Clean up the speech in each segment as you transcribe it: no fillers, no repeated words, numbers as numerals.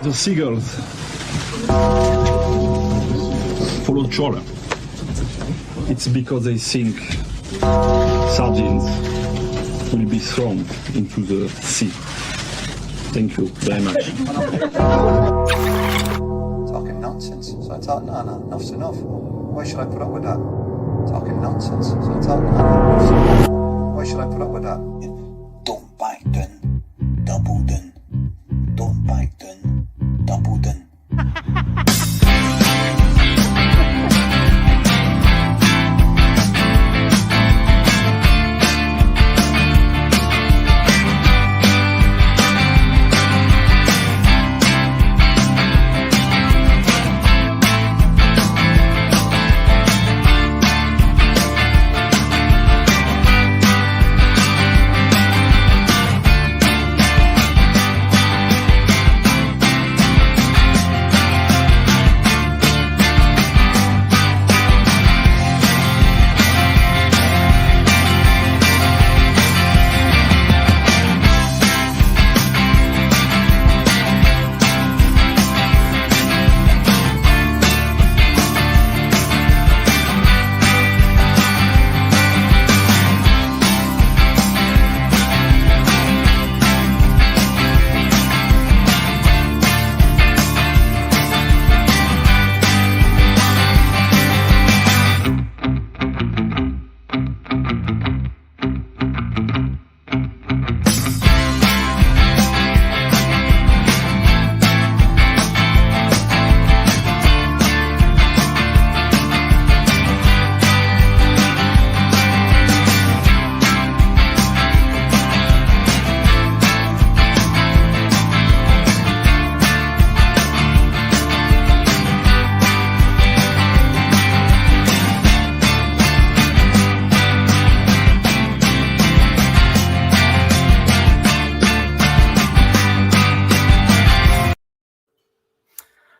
The seagulls follow trawler. It's because they think sardines will be thrown into the sea. Thank you very much. Talking nonsense. So I thought, no, enough's enough. Why should I put up with that? Talking nonsense. So I thought, no, enough's enough. Why should I put up with that? Don't back down, double down. Don't back down, double down.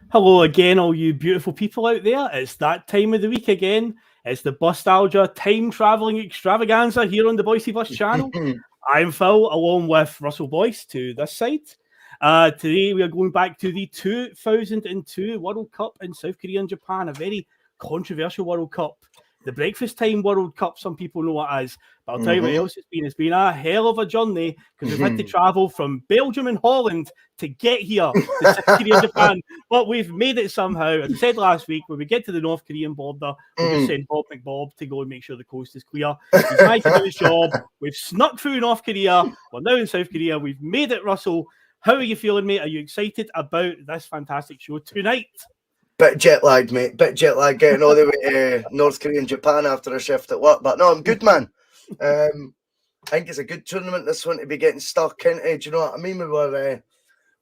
Hello again, all you beautiful people out there. It's that time of the week again. It's the Bustalgia time-travelling extravaganza here on the Bhoycie Bus channel. I'm Phil, along with Russell Boyce to this side. Today we are going back to the 2002 World Cup in South Korea and Japan, a very controversial World Cup. The breakfast time World Cup, some people know it as. But I'll tell you what else it's been. It's been a hell of a journey because we've had to travel from Belgium and Holland to get here to South Korea and Japan. But we've made it somehow. As I said last week, when we get to the North Korean border, we'll just send Bob McBob to go and make sure the coast is clear. He's tried to do his job. We've snuck through North Korea. We're now in South Korea. We've made it, Russell. How are you feeling, mate? Are you excited about this fantastic show tonight? Bit jet lagged, mate. Bit jet lagged getting all the way to North Korea and Japan after a shift at work. But no, I'm good, man. I think it's a good tournament, this one, to be getting stuck into. Do you know what I mean?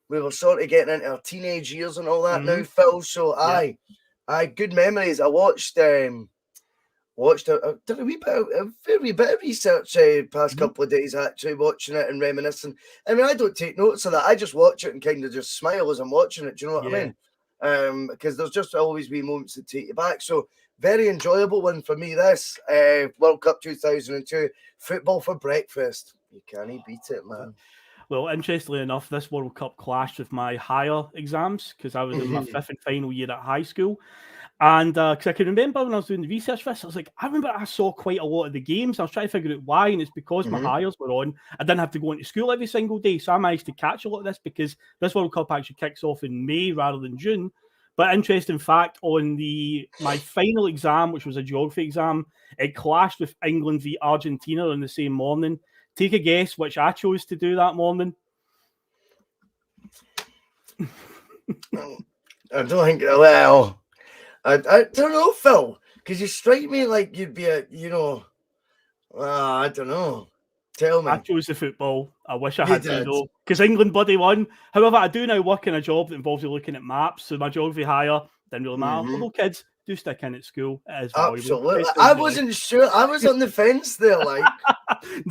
We were sort of getting into our teenage years and all that now, Phil. So I good memories. I watched did a very bit of research past couple of days, actually, watching it and reminiscing. I mean, I don't take notes of that. I just watch it and kind of just smile as I'm watching it. Do you know what I mean? Because there's just always be moments that take you back. So very enjoyable one for me, this World Cup 2002, football for breakfast. You can't beat it, man. Well, interestingly enough, this World Cup clashed with my higher exams because I was in my fifth and final year at high school. And because I can remember when I was doing the research for this, I was like, I remember I saw quite a lot of the games. I was trying to figure out why, and it's because my hires were on. I didn't have to go into school every single day, so I managed to catch a lot of this because this World Cup actually kicks off in May rather than June. But interesting fact, on my final exam, which was a geography exam, it clashed with England v Argentina on the same morning. Take a guess which I chose to do that morning. I don't think, well, I don't know, Phil, because you strike me like you'd be I don't know. Tell me. I chose the football. I wish I had to, though, because England bloody won. However, I do now work in a job that involves looking at maps, so my geography higher didn't really matter. Although kids do stick in at school. It is absolutely. I wasn't sure. I was on the fence there, like.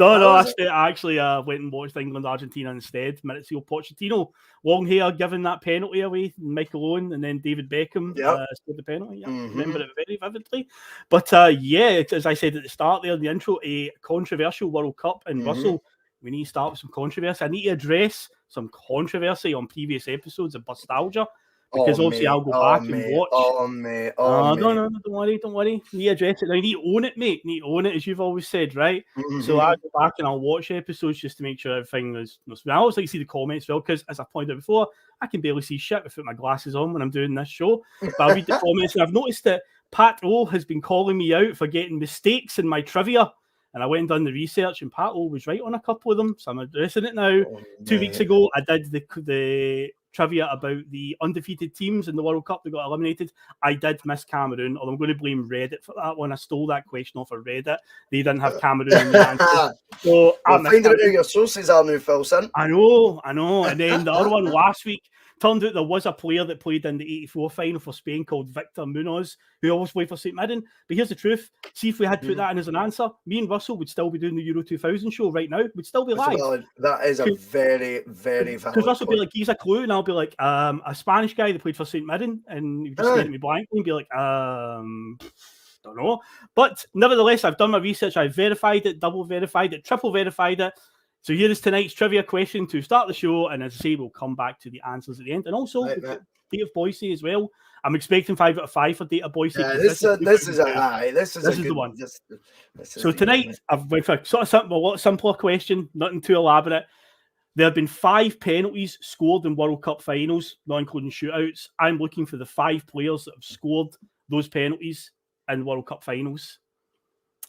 I actually went and watched England Argentina instead. Maurizio Pochettino, long hair, giving that penalty away. Michael Owen and then David Beckham scored the penalty. I remember it very vividly. But as I said at the start there in the intro, a controversial World Cup. And Russell, we need to start with some controversy. I need to address some controversy on previous episodes of Bustalgia. Because obviously I'll go back and watch. No, don't worry. You need to address it now. You need to own it, mate. You need to own it, as you've always said, right? Mm-hmm. So I'll go back and I'll watch episodes just to make sure everything is. I always like to see the comments, well, because as I pointed out before, I can barely see shit without my glasses on when I'm doing this show. But I'll read the comments, and I've noticed that Pat O has been calling me out for getting mistakes in my trivia. And I went and done the research, and Pat O was right on a couple of them. So I'm addressing it now. 2 weeks ago, I did the trivia about the undefeated teams in the World Cup that got eliminated. I did miss Cameroon, although I'm going to blame Reddit for that one. I stole that question off of Reddit. They didn't have Cameroon in the answer. So I'm finding out who your sources are now, Phil, son. I know. And then the other one last week, turned out there was a player that played in the 84 final for Spain called Victor Munoz, who always played for St Mirren. But here's the truth. See, if we had put that in as an answer, me and Russell would still be doing the Euro 2000 show right now. We'd still be live. That is a very, very valid. Because Russell would be like, give us a clue, and I'll be like, a Spanish guy that played for St Mirren, and he'd just stare at me blankly and be like, don't know. But nevertheless, I've done my research. I've verified it, double verified it, triple verified it. So here is tonight's trivia question to start the show, and as I say, we'll come back to the answers at the end. And also, Date of Bhoycie as well. I'm expecting 5 out of 5 for Date of Bhoycie. Yeah, this is the one. So tonight, I've went for a lot simpler question, nothing too elaborate. There have been 5 penalties scored in World Cup finals, not including shootouts. I'm looking for the 5 players that have scored those penalties in World Cup finals.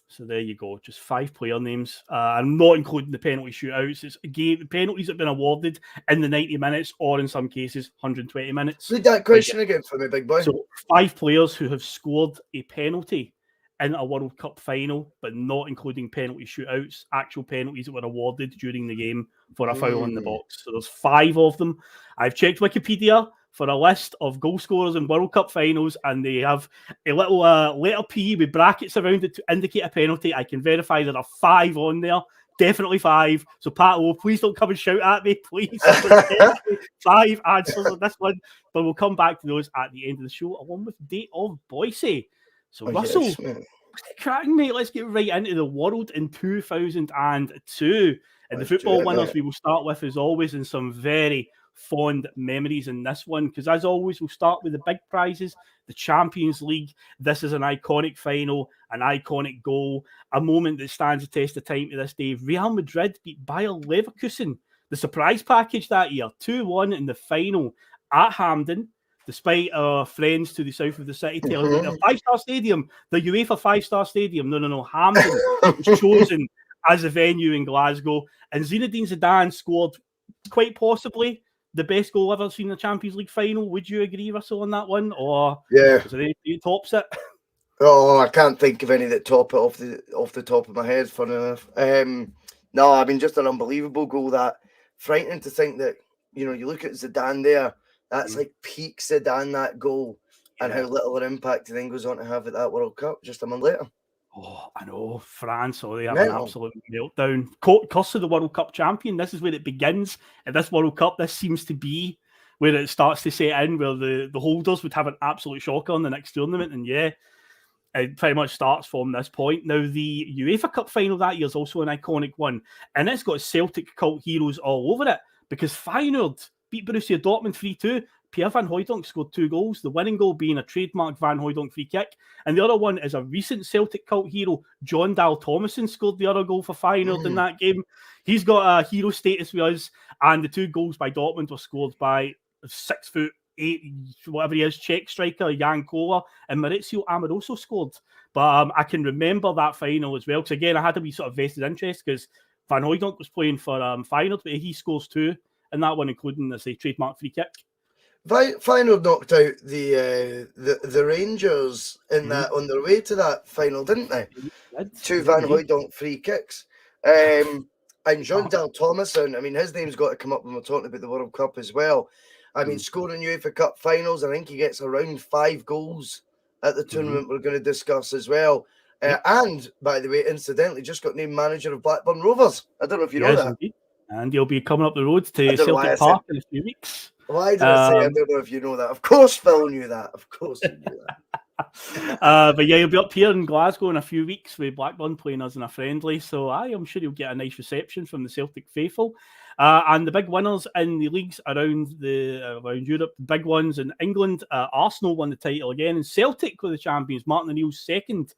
So there you go, just 5 player names. I'm not including the penalty shootouts. It's again, the penalties have been awarded in the 90 minutes, or in some cases, 120 minutes. Read that question again for me, big boy. So 5 players who have scored a penalty in a World Cup final, but not including penalty shootouts, actual penalties that were awarded during the game for a foul in the box. So there's 5 of them. I've checked Wikipedia for a list of goal scorers in World Cup finals, and they have a little letter P with brackets around it to indicate a penalty. I can verify there are 5 on there. Definitely 5. So, Pat O, please don't come and shout at me, please. 5 answers on this one, but we'll come back to those at the end of the show, along with Date of Bhoycie. So, Russell, what's cracking, mate? Let's get right into the World in 2002. And the football winners we will start with, as always, in some very fond memories in this one, because as always, we'll start with the big prizes, the Champions League. This is an iconic final, an iconic goal, a moment that stands the test of time to this day. Real Madrid beat Bayer Leverkusen, the surprise package that year, 2-1 in the final at Hampden, despite our friends to the south of the city telling me the 5-star stadium, the UEFA 5-star stadium, no, Hampden was chosen as a venue in Glasgow, and Zinedine Zidane scored quite possibly the best goal ever seen in the Champions League final. Would you agree, Russell, on that one? Or is there anything tops it? Oh, I can't think of any that top it off the top of my head, funny enough. No, I mean, just an unbelievable goal. That frightening to think that, you look at Zidane there, that's like peak Zidane, that goal, and how little an impact he then goes on to have at that World Cup just a month later. Oh, I know. France, they have an absolute meltdown. Curse of the World Cup champion. This is where it begins. At this World Cup, this seems to be where it starts to set in, where the holders would have an absolute shocker in the next tournament. And it pretty much starts from this point. Now, the UEFA Cup final that year is also an iconic one. And it's got Celtic cult heroes all over it, because Feyenoord beat Borussia Dortmund 3-2. Pierre Van Hooijdonk scored 2 goals, the winning goal being a trademark Van Hooijdonk free kick. And the other one is a recent Celtic cult hero, John Dahl Thomason, scored the other goal for Feyenoord in that game. He's got a hero status with us, and the 2 goals by Dortmund were scored by 6'8", whatever he is, Czech striker Jan Kola, and Maurizio Amoroso scored. But I can remember that final as well, because again, I had to be sort of vested interest, because Van Hooijdonk was playing for Feyenoord, but he scores 2 in that one, including the trademark free kick. Feyenoord knocked out the Rangers in that on their way to that final, didn't they? 2 Van Hooijdonk free kicks. And John Dahl Thomason, I mean, his name's got to come up when we're talking about the World Cup as well. I mean, scoring UEFA Cup finals, I think he gets around 5 goals at the tournament we're going to discuss as well. And, by the way, incidentally, just got named manager of Blackburn Rovers. I don't know if you know that. Indeed. And he'll be coming up the road to Celtic Park in a few weeks. Why did I say I don't know if you know that? Of course Phil knew that. Of course he knew that. But he'll be up here in Glasgow in a few weeks with Blackburn playing us in a friendly. So I'm sure he'll get a nice reception from the Celtic faithful. And the big winners in the leagues around Europe, the big ones in England, Arsenal won the title again, and Celtic were the champions. Martin O'Neill's second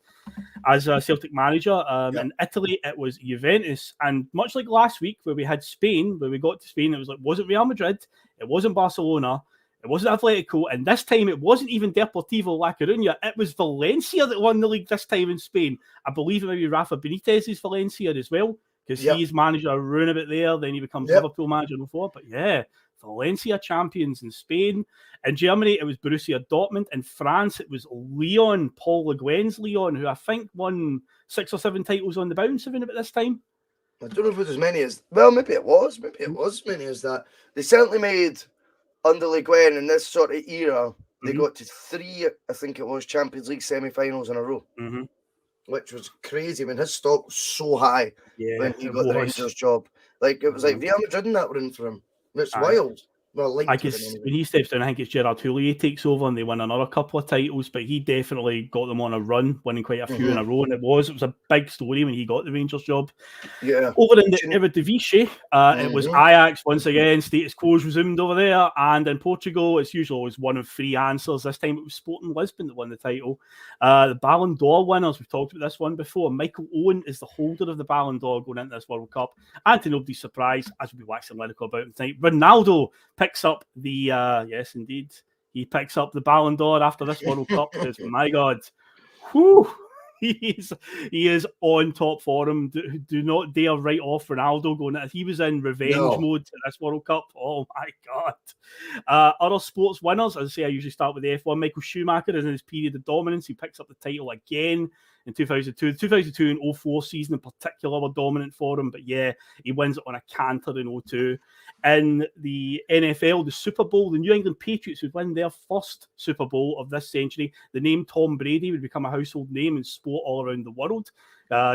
as a Celtic manager. In Italy, it was Juventus. And much like last week, where we had Spain, where we got to Spain, it was like, wasn't Real Madrid, it wasn't Barcelona, it wasn't Atletico, and this time it wasn't even Deportivo La Coruña. It was Valencia that won the league this time in Spain. I believe it may be Rafa Benitez's Valencia as well, because he's managed a run of it there. Then he becomes Liverpool manager before. But yeah, Valencia champions in Spain. In Germany, it was Borussia Dortmund. In France, it was Lyon, Paul Le Guen's Lyon, who I think won 6 or 7 titles on the bounce even about this time. I don't know if it was as many as... Well, maybe it was. Maybe it was as many as that. They certainly made, under Le Guen in this sort of era, they got to 3, I think it was, Champions League semi-finals in a row. Which was crazy. I mean, his stock was so high when he got the Rangers job. Like, it was like Real Madrid and that were in for him. It's wild. Well, when he steps down, I think it's Gerard Houllier takes over and they win another couple of titles, but he definitely got them on a run, winning quite a few in a row, and it was a big story when he got the Rangers job. Yeah. Over in the Eredivisie, it was Ajax once again, status quo's resumed over there, and in Portugal, it's usually always one of 3 answers. This time it was Sporting Lisbon that won the title. The Ballon d'Or winners, we've talked about this one before. Michael Owen is the holder of the Ballon d'Or going into this World Cup, and to nobody's surprise, as we'll be waxing lyrical about tonight, Ronaldo picks up the yes, indeed, he picks up the Ballon d'Or after this World Cup because my God, he is on top form. Do not dare write off Ronaldo going. He was in revenge mode in this World Cup. Oh my God! Other sports winners, as I say, I usually start with the F1. Michael Schumacher is in his period of dominance. He picks up the title again in 2002. The 2002 and 04 season in particular were dominant for him, but yeah, he wins it on a canter in 02. In the NFL, the Super Bowl, the New England Patriots would win their first Super Bowl of this century. The name Tom Brady would become a household name in sport all around the world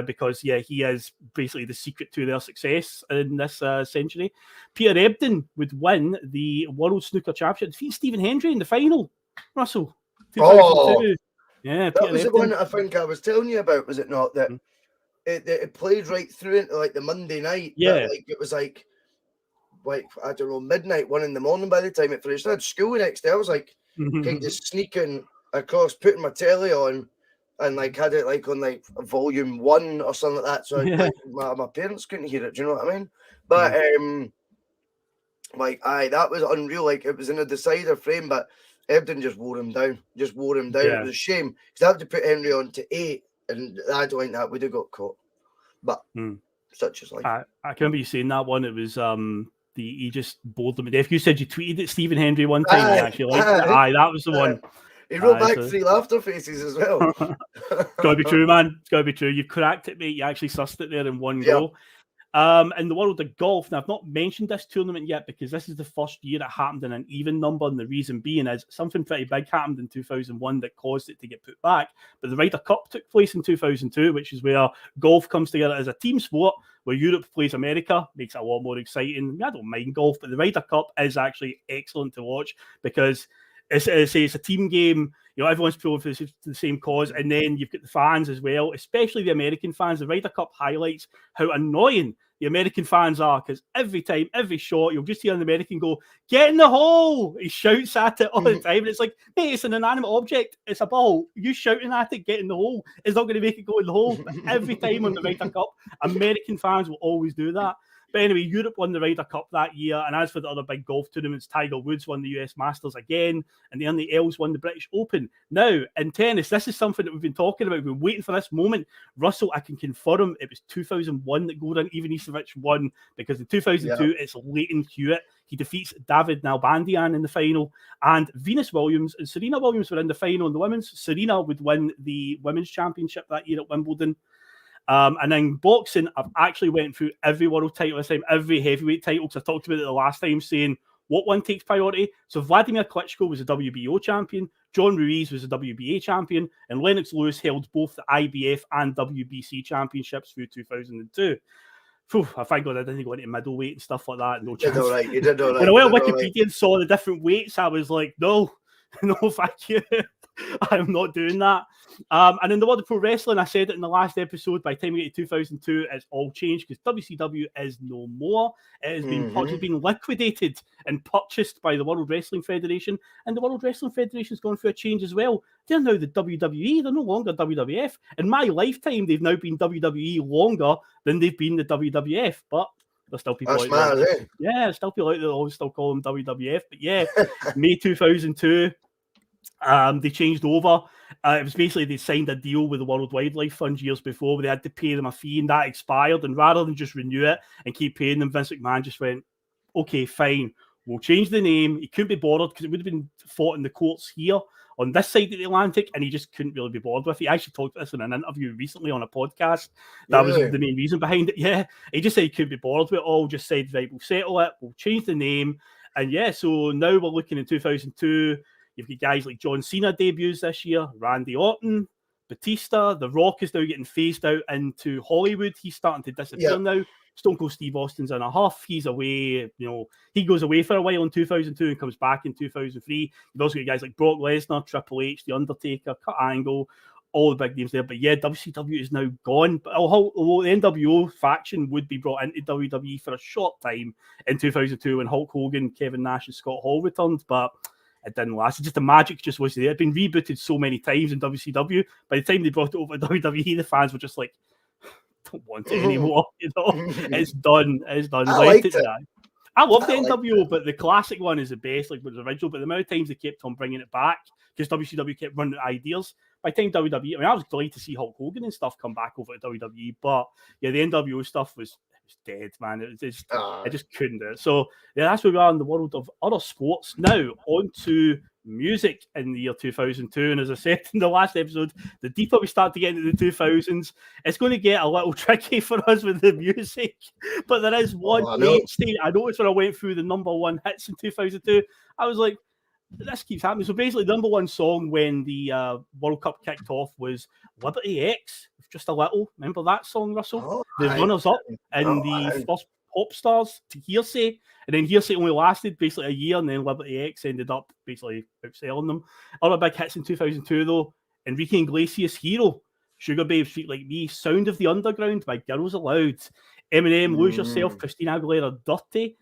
because, he is basically the secret to their success in this century. Peter Ebdon would win the World Snooker Championship, defeat Stephen Hendry in the final. Russell, 2002. Yeah, that was the one that I think I was telling you about, was it not? That it played right through into like the Monday night. Yeah. Like, it was like, I don't know, midnight, 1 a.m. by the time it finished. I had school the next day. I was like kind of sneaking across, putting my telly on, and like had it like on like volume 1 or something like that. So my parents couldn't hear it. Do you know what I mean? But that was unreal. Like, it was in a decider frame, but Ebdon just wore him down. Yeah. It was a shame because I had to put Henry on to 8, and I don't think that would have got caught. But such is life. I can remember you saying that one. It was he just bored them to death. You said you tweeted at Stephen Hendry one time. Actually, that was the one. He wrote back 3 laughter faces as well. It's got to be true, man. It's got to be true. You've cracked it, mate. You actually sussed it there in one go. In the world of golf, now I've not mentioned this tournament yet because this is the first year it happened in an even number, and the reason being is something pretty big happened in 2001 that caused it to get put back. But the Ryder Cup took place in 2002, which is where golf comes together as a team sport, where Europe plays America, makes it a lot more exciting. I don't mind golf, but the Ryder Cup is actually excellent to watch because it's a team game. You know, everyone's pulling for the same cause, and then you've got the fans as well, especially the American fans. The Ryder Cup highlights how annoying the American fans are, because every time, every shot, you'll just hear an American go, "Get in the hole!" He shouts at it all the time, and it's like, mate, it's an inanimate object. It's a ball. You shouting at it, "Get in the hole," is not going to make it go in the hole. But every time on the Ryder Cup, American fans will always do that. But anyway, Europe won the Ryder Cup that year. And as for the other big golf tournaments, Tiger Woods won the US Masters again, and the Ernie Els won the British Open. Now, in tennis, this is something that we've been talking about. We've been waiting for this moment. Russell, I can confirm it was 2001 that Goran Ivanisevic won, because in 2002, it's Leighton Hewitt. He defeats David Nalbandian in the final, and Venus Williams and Serena Williams were in the final in the women's. Serena would win the women's championship that year at Wimbledon. And then boxing, I've actually went through every world title this time, every heavyweight title, because I talked about it the last time, saying what one takes priority. So Vladimir Klitschko was a WBO champion, John Ruiz was a WBA champion, and Lennox Lewis held both the IBF and WBC championships through 2002. I thank God I didn't go into middleweight and stuff like that. No chance. You did all right. When I went on Wikipedia and saw the different weights, I was like, no, thank you. I'm not doing that. And in the world of pro wrestling, I said it in the last episode, by the time we get to 2002, it's all changed because WCW is no more. It has been it's been liquidated and purchased by the World Wrestling Federation, and the World Wrestling Federation has gone through a change as well. They're now the WWE. They're no longer WWF. In my lifetime, they've now been WWE longer than they've been the WWF, but there's still people That's out there. mad, eh? Yeah, there's still people out there that always still call them WWF. But yeah, May 2002, they changed over. It was basically they signed a deal with the World Wildlife Fund years before where they had to pay them a fee, and that expired. And rather than just renew it and keep paying them, Vince McMahon just went, okay, fine, we'll change the name. He couldn't be bothered because it would have been fought in the courts here on this side of the Atlantic, and he just couldn't really be bothered with it. He actually talked about this in an interview recently on a podcast. That was the main reason behind it. Yeah, he just said he couldn't be bothered with it all, just said, right, we'll settle it, we'll change the name. And yeah, so now we're looking in 2002. You've got guys like John Cena debuts this year, Randy Orton, Batista. The Rock is now getting phased out into Hollywood. He's starting to disappear now. Stone Cold Steve Austin's in a huff. He's away, he goes away for a while in 2002 and comes back in 2003. You've also got guys like Brock Lesnar, Triple H, The Undertaker, Kurt Angle, all the big names there. But yeah, WCW is now gone. But although the NWO faction would be brought into WWE for a short time in 2002 when Hulk Hogan, Kevin Nash, and Scott Hall returned, but it didn't last. It's just the magic just wasn't there. It had been rebooted so many times in WCW. By the time they brought it over to WWE, the fans were just like, don't want it anymore. It's done. It's done. I liked it. I love the NWO, but the classic one is the best, like was original. But the amount of times they kept on bringing it back because WCW kept running out of ideas. By the time WWE, I was delighted to see Hulk Hogan and stuff come back over to WWE, but yeah, the NWO stuff was dead, man. I just couldn't do it. So yeah, that's where we are in the world of other sports. Now on to music in the year 2002, and as I said in the last episode, the deeper we start to get into the 2000s, it's going to get a little tricky for us with the music. But there is one mainstay. I noticed when I went through the number one hits in 2002, I was like, this keeps happening. So basically, the number one song when the World Cup kicked off was Liberty X, Just a Little. Remember that song, Russell? The runners-up in the first Pop Stars to Hearsay. And then Hearsay only lasted basically a year, and then Liberty X ended up basically outselling them. Other big hits in 2002, though, Enrique Iglesias' Hero, Sugar Babe, Street Like Me, Sound of the Underground by Girls Aloud, Eminem, Lose Yourself, Christina Aguilera, Dirty,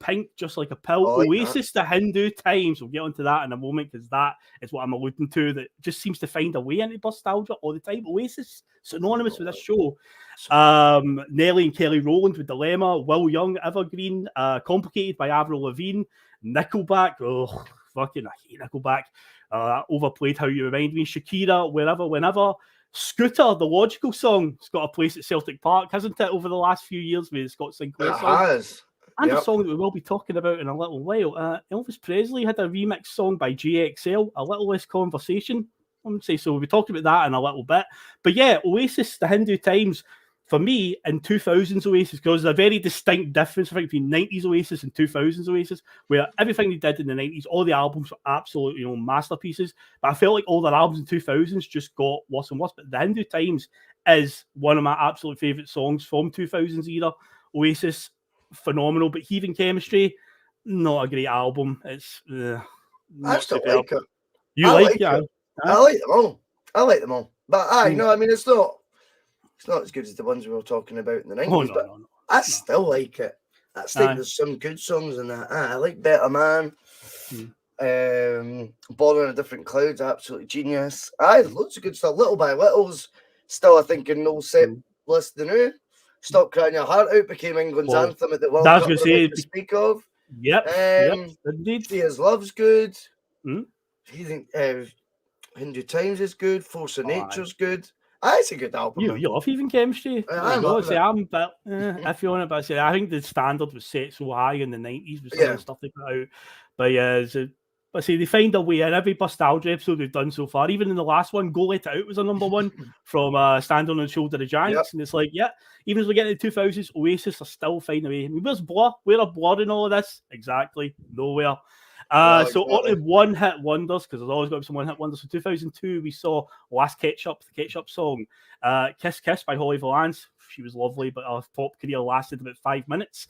Pink, Just Like a Pill, Oasis, The Hindu Times. We'll get onto that in a moment because that is what I'm alluding to, that just seems to find a way into Bustalgia all the time. Oasis, synonymous with this show. Nelly and Kelly Rowland with Dilemma, Will Young, Evergreen, Complicated by Avril Lavigne, Nickelback, fucking I hate Nickelback, Overplayed How You Remind Me, Shakira, Wherever, Whenever, Scooter, the Logical song. It's got a place at Celtic Park, hasn't it, over the last few years with Scott Sinclair song? It has. And a song that we will be talking about in a little while. Elvis Presley had a remix song by JXL, A Little Less Conversation. I would say so. We'll be talking about that in a little bit. But yeah, Oasis, The Hindu Times, for me, in 2000s Oasis, because there's a very distinct difference, I think, between 90s Oasis and 2000s Oasis, where everything they did in the 90s, all the albums were absolute, masterpieces. But I felt like all their albums in 2000s just got worse and worse. But The Hindu Times is one of my absolute favourite songs from 2000s era. Oasis, phenomenal, but Heaving Chemistry, not a great album. It's I still like it. You like it? I like them all. I like them all. But it's not as good as the ones we were talking about in the 90s. But I still like it. I think there's some good songs in that. I like Better Man. Born on a Different Clouds, absolutely genius. Loads of good stuff. Little by Little's still, I think, in no set list the new. Stop Crying Your Heart Out became England's anthem at the World Cup. To speak of. Yep. Indeed. See His Love's good. Hindu Times is good. Force of Nature's good. It's a good album. You love Heaving Chemistry. I'm but if you want it, but I think the standard was set so high in the 90s with some of the stuff they put out. But yeah, they find a way in every Bustalgia episode we've done so far. Even in the last one, Go Let It Out was a number one from Stand on the Shoulder of Giants. And it's like, even as we get into the 2000s, Oasis are still finding a way. I mean, where's Blur? Where are Blur in all of this? Exactly. Nowhere. So on to one-hit wonders, because there's always got to be some one-hit wonders. So 2002, we saw Last Ketchup, the Ketchup song, Kiss Kiss by Holly Valance. She was lovely, but her pop career lasted about 5 minutes.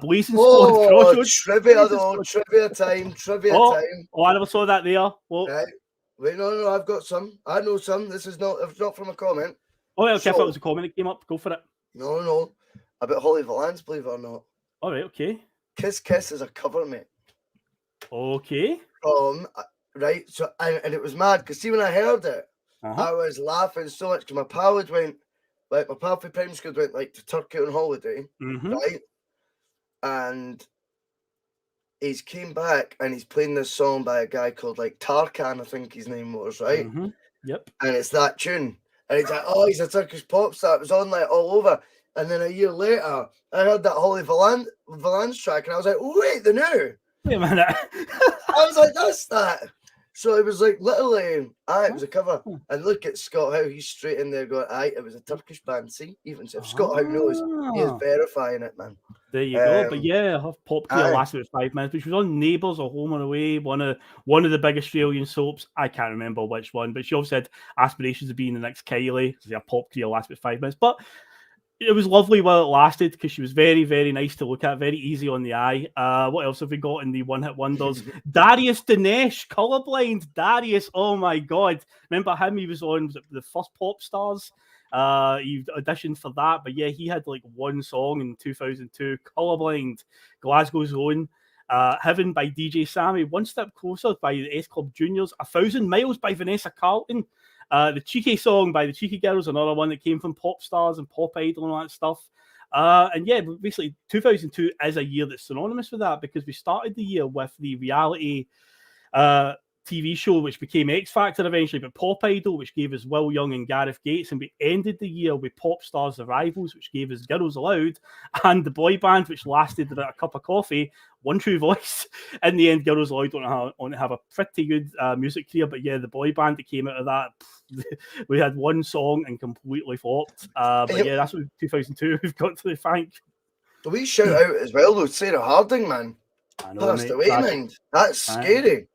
Blazing Squad, Crossroads. Trivia time. Oh, I never saw that there. Well, Wait, no, I've got some. I know some. This is not. It's not from a comment. Oh, okay. So, I thought it was a comment that came up. Go for it. No. About Holly Valance, believe it or not. All right. Okay. Kiss Kiss is a cover, mate. Okay. Right. So, and it was mad because see when I heard it, Uh-huh. I was laughing so much because my pal had went, like my pal from primary school went like to Turkey on holiday, right? And he's came back and he's playing this song by a guy called like Tarkan, I think his name was, right? Yep. And it's that tune. And he's like, oh, he's a Turkish pop star. It was on like all over. And then a year later, I heard that Holly Valance track and I was like, oh, wait, the new. Wait a minute. I was like, that's that. So it was like literally, it was a cover. And look at Scott Howe, he's straight in there going, it was a Turkish band. See, even if Scott Howe knows, he is verifying it, man. There you go. But yeah, her pop career lasted about 5 minutes, but she was on Neighbours or Home and Away, one of the big Australian soaps. I can't remember which one, but she also had aspirations of being the next Kylie. So her pop career lasted about 5 minutes. But it was lovely while it lasted because she was very, very nice to look at, very easy on the eye. What else have we got in the one-hit wonders? Darius Dinesh, Colorblind. Darius, oh my God. Remember him? He was on the first Pop Stars. He auditioned for that. But yeah, he had like one song in 2002, Colorblind, Glasgow's own. Heaven by DJ Sammy, One Step Closer by the S Club Juniors, 1,000 Miles by Vanessa Carlton. The Cheeky Song by the Cheeky Girls, another one that came from Pop Stars and Pop Idol and all that stuff. And yeah, basically 2002 is a year that's synonymous with that because we started the year with the reality TV show, which became X Factor eventually, but Pop Idol, which gave us Will Young and Gareth Gates, and we ended the year with Pop Stars The Rivals, which gave us Girls Aloud, and the boy band, which lasted about a cup of coffee, One True Voice. In the end, Girls Aloud don't have a pretty good music career, but yeah, the boy band that came out of that, we had one song and completely flopped. But yeah, that's what 2002 we've got to thank. We shout out as well, though, Sarah Harding, man. I know, passed mate, away, man. That's scary.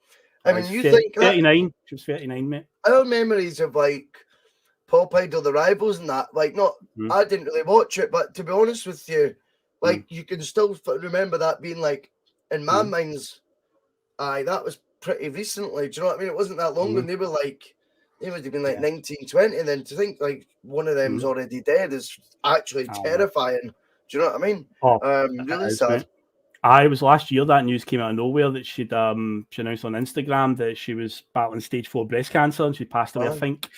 I mean, you think 39. She was 39, mate. Our memories of like Pop Idol, The Rivals, and that, like, I didn't really watch it, but to be honest with you, like, you can still remember that being like, in my mind's eye, that was pretty recently. Do you know what I mean? It wasn't that long when they were like, they would have been like 19, 20, and then to think like one of them's already dead is actually terrifying. Do you know what I mean? Really sad. Mate. It was last year that news came out of nowhere that she announced on Instagram that she was battling stage 4 breast cancer and she passed away, I think,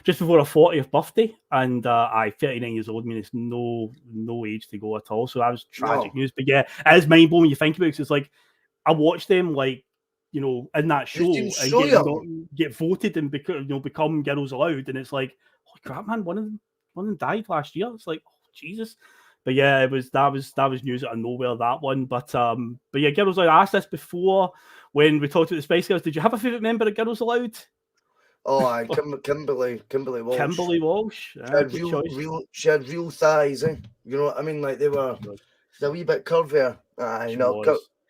just before her 40th birthday. And 39 years old, I mean, it's no age to go at all. So that was tragic news. But yeah, it is mind blowing when you think about it. Because it's like, I watched them like, you know, in that show and get voted and become Girls Aloud. And it's like, holy crap, man, one of them died last year. It's like, oh, Jesus. But yeah, that was news out of nowhere, that one. But yeah, Girls Aloud. I asked this before when we talked about the Spice Girls. Did you have a favourite member of Girls Aloud? Oh, Kimberly Walsh. Kimberly Walsh. She had real thighs, eh? You know what I mean? Like they were a wee bit curvier.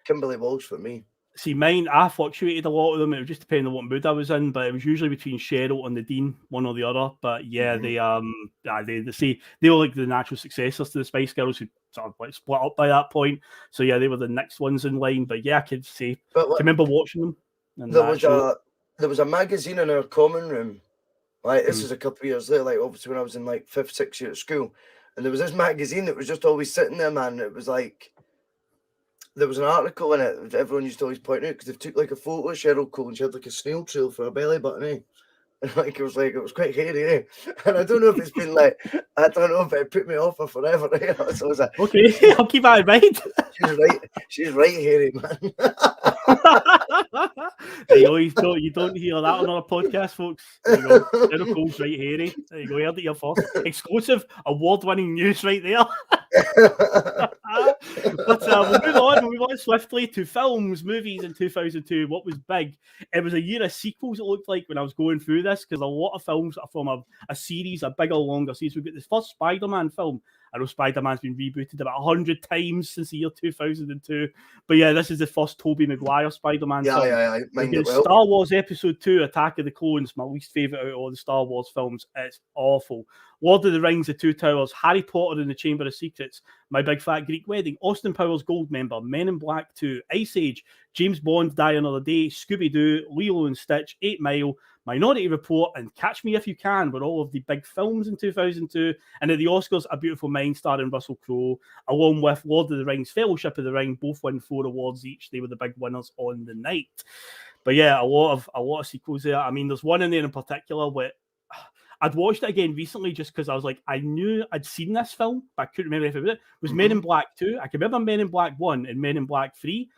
Kimberly Walsh for me. See, mine, I fluctuated a lot of them. It was just depending on what mood I was in, but it was usually between Cheryl and Nadine, one or the other. But yeah, they were like the natural successors to the Spice Girls who sort of like split up by that point. So yeah, they were the next ones in line. But yeah, I could say, I remember watching them. There was a magazine in our common room. Like this is a couple of years later, like obviously when I was in like 5th, 6th year at school, and there was this magazine that was just always sitting there, man. It was like. There was an article in it that everyone used to always point out because they took like a photo of Cheryl Cole and she had like a snail trail for her belly button, eh? And like it was quite hairy, eh? And I don't know if it's been like, I don't know if it put me off for forever, eh? So I was like, okay, I'll keep that in mind. She's right hairy, man. You don't hear that on our podcast, folks. There you go. Cheryl Cole's right hairy. There you go. You heard it here first. Exclusive, award-winning news right there. But we'll move on swiftly to films, movies in 2002. What was big? It was a year of sequels, it looked like, when I was going through this, because a lot of films are from a series, a bigger, longer series. We've got this first Spider-Man film. I know Spider-Man's been rebooted about 100 times since the year 2002. But yeah, this is the first Tobey Maguire Spider-Man film. Yeah. Star Wars Episode 2, Attack of the Clones, my least favourite out of all the Star Wars films. It's awful. Lord of the Rings, The Two Towers, Harry Potter and the Chamber of Secrets, My Big Fat Greek Wedding, Austin Powers Goldmember, Men in Black 2, Ice Age, James Bond, Die Another Day, Scooby-Doo, Lilo and Stitch, 8 Mile, Minority Report, and Catch Me If You Can were all of the big films in 2002. And at the Oscars, A Beautiful Mind starring Russell Crowe, along with Lord of the Rings, Fellowship of the Ring, both won 4 awards each. They were the big winners on the night. But yeah, a lot of sequels there. I mean, there's one in there in particular where I'd watched it again recently just because I was like, I knew I'd seen this film, but I couldn't remember if it was it. It was Men in Black 2. I can remember Men in Black 1 and Men in Black 3,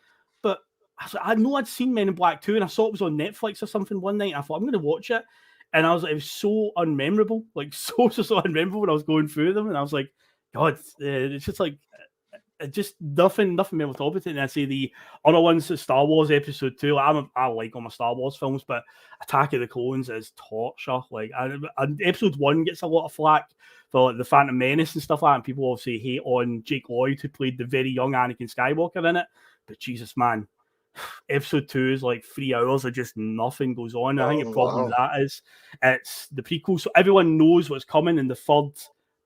but I was like, I know I'd seen Men in Black 2 and I saw it was on Netflix or something one night. I thought, I'm going to watch it. And I was like, it was so unmemorable, like so unmemorable when I was going through them. And I was like, God, it's just like, just nothing memorable about it. And I say the other ones, Star Wars Episode 2, I like all my Star Wars films, but Attack of the Clones is torture. Like, Episode 1 gets a lot of flack for the Phantom Menace and stuff like that, and people obviously hate on Jake Lloyd, who played the very young Anakin Skywalker in it. But Jesus, man, Episode 2 is like 3 hours of just nothing goes on. I think the problem with that is it's the prequel, so everyone knows what's coming in the third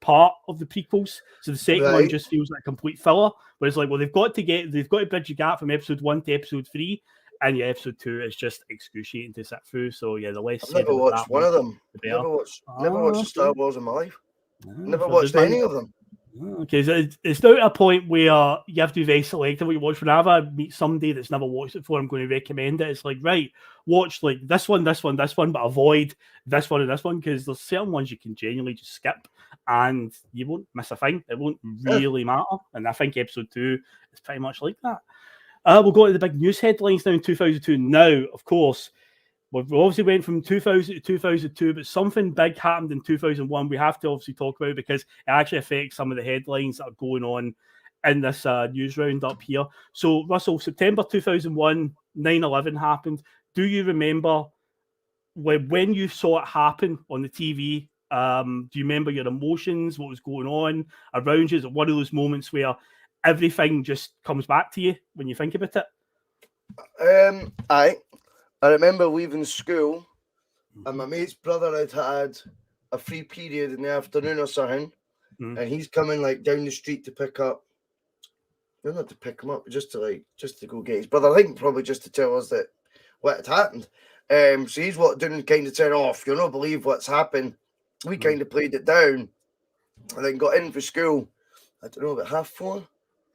part of the prequels. So the second one just feels like a complete filler. But it's like, well, they've got to bridge the gap from Episode 1 to Episode 3, and yeah, Episode 2 is just excruciating to sit through. So yeah, the less I've never watched one of them. Never watched Star Wars in my life. Never watched any of them. Okay, so it's now at a point where you have to be very selective what you watch. Whenever I meet somebody that's never watched it before, I'm going to recommend it. It's like, right, watch like this one, but avoid this one and this one, because there's certain ones you can genuinely just skip and you won't miss a thing. It won't really matter. And I think Episode 2 is pretty much like that. We'll go to the big news headlines now in 2002. Now, of course, we obviously went from 2000 to 2002, but something big happened in 2001 we have to obviously talk about because it actually affects some of the headlines that are going on in this news roundup here. So, Russell, September 2001, 9/11 happened. Do you remember when you saw it happen on the TV? Do you remember your emotions, what was going on around you? Is it one of those moments where everything just comes back to you when you think about it? I remember leaving school and my mate's brother had a free period in the afternoon or something, and he's coming like down the street to pick up, not to pick him up, but just to go get his brother. I think probably just to tell us that what had happened. So he's walked down and kind of said, "Oh, if you don't believe what's happened," we kind of played it down, and then got in for school. I don't know, about 4:30,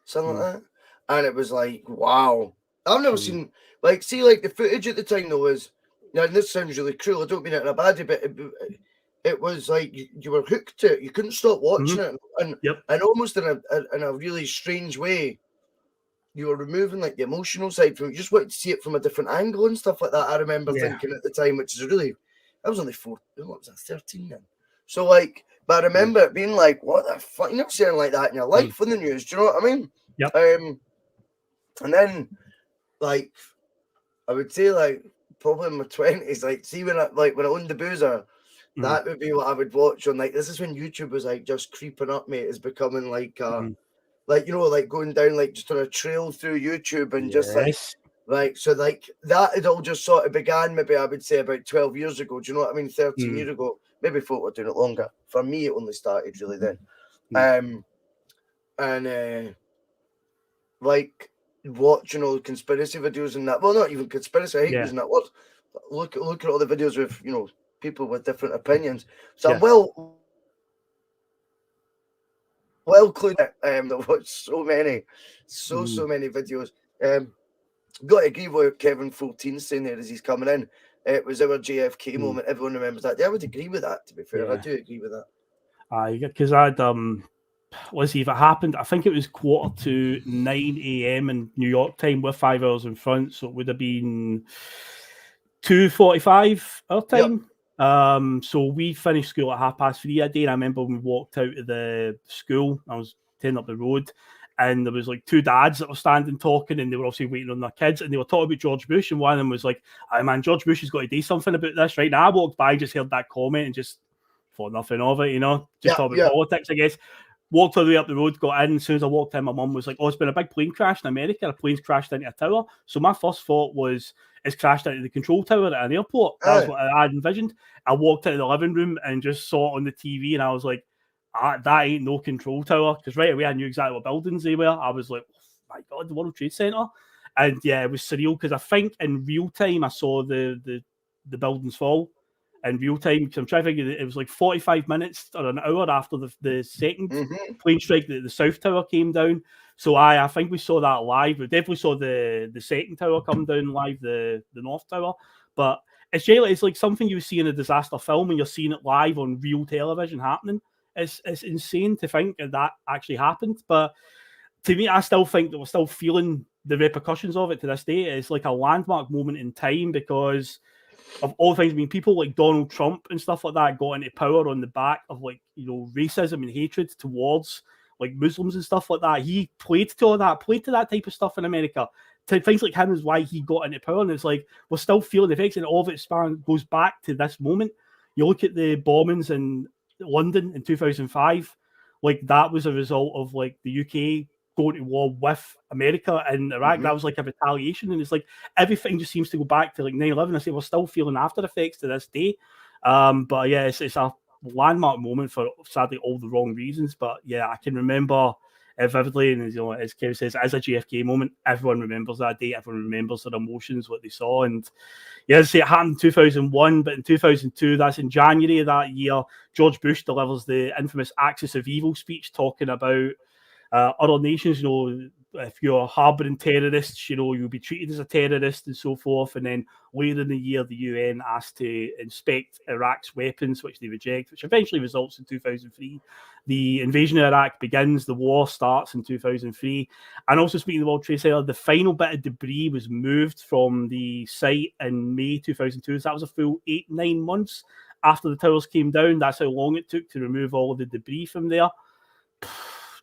something like that, and it was like, wow. I've never seen, like the footage at the time though was, and this sounds really cruel, I don't mean it in a bad way, but it was like you were hooked to it. You couldn't stop watching it, and almost in a really strange way, you were removing like the emotional side from it. You just wanted to see it from a different angle and stuff like that. I remember thinking at the time, which is really, I was only 13 then. So like, but I remember it being like, what the fuck, you're not saying like that in your life on the news, do you know what I mean? And then, like, I would say, like, probably in my 20s, like, see when I owned the boozer, that would be what I would watch on, like, this is when YouTube was, like, just creeping up, mate. It's becoming, like, like, you know, like, going down, like, just on a trail through YouTube and just, like, so, like, that had all just sort of began, maybe I would say about 12 years ago. Do you know what I mean? 13 years ago. Maybe folk were doing it longer. For me, it only started really then. Like, watching all the conspiracy videos and that. Well, not even conspiracy. I hate using that word. Look at all the videos with, you know, people with different opinions. So I'm well clued in. I watched so many videos. Got to agree with Kevin 14 saying there as he's coming in. It was our JFK moment. Everyone remembers that. Yeah, I would agree with that, to be fair. I do agree with that. Because I'd let's see if it happened. I think it was 9:45 a.m. in New York time with 5 hours in front, so it would have been 2:45 our time. So we finished school at 3:30 a day, and I remember when we walked out of the school, I was heading up the road, and there was like 2 dads that were standing talking, and they were obviously waiting on their kids, and they were talking about George Bush, and one of them was like, "Oh man, George Bush has got to do something about this, right?" Now I walked by, just heard that comment, and just thought nothing of it, you know, just talking about politics, I guess. Walked all the way up the road, got in. As soon as I walked in, my mum was like, "Oh, it's been a big plane crash in America. A plane's crashed into a tower." So my first thought was, it's crashed into the control tower at an airport. That's what I had envisioned. I walked into the living room and just saw it on the TV, and I was like, that ain't no control tower. Because right away, I knew exactly what buildings they were. I was like, oh my God, the World Trade Center. And yeah, it was surreal because I think in real time I saw the buildings fall in real time. Because I'm trying to think, it was like 45 minutes or an hour after the second plane strike that the South Tower came down. So I think we saw that live. We definitely saw the second tower come down live, the North Tower. But it's like something you see in a disaster film and you're seeing it live on real television happening. It's insane to think that actually happened. But to me, I still think that we're still feeling the repercussions of it to this day. It's like a landmark moment in time because of all things. I mean, people like Donald Trump and stuff like that got into power on the back of racism and hatred towards like Muslims and stuff like that. He played to that type of stuff in America. Things like him is why he got into power. And it's like we're still feeling the effects, and all of it goes back to this moment. You look at the bombings in London in 2005, like that was a result of like the UK going to war with America and Iraq. That was like a retaliation, and it's like everything just seems to go back to like 9/11. I say we're still feeling after effects to this day. But yeah, it's a landmark moment for sadly all the wrong reasons. But yeah, I can remember vividly, and as Kev says, as a JFK moment, everyone remembers that day. Everyone remembers their emotions, what they saw, and yeah, as I say, it happened in 2001, but in 2002, that's in January of that year, George Bush delivers the infamous Axis of Evil speech talking about other nations, if you're harboring terrorists, you'll be treated as a terrorist and so forth. And then later in the year, the UN asked to inspect Iraq's weapons, which they reject, which eventually results in 2003. The invasion of Iraq begins. The war starts in 2003. And also speaking of the World Trade Center, the final bit of debris was moved from the site in May 2002. So that was a full 8-9 months after the towers came down. That's how long it took to remove all of the debris from there.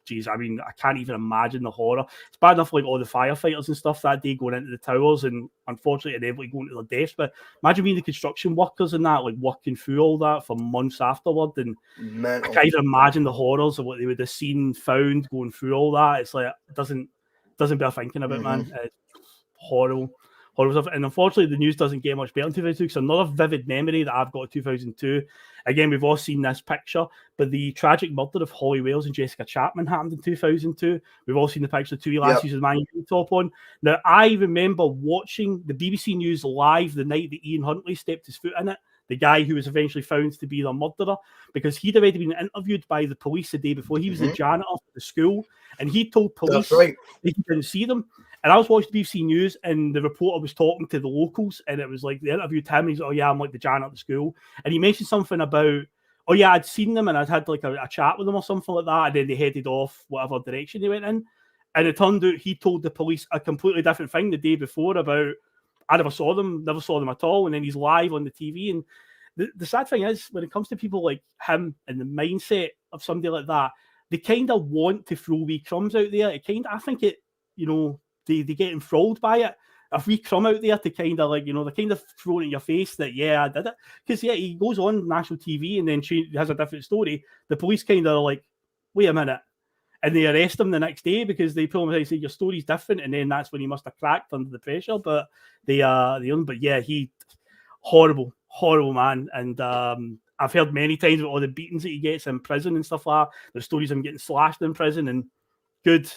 Jeez, I mean, I can't even imagine the horror. It's bad enough, like all the firefighters and stuff that day going into the towers and unfortunately inevitably going to their deaths. But imagine being the construction workers and that, like working through all that for months afterward. And I can't even imagine the horrors of what they would have seen, found, going through all that. It's like, it doesn't bear thinking about, man. It's horrible. Horrible stuff. And unfortunately, the news doesn't get much better in 2002. So another vivid memory that I've got of 2002. Again, we've all seen this picture, but the tragic murder of Holly Wales and Jessica Chapman happened in 2002. We've all seen the picture of two lassies with Man United top on. Now, I remember watching the BBC News live the night that Ian Huntley stepped his foot in it, the guy who was eventually found to be the murderer, because he'd already been interviewed by the police the day before. He was the janitor at the school, and he told police that he didn't see them. And I was watching BBC News, and the reporter was talking to the locals, and it was like they interviewed him. And he's like, "Oh yeah, I'm like the janitor at the school," and he mentioned something about, "Oh yeah, I'd seen them, and I'd had like a chat with them or something like that." And then they headed off whatever direction they went in, and it turned out he told the police a completely different thing the day before about, "I never saw them at all." And then he's live on the TV. And the sad thing is, when it comes to people like him and the mindset of somebody like that, they kind of want to throw wee crumbs out there. I think it, they get enthralled by it. A free crumb out there to kind of like, they're kind of throwing in your face that, yeah, I did it. Because, yeah, he goes on national TV and then has a different story. The police kind of are like, wait a minute. And they arrest him the next day because they pull him aside and say, your story's different. And then that's when he must have cracked under the pressure. But but yeah, horrible man. And I've heard many times about all the beatings that he gets in prison and stuff like that. There's stories of him getting slashed in prison, and good.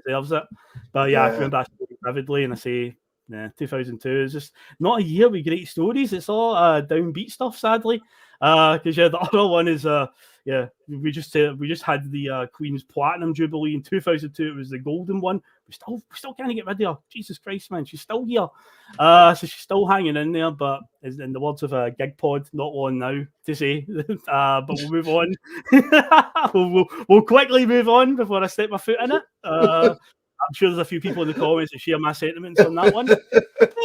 Deserves it. But yeah, I remember that story vividly, and I say, 2002 is just not a year with great stories. It's all downbeat stuff, sadly. Because the other one is we just had the Queen's Platinum Jubilee in 2002. It was the golden one. We still can't get rid of her. Jesus Christ, man, she's still here. So she's still hanging in there. But in the words of a gig pod, not long now to say. But we'll move on. we'll quickly move on before I step my foot in it. I'm sure there's a few people in the comments that share my sentiments on that one.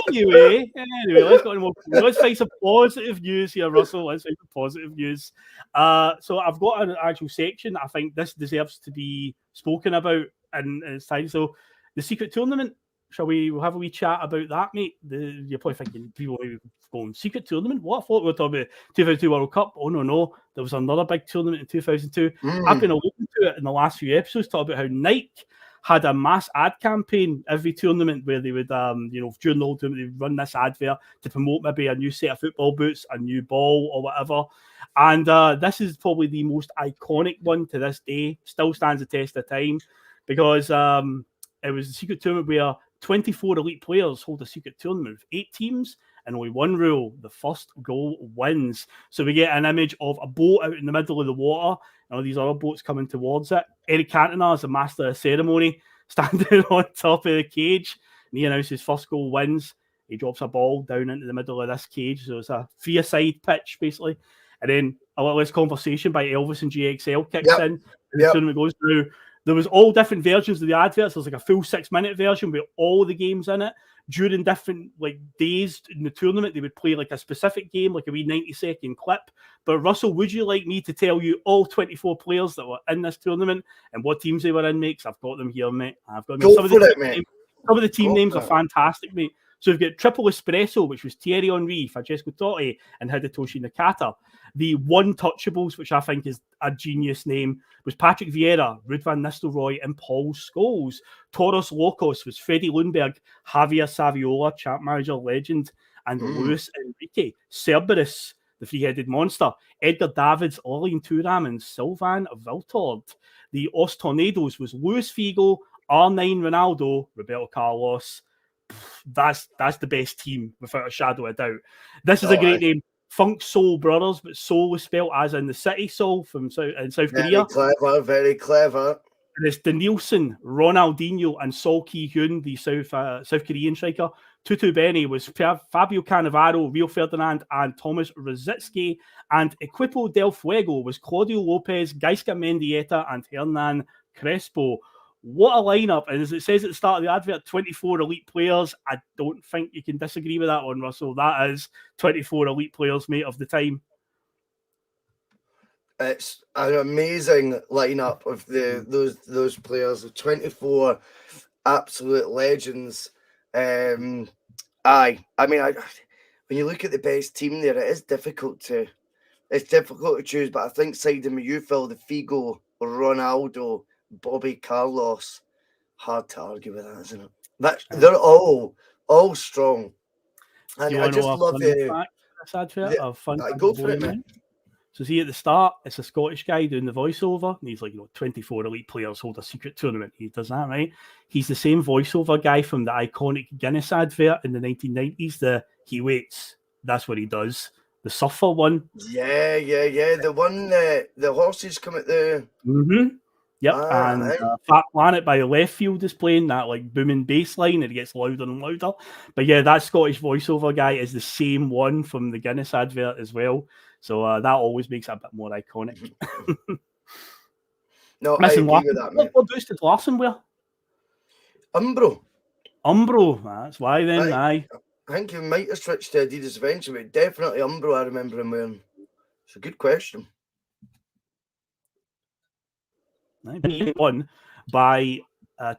Anyway, let's find some positive news here, Russell. Let's find some positive news. So I've got an actual section. I think this deserves to be spoken about, and it's time. So the secret tournament. Shall we have a wee chat about that, mate? You're probably thinking, people are going, secret tournament? What? I thought we were talking about 2002 World Cup. Oh, no. There was another big tournament in 2002. I've been alluding to it in the last few episodes, talking about how Nike had a mass ad campaign every tournament where they would, during the whole tournament, they'd run this advert to promote maybe a new set of football boots, a new ball or whatever. And this is probably the most iconic one to this day. Still stands the test of time because it was the secret tournament where 24 elite players hold a secret tournament with 8 teams and only one rule: the first goal wins. So we get an image of a boat out in the middle of the water, and all these other boats coming towards it. Eric Cantona is the master of the ceremony, standing on top of the cage, and he announces first goal wins. He drops a ball down into the middle of this cage, so it's a 3-a-side pitch, basically. And then a little less conversation by Elvis and GXL kicks in, and the tournament goes through. There was all different versions of the adverts. There's like a full 6-minute version with all the games in it. During different days in the tournament, they would play like a specific game, like a wee 90-second clip. But Russell, would you like me to tell you all 24 players that were in this tournament and what teams they were in, mate? I've got them here, mate. I've got them. Some of the team names are fantastic, mate. So we've got Triple Espresso, which was Thierry Henry, Francesco Totti, and Hidetoshi Nakata. The One-Touchables, which I think is a genius name, was Patrick Vieira, Ruud van Nistelrooy, and Paul Scholes. Toros Locos was Freddie Lundberg, Javier Saviola, champ manager legend, and Luis Enrique. Cerberus, the three-headed monster, Edgar Davids, Orlean Thuram, and Sylvain Viltord. The Os Tornadoes was Luis Figo, R9 Ronaldo, Roberto Carlos. That's the best team without a shadow of doubt. This is a great name. Funk Soul Brothers, but Soul was spelled as in the city Seoul from South Korea. Clever, very clever. And it's Danielson, Ronaldinho, and Sol Ki-hyun, the South Korean striker. Tutu Beni was Fabio Cannavaro, Rio Ferdinand, and Thomas Rositzky. And Equipo del Fuego was Claudio Lopez, Gaisca Mendieta, and Hernan Crespo. What a lineup. And as it says at the start of the advert, 24 elite players. I don't think you can disagree with that one, Russell. That is 24 elite players, mate, of the time. It's an amazing lineup of those players, the 24 absolute legends. I mean, when you look at the best team there, it's difficult to choose. But I think siding with you, Phil, the Figo, Ronaldo, Bobby Carlos, hard to argue with that, isn't it? They're all strong, and I just love the advert. Go for it, man. So see, at the start, it's a Scottish guy doing the voiceover, and he's like, 24 elite players hold a secret tournament. He does that, right? He's the same voiceover guy from the iconic Guinness advert in the 1990s. He waits. That's what he does. The surfer one. Yeah. The one the horses come at the. Mm-hmm. Yep, and Fat Planet by Left Field is playing that booming bass line, and it gets louder and louder. But yeah, that Scottish voiceover guy is the same one from the Guinness advert as well. So that always makes it a bit more iconic. No, I agree with that, mate. What boost did Larson wear? Umbro, that's why then. I think he might have switched to Adidas eventually, but definitely Umbro I remember him wearing. It's a good question. Won by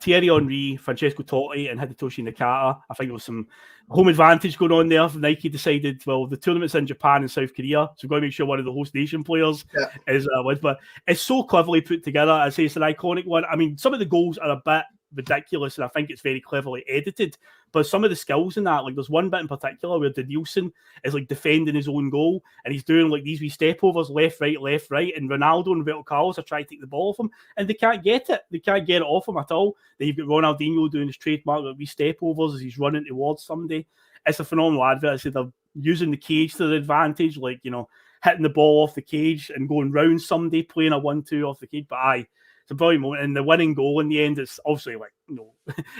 Thierry Henry, Francesco Totti, and Hidetoshi Nakata. I think there was some home advantage going on there. Nike decided, well, the tournament's in Japan and South Korea, so we've got to make sure one of the host nation players is wins. But it's so cleverly put together. I say it's an iconic one. I mean, some of the goals are a bit ridiculous, and I think it's very cleverly edited. But some of the skills in that, there's one bit in particular where Danielson is defending his own goal, and he's doing these wee step overs, left, right, and Ronaldo and Roberto Carlos are trying to take the ball off him, and they can't get it. They can't get it off him at all. Then you've got Ronaldinho doing his trademark wee step overs as he's running towards somebody. It's a phenomenal advert. I said they're using the cage to their advantage, hitting the ball off the cage and going round somebody, playing a 1-2 off the cage. But it's a brilliant moment, and the winning goal in the end is obviously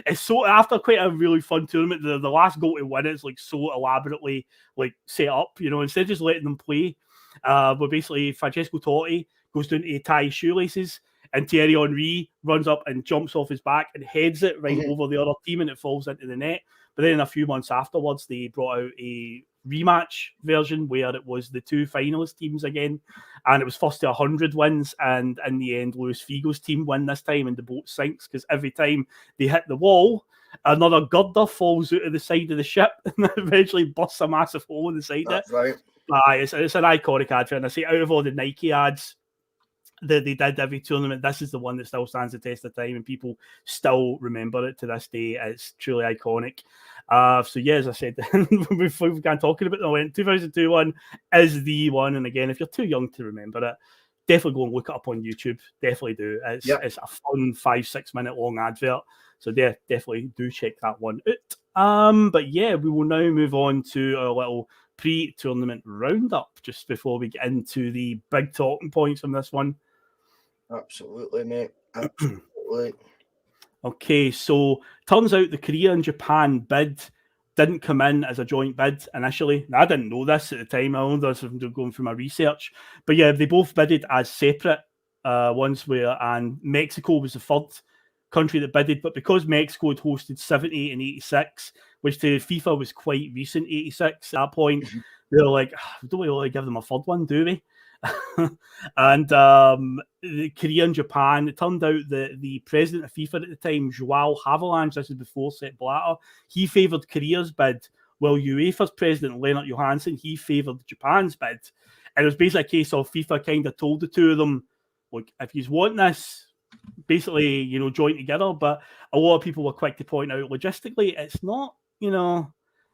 it's so, after quite a really fun tournament, the last goal to win it's so elaborately set up, instead of just letting them play. But basically Francesco Totti goes down to tie his shoelaces, and Thierry Henry runs up and jumps off his back and heads it right over the other team, and it falls into the net. But then a few months afterwards, they brought out a rematch version where it was the two finalist teams again, and it was first to 100 wins, and in the end Luis Figo's team win this time, and the boat sinks because every time they hit the wall, another girder falls out of the side of the ship and eventually busts a massive hole in the side. That's right. It's an iconic advert, and I say out of all the Nike ads that they did every tournament, this is the one that still stands the test of time, and people still remember it to this day. It's truly iconic. So yeah, as I said, we've began talking about it, 2002 one is the one. And again, if you're too young to remember it, definitely go and look it up on YouTube. Definitely do. It's a fun 5-6 minute long advert. So definitely do check that one out. But yeah, we will now move on to our little pre-tournament roundup just before we get into the big talking points on this one. Absolutely, mate. Absolutely. Okay, so turns out the Korea and Japan bid didn't come in as a joint bid initially. Now, I didn't know this at the time. I only was going through my research. But yeah, they both bidded as separate ones and Mexico was the third country that bidded. But because Mexico had hosted 70 and 86, which to FIFA was quite recent, 86 at that point, they were like, we don't really give them a third one, do we? And the Korea and Japan, it turned out that the president of FIFA at the time, Joao Havelange, this is before Sepp Blatter, he favoured Korea's bid, while UEFA's president, Lennart Johansson, he favoured Japan's bid. And it was basically a case of FIFA kind of told the two of them, look, if you want this, basically, join together. But a lot of people were quick to point out, logistically, it's not,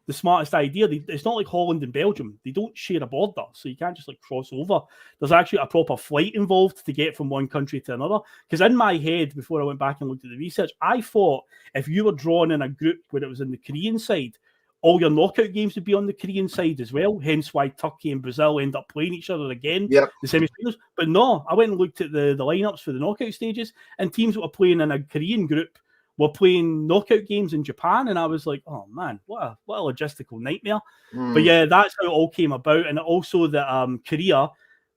the smartest idea. It's not like Holland and Belgium. They don't share a border, so you can't just cross over. There's actually a proper flight involved to get from one country to another. Because in my head, before I went back and looked at the research, I thought if you were drawn in a group where it was in the Korean side, all your knockout games would be on the Korean side as well. Hence why Turkey and Brazil end up playing each other again, the semi-finals. But no, I went and looked at the lineups for the knockout stages, and teams that were playing in a Korean group were playing knockout games in Japan, and I was like, oh man, what a logistical nightmare. But yeah, that's how it all came about. And also that Korea,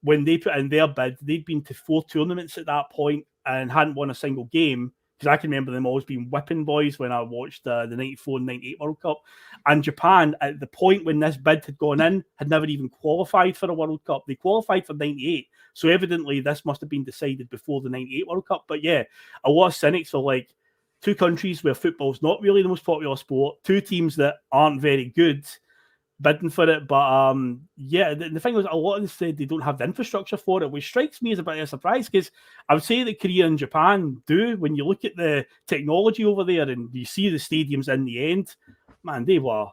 when they put in their bid, they'd been to 4 tournaments at that point and hadn't won a single game, because I can remember them always being whipping boys when I watched the 94 and 98 World Cup. And Japan, at the point when this bid had gone in, had never even qualified for a World Cup. They qualified for 98. So evidently this must have been decided before the 98 World Cup. But yeah, a lot of cynics are like, 2 countries where football's not really the most popular sport, 2 teams that aren't very good bidding for it. But yeah, the thing was, a lot of them said they don't have the infrastructure for it, which strikes me as a bit of a surprise, because I would say that Korea and Japan do. When you look at the technology over there and you see the stadiums in the end, man, they were...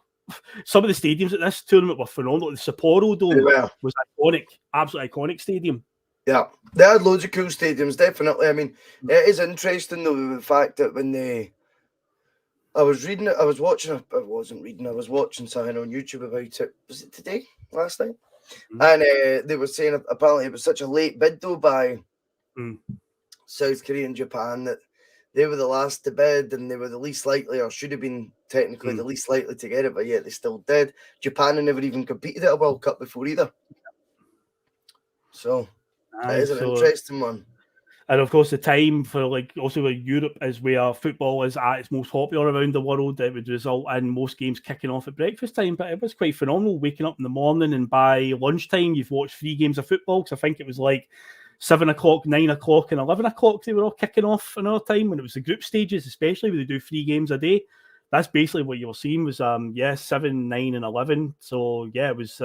Some of the stadiums at this tournament were phenomenal. The Sapporo Dome was iconic, absolutely iconic stadium. Yeah, they had loads of cool stadiums, definitely. I mean, it is interesting, though, the fact that when I was watching something on YouTube about it. Was it today? Last night? And they were saying apparently it was such a late bid, though, by South Korea and Japan, that they were the last to bid and they were the least likely, or should have been technically the least likely to get it, but yet they still did. Japan had never even competed at a World Cup before either. So... That is an interesting one. And of course, the time for also where Europe is where football is at its most popular around the world, it would result in most games kicking off at breakfast time. But it was quite phenomenal waking up in the morning, and by lunchtime, you've watched 3 games of football. Because I think it was 7 o'clock, 9 o'clock, and 11 o'clock, they were all kicking off another time when it was the group stages, especially where they do 3 games a day. That's basically what you were seeing was 7, 9, and 11. So yeah, it was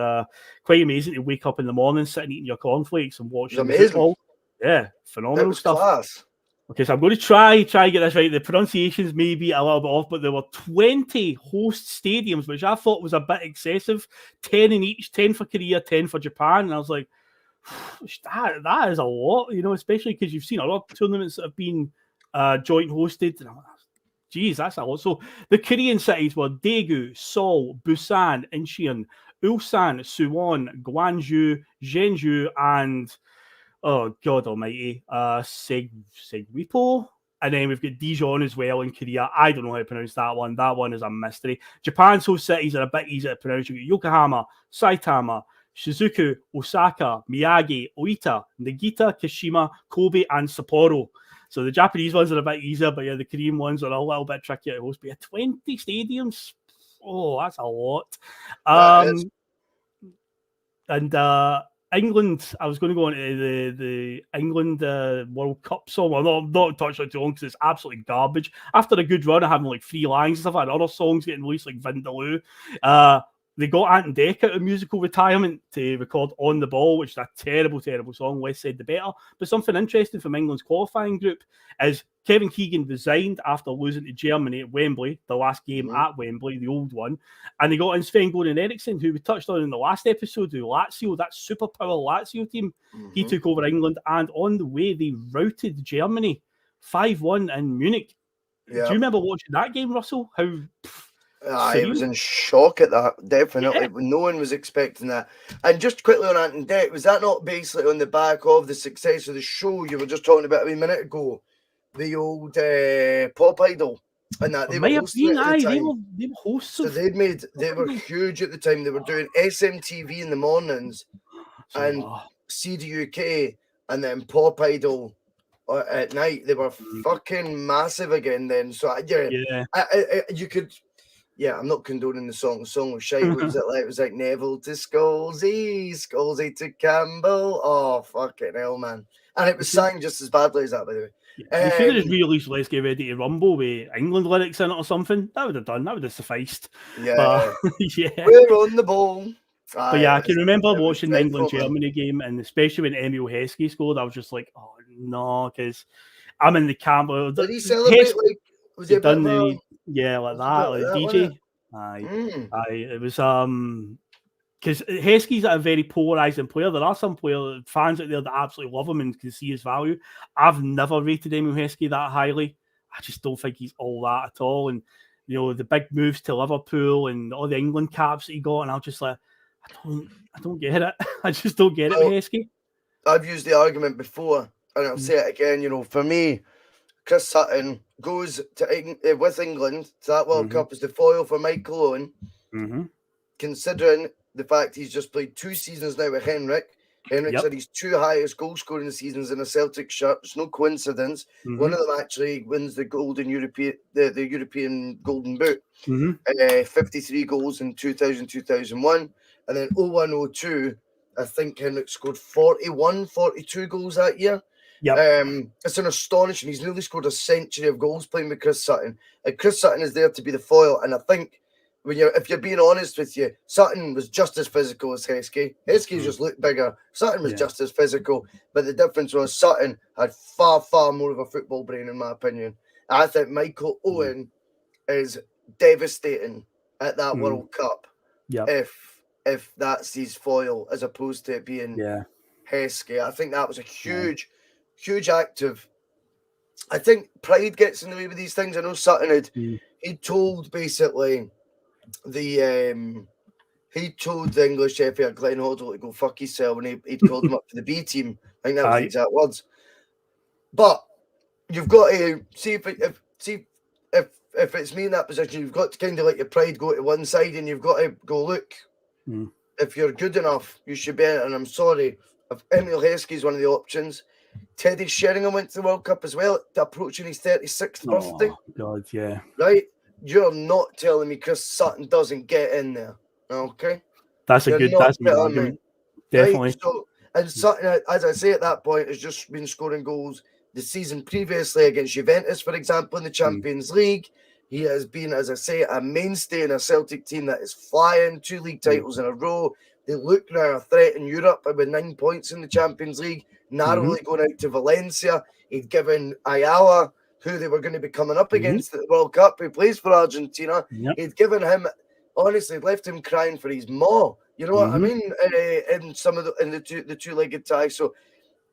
quite amazing to wake up in the morning, sitting eating your cornflakes and watching football. Yeah, phenomenal stuff. Class. Okay, so I'm going to try and get this right. The pronunciations may be a little bit off, but there were 20 host stadiums, which I thought was a bit excessive. 10 in each, 10 for Korea, 10 for Japan. And I was like, that is a lot, especially because you've seen a lot of tournaments that have been joint hosted. And I'm like, geez, that's a lot. So the Korean cities were Daegu, Seoul, Busan, Incheon, Ulsan, Suwon, Gwangju, Jeonju, and oh God Almighty, Segwipo. And then we've got Dijon as well in Korea. I don't know how to pronounce that one. That one is a mystery. Japan's host cities are a bit easier to pronounce. You've got Yokohama, Saitama, Shizuku, Osaka, Miyagi, Oita, Nagita, Kashima, Kobe, and Sapporo. So the Japanese ones are a bit easier, but yeah, the Korean ones are a little bit trickier to host. But yeah, 20 stadiums. Oh, that's a lot. And England, I was going to go into the England World Cup song. I'm not touching it too long because it's absolutely garbage. After a good run of having 3 lines and stuff, and other songs getting released like Vindaloo. they got Ant and Dec out of musical retirement to record On the Ball, which is a terrible, terrible song. Less said the better. But something interesting from England's qualifying group is Kevin Keegan resigned after losing to Germany at Wembley, the last game at Wembley, the old one. And they got in Sven-Goran Eriksson, who we touched on in the last episode, who Lazio, that superpower Lazio team. He took over England, and on the way, they routed Germany 5-1 in Munich. Yeah. Do you remember watching that game, Russell? How... I was in shock at that, definitely. Yeah. No one was expecting that. And just quickly on Ant and Dec, was that not basically on the back of the success of the show you were just talking about a wee minute ago? The old Pop Idol and that they were hosting it at the time. They were hosts. So they were huge at the time. They were doing SMTV in the mornings and CDUK and then Pop Idol at night. They were fucking massive again then. So you could. Yeah, I'm not condoning the song. The song was shite. What was it like? It was like Neville to Scalzi, Scalzi to Campbell. Oh, fucking hell, man. And it was sang just as badly as that, by the way. You could have just released Let's Get Ready to Rumble with England lyrics in it or something. That would have done. That would have sufficed. Yeah. But, yeah. We're on the ball. But yeah, I can remember watching the England-Germany game, and especially when Emil Heskey scored, I was just like, oh, no, because I'm in the camp. Did he celebrate was he done the... Yeah, like that, like DJ. It was because Heskey's a very polarizing player. There are some fans out there that absolutely love him and can see his value. I've never rated Emil Heskey that highly. I just don't think he's all that at all. And you know, the big moves to Liverpool and all the England caps that he got, and I was just like, I don't get it. I just don't get it with Heskey. I've used the argument before, and I'll say it again. You know, for me, Chris Sutton goes to with England to that World Cup as the foil for Michael Owen, considering the fact he's just played 2 seasons now with Henrik. Henrik's had his 2 highest goal scoring seasons in a Celtic shirt. It's no coincidence. One of them actually wins the the European Golden Boot. 53 goals in 2000, 2001. And then 01-02, I think Henrik scored 42 goals that year. It's an astonishing. He's nearly scored a century of goals playing with Chris Sutton, and Chris Sutton is there to be the foil. And I think if you're being honest with you, Sutton was just as physical as Heskey. Heskey just looked bigger. Sutton was just as physical, but the difference was Sutton had far, far more of a football brain, in my opinion. I think Michael Owen is devastating at that World Cup. If that's his foil, as opposed to it being Heskey. I think that was a huge act of. I think pride gets in the way with these things. I know Sutton had he told basically the English FA Glenn Hoddle to go fuck himself when he'd called him up to the B team. I think that was the exact words. But you've got to see if it's me in that position, you've got to kind of let your pride go to one side, and you've got to go, look, if you're good enough, you should be in it. And I'm sorry, if Emil Heskey is one of the options. Teddy Sheringham went to the World Cup as well, approaching his 36th birthday. God, yeah. Right? You're not telling me Chris Sutton doesn't get in there. Okay? That's a good argument. Definitely. Right? So, and Sutton, as I say at that point, has just been scoring goals the season previously against Juventus, for example, in the Champions League. He has been, as I say, a mainstay in a Celtic team that is flying 2 league titles in a row. They look now a threat in Europe with 9 points in the Champions League. Narrowly going out to Valencia. He'd given Ayala, who they were going to be coming up against at the World Cup, who plays for Argentina. He'd given him, honestly, left him crying for his maw. You know what I mean? In some of the two-legged tie. So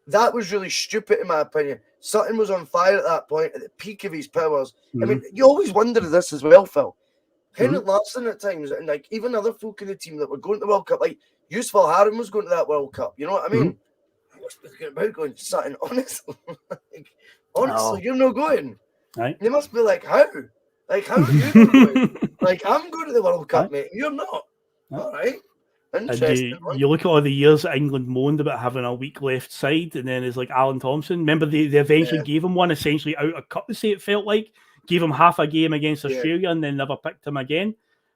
that was really stupid, in my opinion. Sutton was on fire at that point, at the peak of his powers. I mean, you always wonder this as well, Phil. Henrik Larsson at times, and like even other folk in the team that were going to the World Cup, like Yusuf Harim was going to that World Cup. You know what I mean? About going Sutton, honestly. You're not going. Right. You must be like, how? Like, how are you going? Like, I'm going to the World Cup, mate. You're not. All right. Interesting. You look at all the years that England moaned about having a weak left side, and then it's like Alan Thompson. Remember, they eventually gave him one essentially out of courtesy, it felt like. Gave him half a game against Australia and then never picked him again.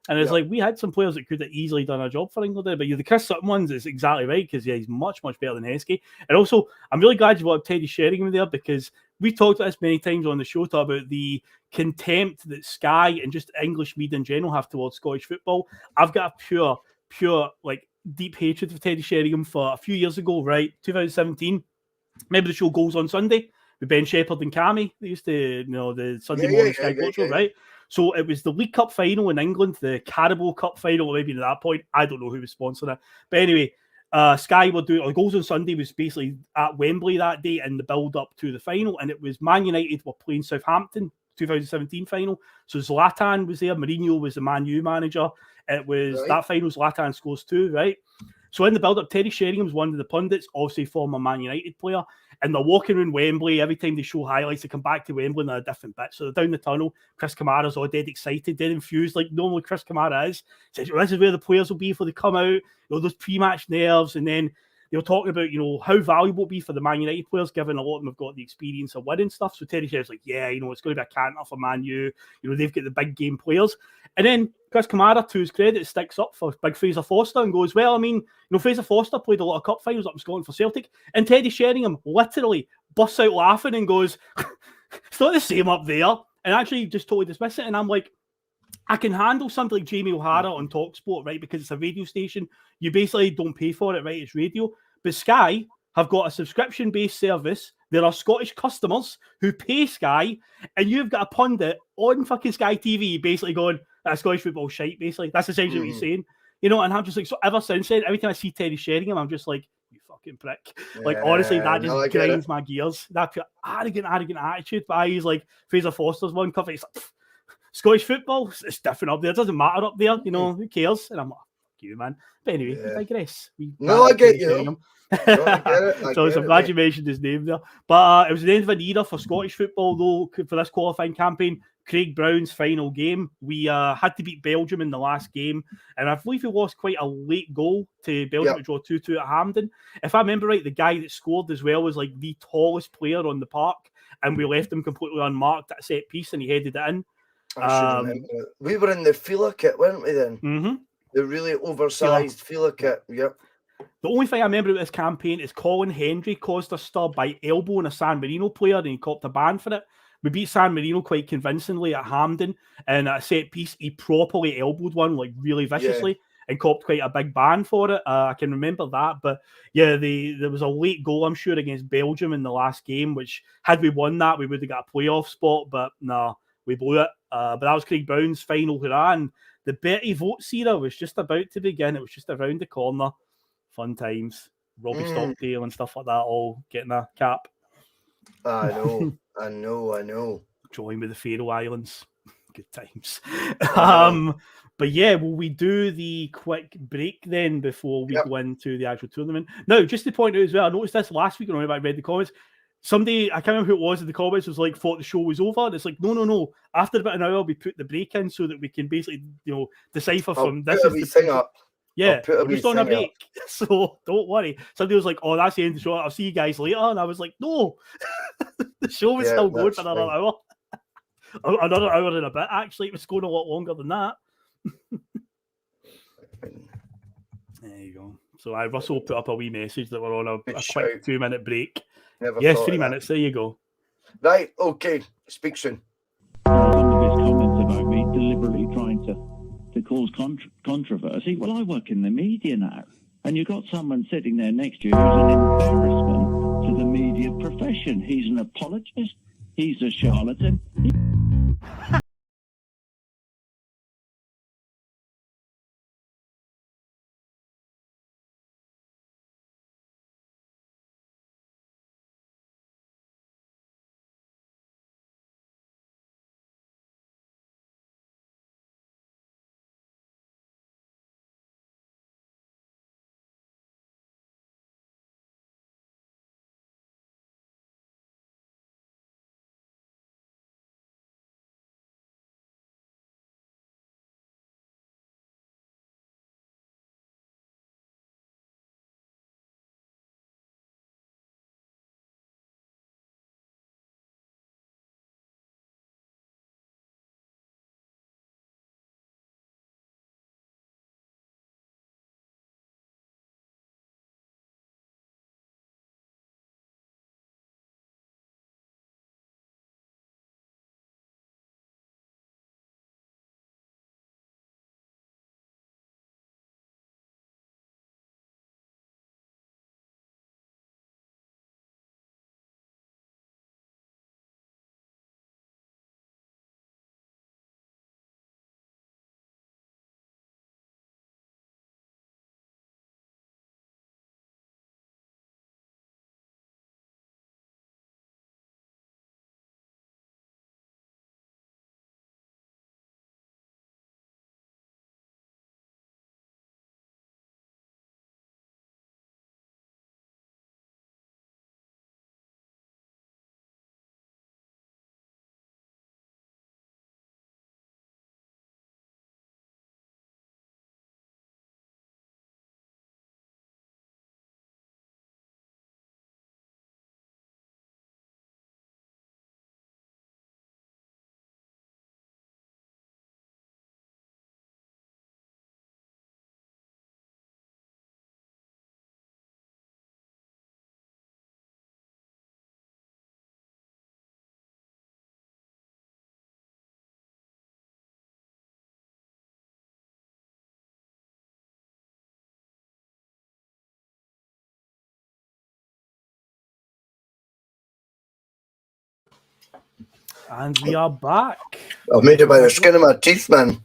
And it's like, we had some players that could have easily done a job for England, but the Chris Sutton ones is exactly right, because he's much, much better than Heskey. And also, I'm really glad you brought up Teddy Sheringham there, because we talked about this many times on the show, about the contempt that Sky and just English media in general have towards Scottish football. I've got a pure, like, deep hatred for Teddy Sheringham for a few years ago, right? 2017. Remember the show Goals on Sunday with Ben Shepherd and Cammy? They used to, the Sunday morning Sky Sports show, right? So it was the League Cup final in England, the Carabao Cup final, maybe at that point. I don't know who was sponsoring it. But anyway, Sky were doing, Goals on Sunday was basically at Wembley that day in the build-up to the final, and it was Man United were playing Southampton, 2017 final. So Zlatan was there, Mourinho was the Man U manager. It was that final, Zlatan scores 2, right? So in the build-up, Teddy Sheringham was one of the pundits, obviously former Man United player, and they're walking around Wembley. Every time they show highlights, they come back to Wembley and they're a different bit. So they're down the tunnel. Chris Kamara's all dead excited, dead infused, like normally Chris Kamara is. Says, this is where the players will be before they come out. Those pre-match nerves. And then they were talking about, how valuable it will be for the Man United players, given a lot of them have got the experience of winning stuff. So Teddy Sherinham's like, it's going to be a canter for Man U. They've got the big game players. And then Chris Kamara, to his credit, sticks up for big Fraser Foster and goes, well, I mean, Fraser Foster played a lot of cup finals up in Scotland for Celtic, and Teddy Sheringham literally busts out laughing and goes, it's not the same up there, and actually just totally dismiss it. And I'm like, I can handle something like Jamie O'Hara on TalkSport, right, because it's a radio station. You basically don't pay for it, right? It's radio. But Sky have got a subscription-based service. There are Scottish customers who pay Sky, and you've got a pundit on fucking Sky TV basically going, Scottish football shite, basically. That's essentially what he's saying. And I'm just like, so ever since then, every time I see Teddy Sheringham, I'm just like, you fucking prick. Like, honestly, that just grinds my gears. That arrogant attitude. But he's like, Fraser Foster's one cover. He's like, Scottish football, it's different up there. It doesn't matter up there. Who cares? And I'm like, fuck you, man. But anyway, I digress. I get you. So I'm glad you mentioned his name there. But it was the end of an era for Scottish football, though, for this qualifying campaign. Craig Brown's final game. We had to beat Belgium in the last game, and I believe we lost quite a late goal to Belgium to draw 2-2 at Hampden. If I remember right, the guy that scored as well was like the tallest player on the park, and we left him completely unmarked at a set piece, and he headed it in. We were in the Fila kit, weren't we then? Mm-hmm. The really oversized Fila kit. Yep. The only thing I remember about this campaign is Colin Hendry caused a stir by elbowing a San Marino player, and he copped a ban for it. We beat San Marino quite convincingly at Hampden, and at a set piece, he properly elbowed one, like really viciously, and copped quite a big ban for it. I can remember that, but there was a late goal, I'm sure, against Belgium in the last game, which had we won that, we would have got a playoff spot, but no, we blew it. But that was Craig Brown's final hurrah, and the Betty votes era was just about to begin. It was just around the corner. Fun times. Robbie Stockdale and stuff like that, all getting a cap. I know. Join with the Faroe Islands. Good times. But yeah, will we do the quick break then before we go into the actual tournament? Now, just to point out as well, I noticed this last week when I read the comments. Somebody, I can't remember who it was in the comments, was like, thought the show was over. And it's like, no. After about an hour, we put the break in so that we can basically, decipher from this. Is the thing up. Yeah, we're just on a break. So don't worry. Somebody was like, oh, that's the end of the show. I'll see you guys later. And I was like, no. The show was still going for another hour. Another hour and a bit, actually. It was going a lot longer than that. There you go. So Russell put up a wee message that we're on a quick 2-minute break. Yes, 3 minutes. There you go. Right, okay. Speak soon. Some of his comments about me deliberately trying to cause controversy. Well, I work in the media now, and you've got someone sitting there next to you who's an embarrassment to the media profession. He's an apologist. He's a charlatan. And we are back. I've made it by the skin of my teeth, man.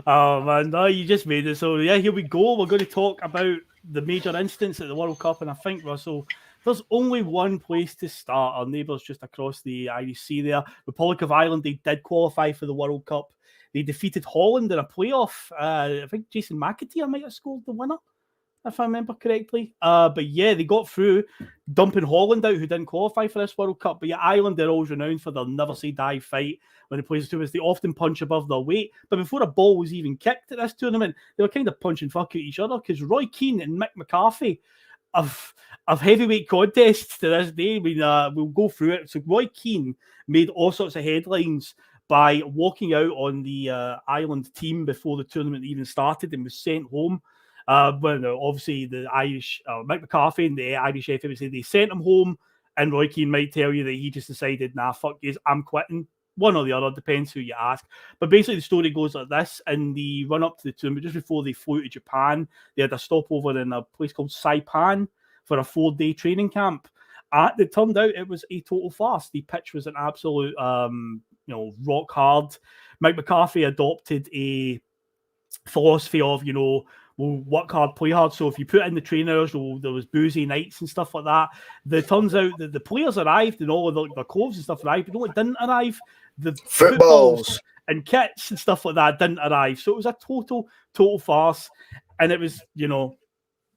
Oh man, no, you just made it. So yeah, here we go. We're going to talk about the major incidents at the World Cup, and I think, Russell, there's only one place to start. Our neighbours just across the Irish Sea there, Republic of Ireland, they did qualify for the World Cup. They defeated Holland in a playoff. I think Jason McAteer might have scored the winner, if I remember correctly. But yeah, they got through, dumping Holland out, who didn't qualify for this World Cup. But yeah, Ireland, they're always renowned for their never-say-die fight when it plays to us. They often punch above their weight. But before a ball was even kicked at this tournament, they were kind of punching fuck at each other, because Roy Keane and Mick McCarthy of heavyweight contests to this day. I mean, we'll go through it. So Roy Keane made all sorts of headlines by walking out on the Ireland team before the tournament even started and was sent home. Well, obviously the Irish, Mick McCarthy and the Irish FA would say they sent him home, and Roy Keane might tell you that he just decided, nah, fuck you, I'm quitting. One or the other, depends who you ask. But basically the story goes like this: in the run-up to the tournament, just before they flew to Japan, they had a stopover in a place called Saipan for a 4-day training camp. It turned out it was a total farce. The pitch was an absolute, rock hard. Mick McCarthy adopted a philosophy of, we'll work hard, play hard. So if you put in the trainers, there was boozy nights and stuff like that. It turns out that the players arrived and all of their clothes and stuff arrived, but no, it didn't arrive. The Footballs and kits and stuff like that didn't arrive. So it was a total farce. And it was,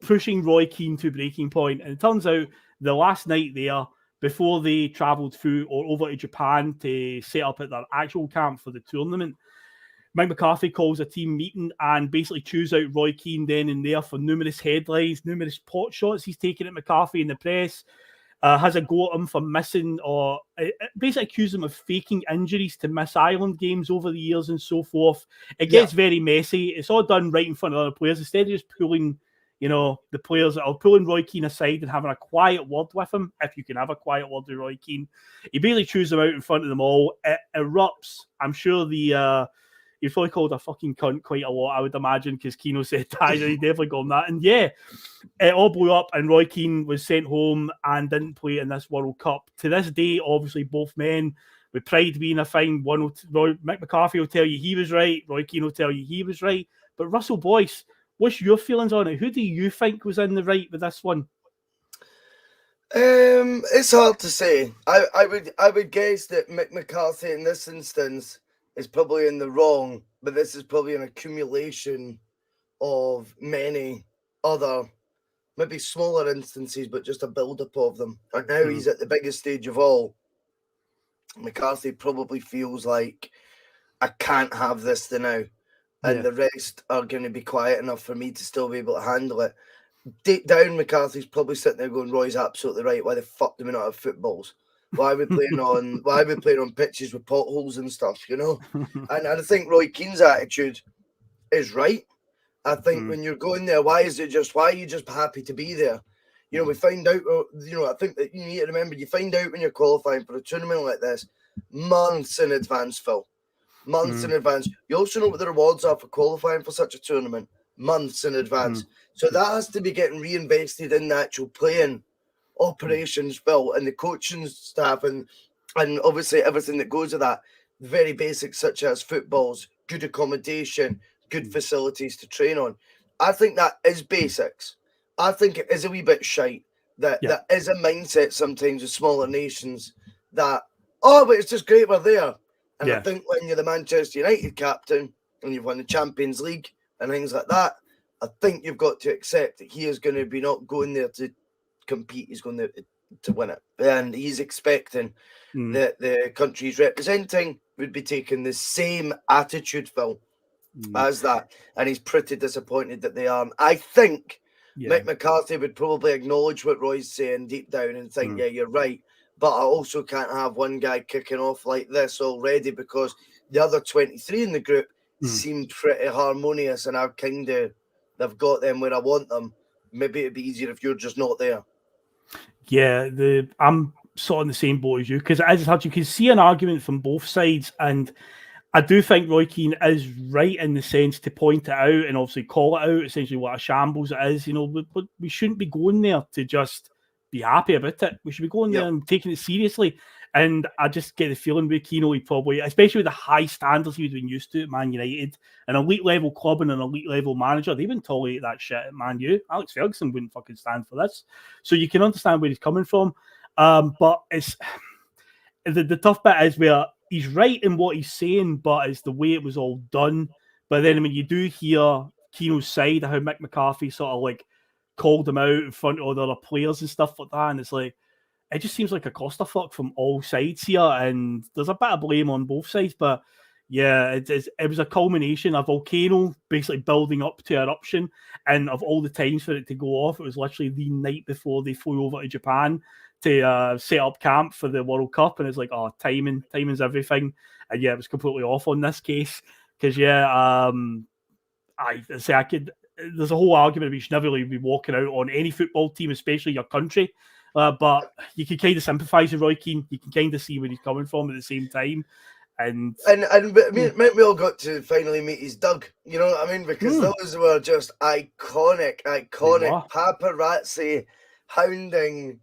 pushing Roy Keane to breaking point. And it turns out the last night there, before they travelled through or over to Japan to set up at their actual camp for the tournament, Mick McCarthy calls a team meeting and basically chews out Roy Keane then and there for numerous headlines, numerous pot shots he's taken at McCarthy in the press, has a go at him for missing, or basically accused him of faking injuries to miss Ireland games over the years and so forth. It gets very messy. It's all done right in front of other players. Instead of just pulling, the players that are pulling Roy Keane aside and having a quiet word with him, if you can have a quiet word with Roy Keane, he basically chews them out in front of them all. It erupts. I'm sure he's probably called a fucking cunt quite a lot, I would imagine, because Keno said that. He definitely got that. And yeah, it all blew up, and Roy Keane was sent home and didn't play in this World Cup. To this day, obviously, both men, with pride being a thing, Mick McCarthy will tell you he was right, Roy Keane will tell you he was right. But Russell Boyce, what's your feelings on it? Who do you think was in the right with this one? It's hard to say. I would guess that Mick McCarthy in this instance is probably in the wrong, but this is probably an accumulation of many other, maybe smaller instances, but just a build-up of them. And now he's at the biggest stage of all. McCarthy probably feels like, I can't have this to now, and the rest are going to be quiet enough for me to still be able to handle it. Deep down, McCarthy's probably sitting there going, Roy's absolutely right. Why the fuck do we not have footballs? Why are we playing on pitches with potholes and stuff, And I think Roy Keane's attitude is right. I think when you're going there, why are you just happy to be there? We find out, I think that you need to remember, you find out when you're qualifying for a tournament like this months in advance, Phil. Months in advance. You also know what the rewards are for qualifying for such a tournament. Months in advance. So that has to be getting reinvested in the actual playing operations, Phil, and the coaching staff, and obviously everything that goes with that. Very basic, such as footballs, good accommodation, good facilities to train on. I think that is basics. I think it is a wee bit shite that is a mindset sometimes with smaller nations that, but it's just great we're there. And I think when you're the Manchester United captain and you've won the Champions League and things like that, I think you've got to accept that he is going to be not going there to compete, he's going to win it, and he's expecting that the country he's representing would be taking the same attitude, Phil, as that, and he's pretty disappointed that they aren't. I think Mick McCarthy would probably acknowledge what Roy's saying deep down and think, yeah, you're right, but I also can't have one guy kicking off like this already, because the other 23 in the group seemed pretty harmonious, and they've got them where I want them. Maybe it'd be easier if you're just not there. Yeah, I'm sort of in the same boat as you, because as you can see an argument from both sides, and I do think Roy Keane is right in the sense to point it out and obviously call it out, essentially what a shambles it is, but we shouldn't be going there to just be happy about it. We should be going there and taking it seriously. And I just get the feeling with Keano, he probably, especially with the high standards he's been used to at Man United, an elite level club and an elite level manager, they wouldn't tolerate that shit at Man U. Alex Ferguson wouldn't fucking stand for this. So you can understand where he's coming from. But it's the tough bit is where he's right in what he's saying, but it's the way it was all done. But then when you do hear Keano's side of how Mick McCarthy sort of like called him out in front of all the other players and stuff like that, and it's like, it just seems like a clusterfuck from all sides here, and there's a bit of blame on both sides. But yeah, it was a culmination, a volcano basically building up to eruption, and of all the times for it to go off, it was literally the night before they flew over to Japan to set up camp for the World Cup, and it's like, oh, timing's everything. And yeah, it was completely off on this case because there's a whole argument we should never really be walking out on any football team, especially your country. But you can kind of sympathise with Roy Keane. You can kind of see where he's coming from at the same time. And we all got to finally meet his Doug. You know what I mean? Because those were just iconic paparazzi hounding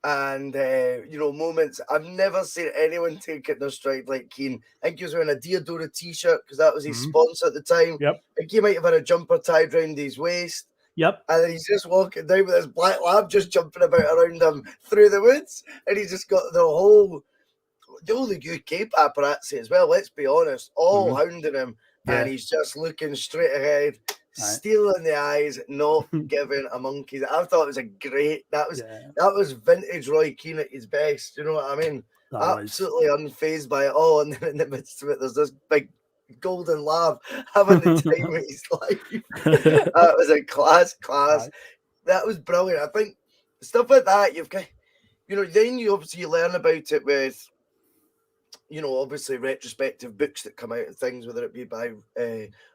and moments. I've never seen anyone take it in their stride like Keane. I think he was wearing a Diodora t-shirt because that was his sponsor at the time. Yep. I think he might have had a jumper tied around his waist. Yep. And then he's just walking down with this black lab just jumping about around him through the woods. And he's just got the whole UK paparazzi as well, let's be honest, all hounding him. Yeah. And he's just looking straight ahead, stealing the eyes, not giving a monkey's. I thought it was that was vintage Roy Keane at his best. You know what I mean? Absolutely unfazed by it all. And then in the midst of it, there's this big golden lab having the time of his life. That was a class. That was brilliant. I think stuff like that, you've got, then you obviously learn about it with, obviously retrospective books that come out and things, whether it be by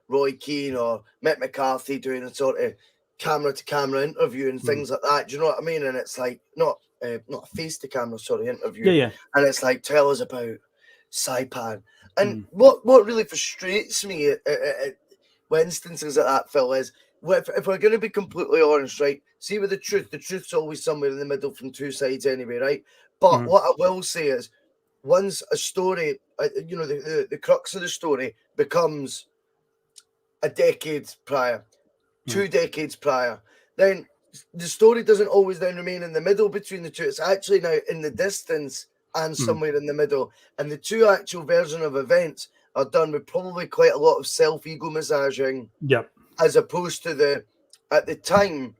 Roy Keane or Mick McCarthy doing a sort of camera to camera interview and things like that. Do you know what I mean? And it's like not a face to camera interview. Yeah. And it's like, tell us about Saipan. And what really frustrates me with instances like that, Phil, is if we're going to be completely honest, right? See, with the truth's always somewhere in the middle from two sides anyway, right? But what I will say is, once a story, the crux of the story becomes a decade prior, 2 decades prior, then the story doesn't always then remain in the middle between the two. It's actually now in the distance and somewhere in the middle. And the two actual versions of events are done with probably quite a lot of self-ego massaging. Yep. As opposed to at the time,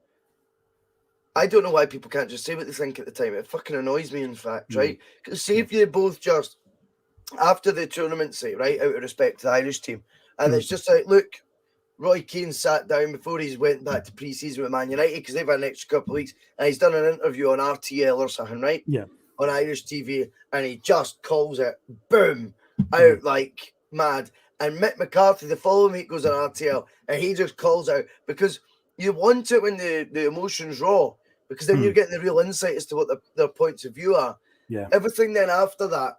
I don't know why people can't just say what they think at the time. It fucking annoys me, in fact, right? Because say if you both just, after the tournament, say, right, out of respect to the Irish team, and it's just like, look, Roy Keane sat down before he went back to pre-season with Man United because they've had an extra couple of weeks, and he's done an interview on RTL or something, right? Yeah. On Irish TV, and he just calls it, boom, out like mad. And Mick McCarthy, the following week, goes on RTL, and he just calls out, because you want it when the emotion's raw, because then you're getting the real insight as to what their points of view are. Yeah. Everything then after that,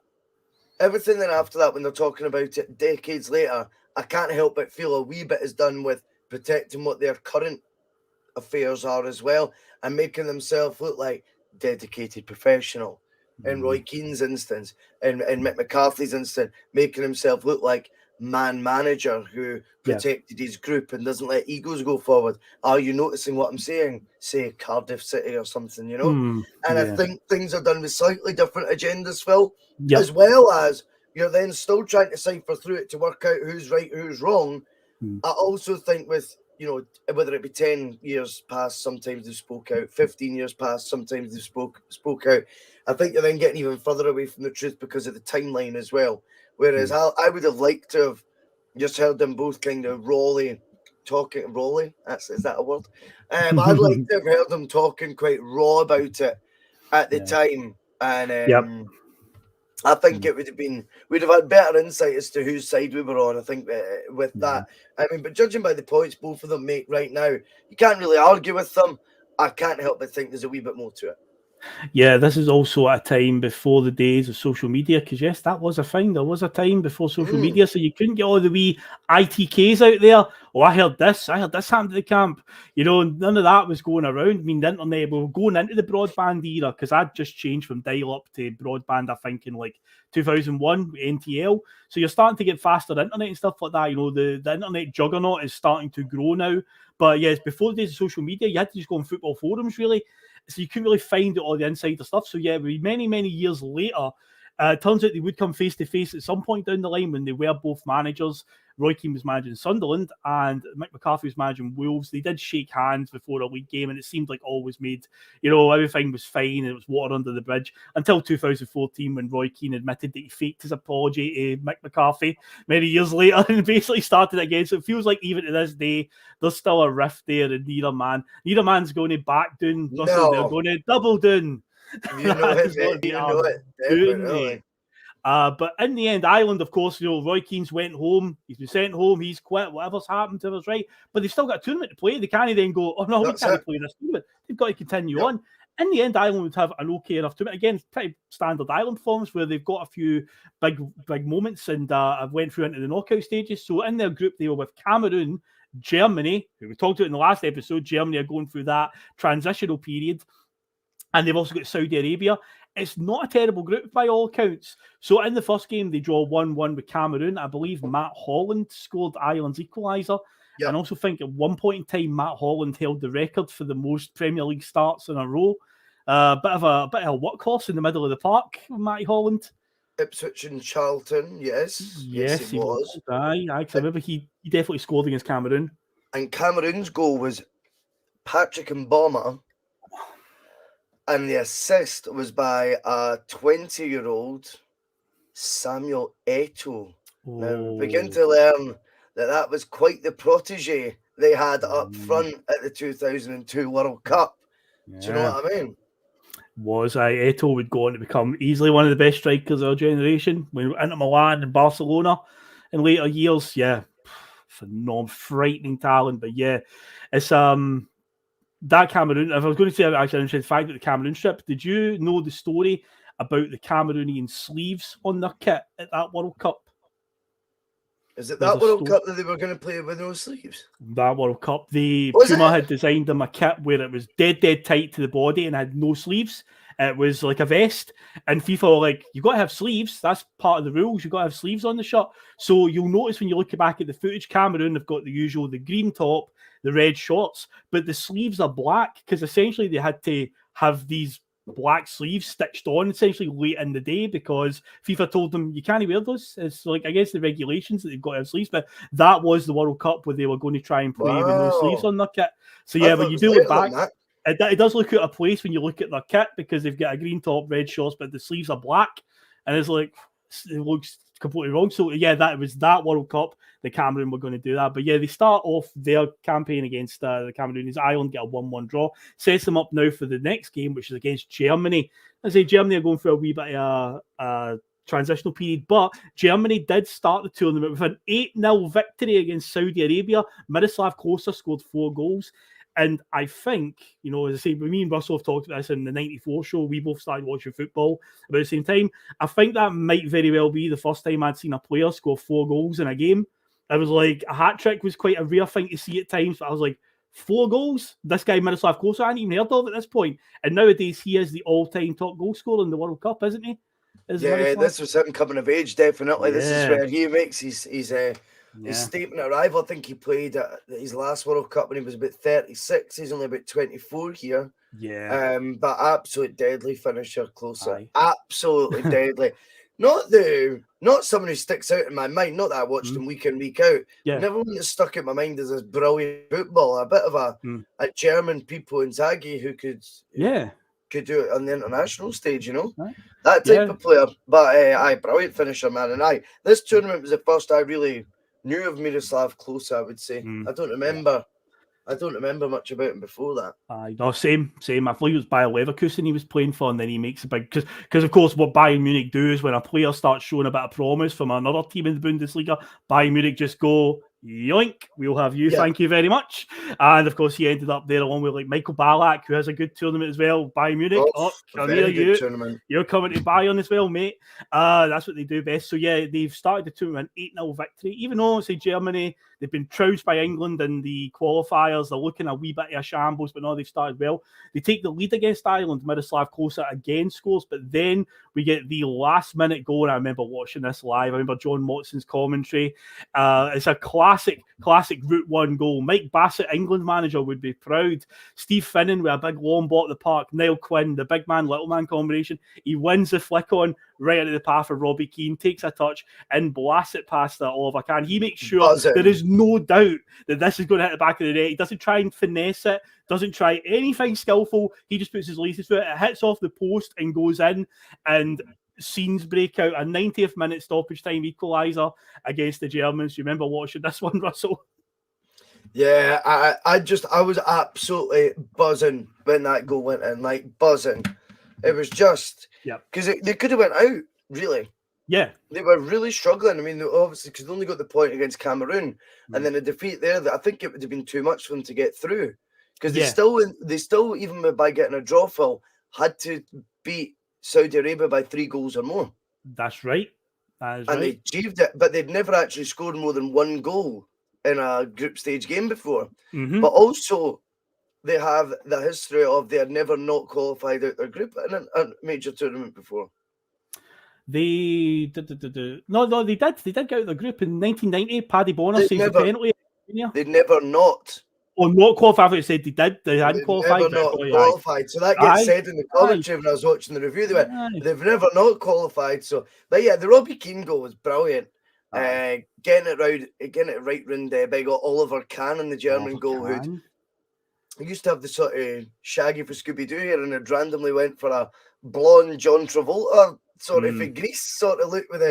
when they're talking about it decades later, I can't help but feel a wee bit is done with protecting what their current affairs are as well, and making themselves look like dedicated professional. In Roy Keane's instance, in Mick McCarthy's instance, making himself look like man manager who protected his group and doesn't let egos go forward. Are you noticing what I'm saying? Say Cardiff City or something, I think things are done with slightly different agendas, Phil, as well as you're then still trying to cipher through it to work out who's right, who's wrong. I also think with, whether it be 10 years past, sometimes they spoke out, 15 years past, sometimes they spoke out. I think you're then getting even further away from the truth because of the timeline as well. Whereas I would have liked to have just heard them both kind of talking. Is that a word? I'd like to have heard them talking quite raw about it at the time. And I think it would have been, we'd have had better insight as to whose side we were on, I think, with that. I mean, but judging by the points both of them make right now, you can't really argue with them. I can't help but think there's a wee bit more to it. Yeah, this is also at a time before the days of social media, because yes, that was a thing. There was a time before social media, so you couldn't get all the wee ITKs out there. Oh, I heard this happened at the camp. You know, none of that was going around. I mean, the internet, we were going into the broadband era, because I'd just changed from dial-up to broadband, I think, in like 2001, NTL. So you're starting to get faster internet and stuff like that. You know, the internet juggernaut is starting to grow now. But yes, before the days of social media, you had to just go on football forums, really. So you couldn't really find all the insider stuff. So yeah, many, many years later, it turns out they would come face to face at some point down the line when they were both managers. Roy Keane was managing Sunderland and Mick McCarthy was managing Wolves. They did shake hands before a league game, and it seemed like all was made, you know, everything was fine and it was water under the bridge until 2014 when Roy Keane admitted that he faked his apology to Mick McCarthy many years later and basically started again. So it feels like even to this day, there's still a rift there, and neither man's going to back down. Russell, they're going to double down. You know it, mate. You know it. Definitely. But in the end, Ireland, of course, you know, Roy Keane's went home. He's been sent home. He's quit. Whatever's happened to us, right? But they've still got a tournament to play. They can't then go, oh, no, we can't play this tournament. They've got to continue on. In the end, Ireland would have an okay enough tournament. Again, pretty standard Ireland forms where they've got a few big moments and went through into the knockout stages. So in their group, they were with Cameroon, Germany, who we talked about in the last episode. Germany are going through that transitional period. And they've also got Saudi Arabia. It's not a terrible group by all accounts. So in the first game, they draw 1-1 with Cameroon. I believe Matt Holland scored Ireland's equaliser. Yep. And I also think at one point in time, Matt Holland held the record for the most Premier League starts in a row. Bit of a workhorse in the middle of the park, Matty Holland. Ipswich and Charlton, yes. Yes, he was. Aye, I remember he definitely scored against Cameroon. And Cameroon's goal was Patrick Mboma. And the assist was by a 20-year-old Samuel Eto'o. Now, we begin to learn that was quite the protege they had up front at the 2002 World Cup. Yeah. Do you know what I mean? Eto'o would go on to become easily one of the best strikers of our generation. When we went into Milan and Barcelona in later years, yeah, phenomenal, frightening talent. But yeah, it's that Cameroon, if I was going to say actually an interesting fact about the Cameroon strip, did you know the story about the Cameroonian sleeves on their kit at that World Cup? Is it that World Cup that they were going to play with no sleeves? That World Cup. Puma had designed them a kit where it was dead tight to the body and had no sleeves. It was like a vest. And FIFA were like, you've got to have sleeves. That's part of the rules. You've got to have sleeves on the shirt. So you'll notice when you look back at the footage, Cameroon have got the green top, the red shorts, but the sleeves are black because essentially they had to have these black sleeves stitched on essentially late in the day because FIFA told them you can't wear those. It's like against the regulations that they've got to have sleeves, but that was the World Cup where they were going to try and play with no sleeves on their kit. So yeah, when you do look back, it does look out of place when you look at their kit because they've got a green top, red shorts, but the sleeves are black, and it's like it looks completely wrong. So yeah, that was that World Cup. The Cameroon were going to do that. But yeah, they start off their campaign against the Cameroonians. Ireland get a 1-1 draw. Sets them up now for the next game, which is against Germany. I say Germany are going for a wee bit of a transitional period, but Germany did start the tournament with an 8-0 victory against Saudi Arabia. Miroslav Klose scored 4 goals. And I think, you know, as I say, me and Russell have talked about this in the 94 show. We both started watching football about the same time. I think that might very well be the first time I'd seen a player score 4 goals in a game. I was like, a hat trick was quite a rare thing to see at times, but I was like, 4 goals? This guy, Miroslav Klose, I hadn't even heard of at this point. And nowadays, he is the all-time top goal scorer in the World Cup, isn't he? This was him coming of age, definitely. Yeah. This is where he makes his statement of arrival. I think he played at his last World Cup when he was about 36. He's only about 24 here. Yeah. But absolute deadly finisher, Klose. Absolutely deadly. Not someone who sticks out in my mind. Not that I watched him week in, week out. Yeah. Never one that stuck in my mind as this brilliant football. A bit of a German Pippo Inzaghi who could do it on the international stage, you know? Right. That type of player. But brilliant finisher, man. And this tournament was the first I really knew of Miroslav Klose, I would say. I don't remember much about him before that. No, same. I believe it was Bayer Leverkusen he was playing for, and then he makes a big... Because of course, what Bayern Munich do is when a player starts showing a bit of promise from another team in the Bundesliga, Bayern Munich just go, yoink, we'll have you. Yeah. Thank you very much. And of course, he ended up there along with like Michael Ballack, who has a good tournament as well. Bayern Munich. Come very here, good tournament. You're coming to Bayern as well, mate. That's what they do best. So yeah, they've started the tournament 8-0 victory. Even though say Germany, they've been trounced by England in the qualifiers. They're looking a wee bit of a shambles, but no, they've started well. They take the lead against Ireland. Miroslav Klose again scores, but then we get the last minute goal. And I remember watching this live. I remember John Motson's commentary. It's a classic Route 1 goal. Mike Bassett, England manager, would be proud. Steve Finnan with a big long ball at the park. Niall Quinn, the big man, little man combination. He wins the flick on right into the path of Robbie Keane, takes a touch and blasts it past that Oliver Kahn. He makes sure there is no doubt that this is going to hit the back of the net. He doesn't try and finesse it, doesn't try anything skillful. He just puts his laces through it. It hits off the post and goes in, and scenes break out. A 90th minute stoppage time equaliser against the Germans. You remember watching this one, Russell? Yeah, I was absolutely buzzing when that goal went in, like buzzing. It was just because they could have went out, really. Yeah, they were really struggling. I mean, obviously, because they only got the point against Cameroon, and then a defeat there. That I think it would have been too much for them to get through, because they still, even by getting a draw, Phil, had to beat Saudi Arabia by 3 goals or more. That's right. And they achieved it, but they'd never actually scored more than 1 goal in a group stage game before. But also, they have the history of they had never not qualified out their group in a major tournament before. They did. No, they did. They did get out of the group in 1990. Paddy Bonner saved the penalty. They'd never not. Or not qualified. They said they did. They hadn't qualified. Never not qualified. So that gets said in the commentary when I was watching the review. They went, they've never not qualified. So, but yeah, the Robbie Keane goal was brilliant. Getting it right round big Oliver Kahn in the German goal, who used to have the sort of Shaggy for Scooby-Doo here, and had randomly went for a blonde John Travolta sort of for Grease sort of look with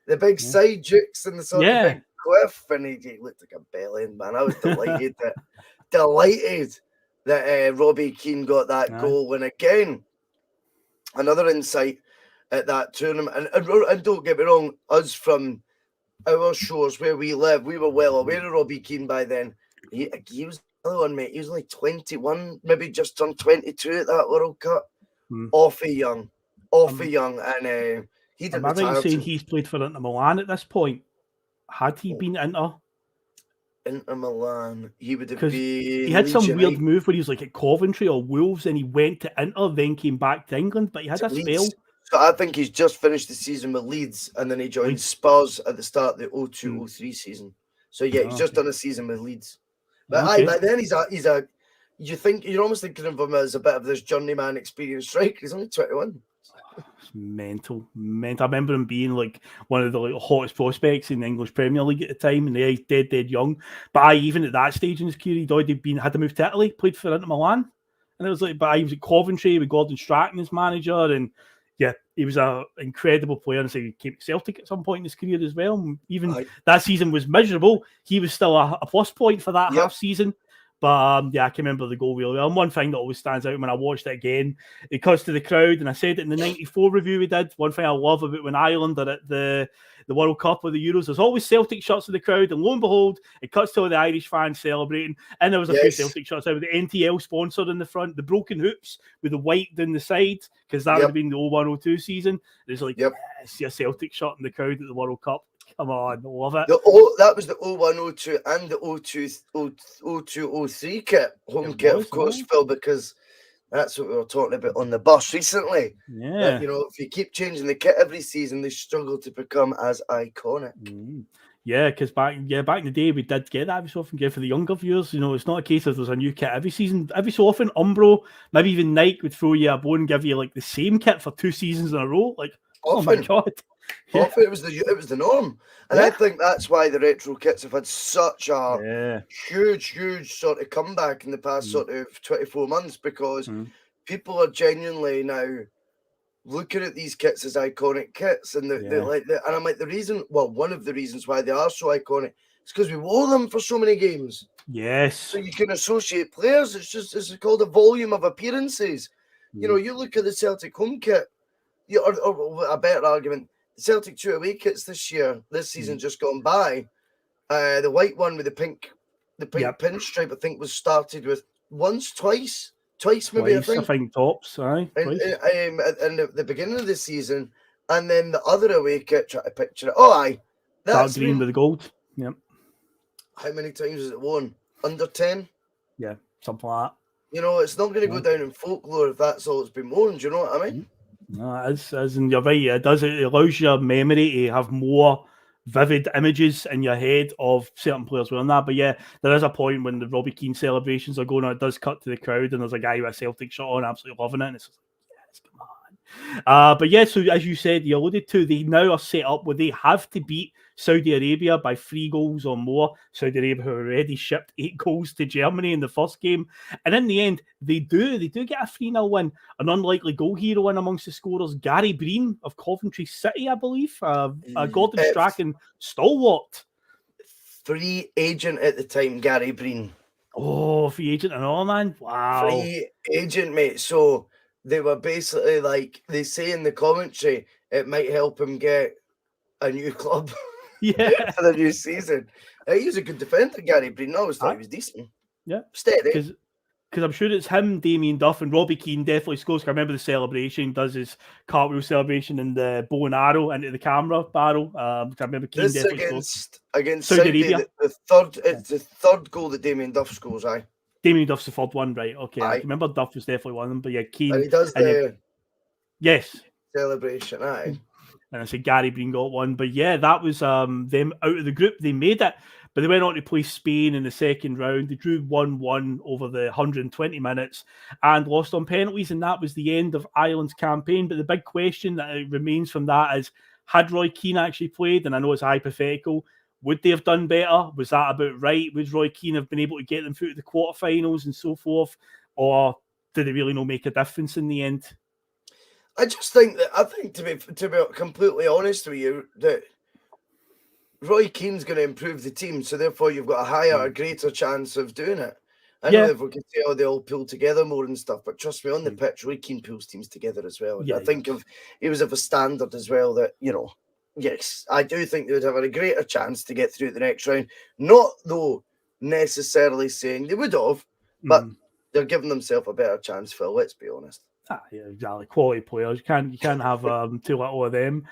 the big side jukes and the sort of big quiff, and he looked like a bellend, man. I was delighted that Robbie Keane got that goal. And again, another insight at that tournament, and don't get me wrong, us from our shores where we live, we were well aware of Robbie Keane by then. He was another one, mate. He was only 21, maybe just turned 22 at that World Cup. Awfully young, and he didn't. Am I right in saying he's played for Inter Milan at this point? Had he been Inter Milan, he would have been. He had some weird move where he was like at Coventry or Wolves, and he went to Inter, then came back to England, but he had a spell. So I think he's just finished the season with Leeds, and then he joined Spurs at the start of the 02-03 season. So yeah, he's just done a season with Leeds. But by then he's a. You're almost thinking of him as a bit of this journeyman experienced striker. He's only 21. It's mental. I remember him being like one of the hottest prospects in the English Premier League at the time, and he's dead young. But even at that stage in his career, he'd already had to move to Italy, played for Inter Milan, and it was like, but he was at Coventry with Gordon Strachan as manager, and he was an incredible player. And so he came to Celtic at some point in his career as well. Even that season was miserable. He was still a plus point for that half season. But I can remember the goal really well. And one thing that always stands out when I watched it again, it cuts to the crowd, and I said it in the 94 review we did. One thing I love about when Ireland are at the World Cup or the Euros, there's always Celtic shirts in the crowd, and lo and behold, it cuts to all the Irish fans celebrating. And there was a few Celtic shirts out with the NTL sponsor in the front, the broken hoops with the white down the side, because that would have been the 01-02 season. There's like, see a Celtic shirt in the crowd at the World Cup. Come on, love it. That was the 01-02 and the 02-03 kit, home kit, of course, Phil, because that's what we were talking about on the bus recently. Yeah. That, if you keep changing the kit every season, they struggle to become as iconic. Yeah, because back in the day, we did get that every so often. For the younger viewers, it's not a case of there's a new kit every season. Every so often, Umbro, maybe even Nike would throw you a bone and give you like the same kit for 2 seasons in a row. Like, oh my God. Often it was the norm, and I think that's why the retro kits have had such a huge sort of comeback in the past sort of 24 months, because people are genuinely now looking at these kits as iconic kits, and they're like, and I'm like, one of the reasons why they are so iconic is because we wore them for so many games. Yes. So you can associate players. It's called a volume of appearances. You look at the Celtic home kit, or a better argument. The Celtic 2 away kits this season just gone by, The white one with the pink Yep. pinstripe, I think, was started with twice maybe, I think. Tops, aye. In Twice. the beginning of the season, and then the other away kit, try to picture it. Oh, aye. Dark green with the gold. Yep. How many times has it won? Under 10? Yeah, something like that. You know, it's not going to go down in folklore if that's all it's been won. Do you know what I mean? No, it is, and you're right. It does. It allows your memory to have more vivid images in your head of certain players wearing that. But yeah, there is a point when the Robbie Keane celebrations are going on. It does cut to the crowd, and there's a guy with a Celtic shirt on, absolutely loving it. And it's just like, yes, come on. But yeah, so as you said, you alluded to, they now are set up where they have to beat Saudi Arabia by 3 goals or more. Saudi Arabia have already shipped 8 goals to Germany in the first game. And in the end, they do get a 3-0 win. An unlikely goal hero in amongst the scorers, Gary Breen of Coventry City, I believe. Gordon Strachan stalwart. Free agent at the time, Gary Breen. Oh, free agent and all, man. Wow. Free agent, mate. So they were basically like, they say in the commentary, it might help him get a new club. Yeah. For the new season. He was a good defender, Gary Breen. I always thought he was decent. Yeah. Steady. Because I'm sure it's him, Damien Duff, and Robbie Keane definitely scores. I remember the celebration, does his cartwheel celebration and the bow and arrow into the camera barrel. I remember Keane this definitely against Saudi Saudi, Arabia. It's the third goal that Damien Duff scores, aye. Damien Duff's the third one, right? Okay. Aye. I remember Duff was definitely one of them, but yeah, Keane. And he does the yes. celebration, aye. And I said Gary Breen got one. But yeah, that was them out of the group. They made it, but they went on to play Spain in the second round. They drew 1-1 over the 120 minutes and lost on penalties, and that was the end of Ireland's campaign. But the big question that remains from that is, had Roy Keane actually played, and I know it's hypothetical, would they have done better? Was that about right? Would Roy Keane have been able to get them through to the quarterfinals and so forth? Or did it really not make a difference in the end? I think to be completely honest with you, that Roy Keane's going to improve the team, so therefore you've got a greater chance of doing it. I know if we could say, they all pull together more and stuff, but trust me, on the pitch, Roy Keane pulls teams together as well. Yeah, I think he was of a standard as well that, yes, I do think they would have a greater chance to get through the next round. Not though necessarily saying they would have, but they're giving themselves a better chance, Phil. Let's be honest. Yeah, exactly. Quality players. You can't have too little of them.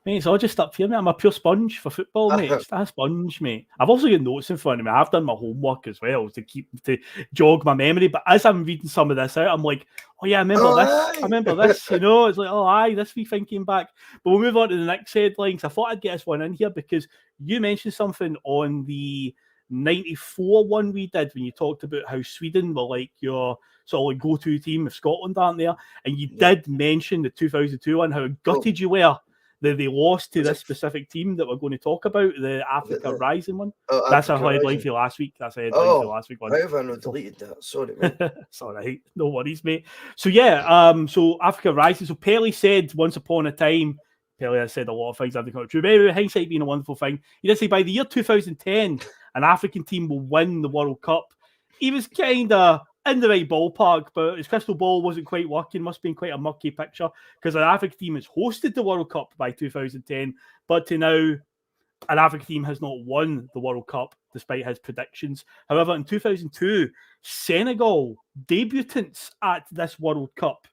Mate, it's all just up here, mate. I'm a pure sponge for football, mate. It's a sponge, mate. I've also got notes in front of me. I've done my homework as well to jog my memory. But as I'm reading some of this out, I'm like, oh yeah, I remember this. I remember this. It's like, oh aye, this be thinking back. But we'll move on to the next headline. I thought I'd get this one in here because you mentioned something on the 94 one we did when you talked about how Sweden were like your sort of like go-to team if Scotland aren't there, and you did mention the 2002 one, how gutted you were that they lost to this specific team that we're going to talk about, the Africa Rising one. That's a headline for last week. That's a headline for last week one. How have I not deleted that? Sorry, mate. It's all right. No worries, mate. So yeah, so Africa Rising. So Pelé said once upon a time, Pelé has said a lot of things that have come true, but anyway, hindsight being a wonderful thing, he did say by the year 2010, an African team will win the World Cup. He was kind of in the right ballpark, but his crystal ball wasn't quite working. Must have been quite a murky picture because an African team has hosted the World Cup by 2010, but to now, an African team has not won the World Cup despite his predictions. However, in 2002, Senegal, debutants at this World Cup,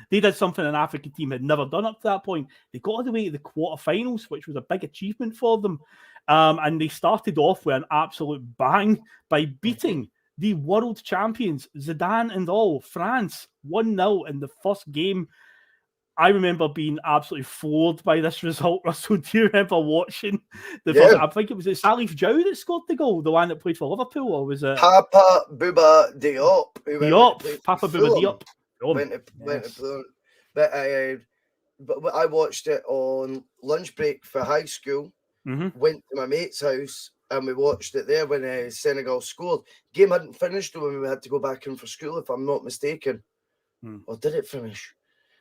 they did something an African team had never done up to that point. They got all the way to the quarterfinals, which was a big achievement for them. And they started off with an absolute bang by beating the world champions, Zidane and all, France, 1-0 in the first game. I remember being absolutely floored by this result, Russell. Do you remember watching the first? I think it was Salif Diao that scored the goal, the one that played for Liverpool, or was it Papa Bouba Diop? Papa Bouba Diop. But I watched it on lunch break for high school. Went to my mate's house and we watched it there when Senegal scored. Game hadn't finished when we had to go back in for school, if I'm not mistaken. Or did it finish?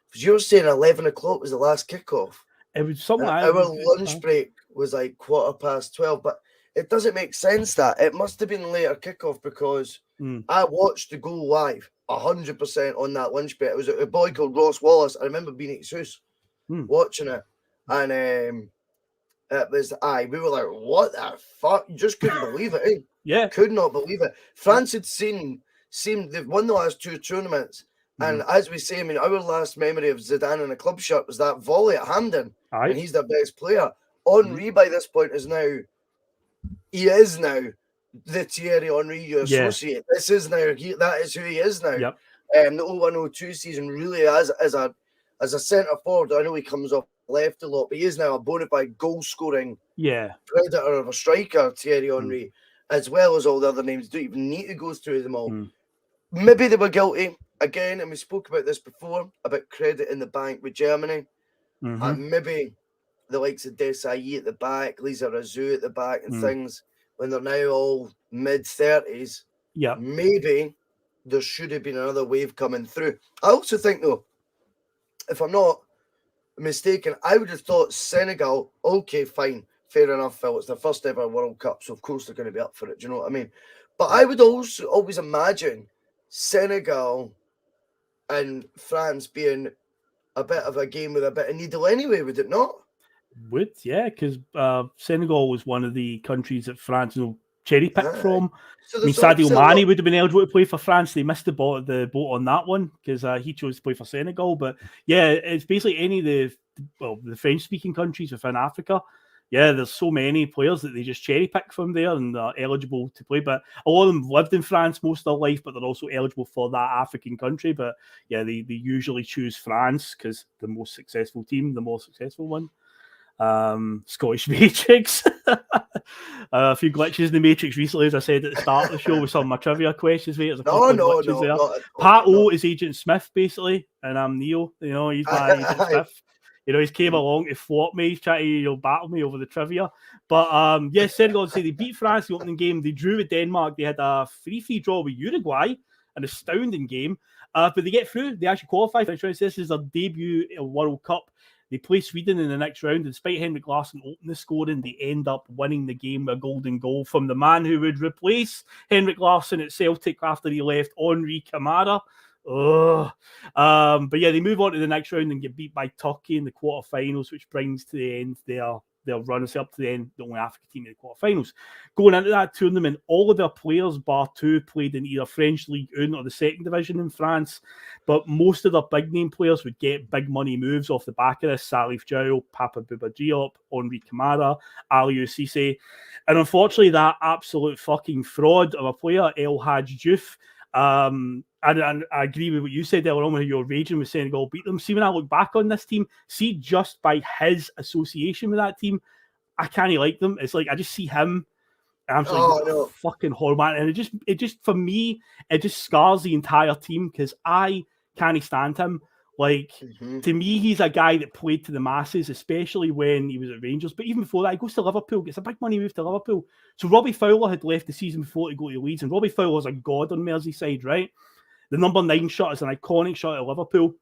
Because you were saying 11 o'clock was the last kickoff. It was something. Our lunch break was like 12:15, but it doesn't make sense that it must have been later kickoff because I watched the goal live 100% on that lunch break. It was a boy called Ross Wallace. I remember being at his house watching it, and It was, we were like, what the fuck? You just couldn't believe it, eh? Yeah. Could not believe it. France had seemed they've won the last 2 tournaments. And as we say, I mean, our last memory of Zidane in a club shirt was that volley at Hampden. And he's their best player. Henry, by this point, is now the Thierry Henry you associate. This is now, that is who he is now. Yep. The 01-02 season really, as a centre forward, I know he comes off left a lot, but he is now a bona fide goal scoring predator of a striker, Thierry Henry, as well as all the other names. Don't even need to go through them all. Maybe they were guilty again, and we spoke about this before about credit in the bank with Germany. Maybe the likes of Desailly at the back, Lisa Razou at the back, and things when they're now all mid-30s. Yeah, maybe there should have been another wave coming through. I also think, though, if I'm not mistaken, I would have thought Senegal, okay, fine, fair enough, Phil, it's their first ever World Cup, so of course they're going to be up for it, do you know what I mean? But I would also always imagine Senegal and France being a bit of a game with a bit of needle anyway, would it not? Would, yeah, because Senegal was one of the countries that France cherry-picked from. So I mean, Sadio Mane would have been eligible to play for France. They missed the boat on that one because he chose to play for Senegal. But yeah, it's basically any of the French-speaking countries within Africa. Yeah, there's so many players that they just cherry-pick from there and are eligible to play. But a lot of them lived in France most of their life, but they're also eligible for that African country. But yeah, they usually choose France because the most successful team, the more successful one. Scottish Matrix. A few glitches in the Matrix recently, as I said at the start of the show with some of my trivia questions. Mate. There's a couple of glitches there. Pat O is Agent Smith, basically, and I'm Neo. You know, he's my Agent Smith. You know, he's came along to thwart me. He's trying to battle me over the trivia. But yes, Senegal say they beat France in the opening game. They drew with Denmark. They had a 3-3 draw with Uruguay, an astounding game. But they get through. They actually qualify for this. This is their debut World Cup. They play Sweden in the next round. Despite Henrik Larsson opening the scoring, they end up winning the game with a golden goal from the man who would replace Henrik Larsson at Celtic after he left, Henri Camara. But yeah, they move on to the next round and get beat by Turkey in the quarterfinals, which brings to the end their runners up to the end, the only African team in the quarterfinals. Going into that tournament, all of their players, bar two, played in either French League 1 or the second division in France, but most of their big name players would get big money moves off the back of this. Salif Diao, Papa Bouba Diop, Henri Camara, Aliou Cisse, and unfortunately that absolute fucking fraud of a player, El Hadj Diouf, and I agree with what you said earlier on when you're raging with Senegal beat them. See, when I look back on this team, see just by his association with that team, I can't like them. It's like I just see him and I'm just like, fucking horror, man. And it just for me, it just scars the entire team because I can't stand him. Like, to me, he's a guy that played to the masses, especially when he was at Rangers. But even before that, he goes to Liverpool, gets a big money move to Liverpool. So Robbie Fowler had left the season before to go to Leeds, and Robbie Fowler's a god on Merseyside, right? The number 9 shot is an iconic shot at Liverpool.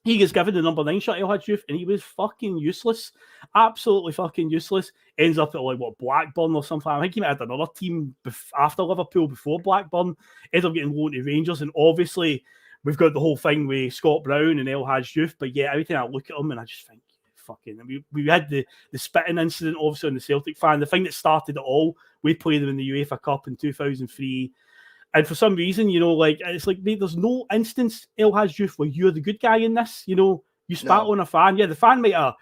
He gets given the number 9 shot, El Hadj Diouf, and he was fucking useless. Absolutely fucking useless. Ends up at, Blackburn or something. I think he might have had another team after Liverpool before Blackburn. Ends up getting loaned to Rangers, and obviously we've got the whole thing with Scott Brown and El Hadj Diouf, but yeah, every time I look at him and I just think, fucking, we had the spitting incident, obviously, on the Celtic fan. The thing that started it all, we played them in the UEFA Cup in 2003. And for some reason, it's like, mate, there's no instance, El Hadj Diouf, where you're the good guy in this. You spat on a fan. Yeah, the fan might have,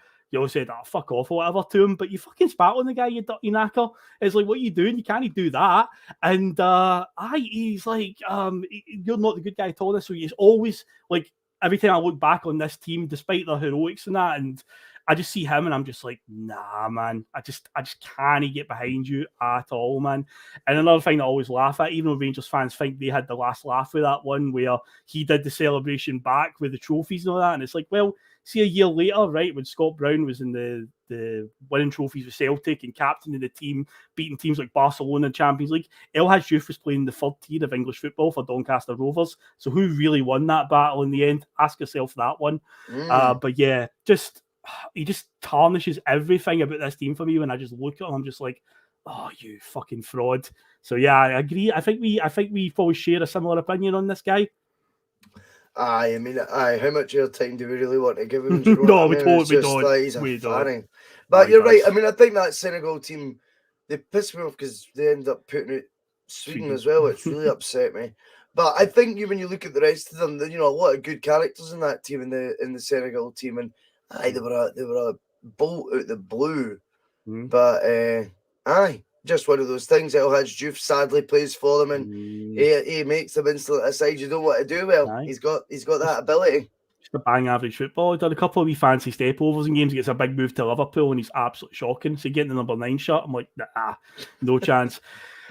said, fuck off or whatever to him, but you fucking spat on the guy, you dirty knacker. It's like, what are you doing? You can't do that. And he's like, you're not the good guy at all. So he's always, like, every time I look back on this team, despite their heroics and that, and I just see him and I'm just like, nah, man, I just can't get behind you at all, man. And another thing I always laugh at, even though Rangers fans think they had the last laugh with that one, where he did the celebration back with the trophies and all that, and it's like, well, see, a year later, right, when Scott Brown was in the winning trophies with Celtic and captaining the team, beating teams like Barcelona in Champions League, El Hadj Diouf was playing the third tier of English football for Doncaster Rovers. So who really won that battle in the end? Ask yourself that one. But yeah, he just tarnishes everything about this team for me. When I just look at him, I'm just like, oh, you fucking fraud. So yeah, I agree. I think we probably share a similar opinion on this guy. Aye, I mean, how much airtime do we really want to give him? Do you know No, what I we mean? don't, It's we just don't, like he's a we don't. fanning. But Aye, you're right. that's- I mean, I think that Senegal team, they pissed me off because they ended up putting out Sweden as well. It's really upset me. But I think when you look at the rest of them, you know, a lot of good characters in that team, in the Senegal team, and aye, they were a bolt out the blue. Mm. But aye, just one of those things. El Hadj Diouf sadly plays for them, and he makes them instantly aside. You don't want to do well. Aye. He's got that ability. Just a bang average football. He done a couple of wee fancy step overs in games. He gets a big move to Liverpool, and he's absolutely shocking. So getting the number 9 shot, I'm like, nah, no chance.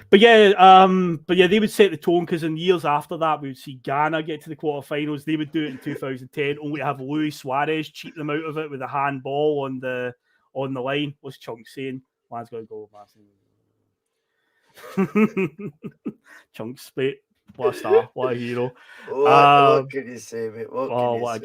But yeah, they would set the tone because in years after that, we would see Ghana get to the quarterfinals. They would do it in 2010, only to have Luis Suarez cheat them out of it with a handball on the line. What's Chunk saying? Man's got to go, Chunks, mate. What a star, what a hero. What can you say, mate? What a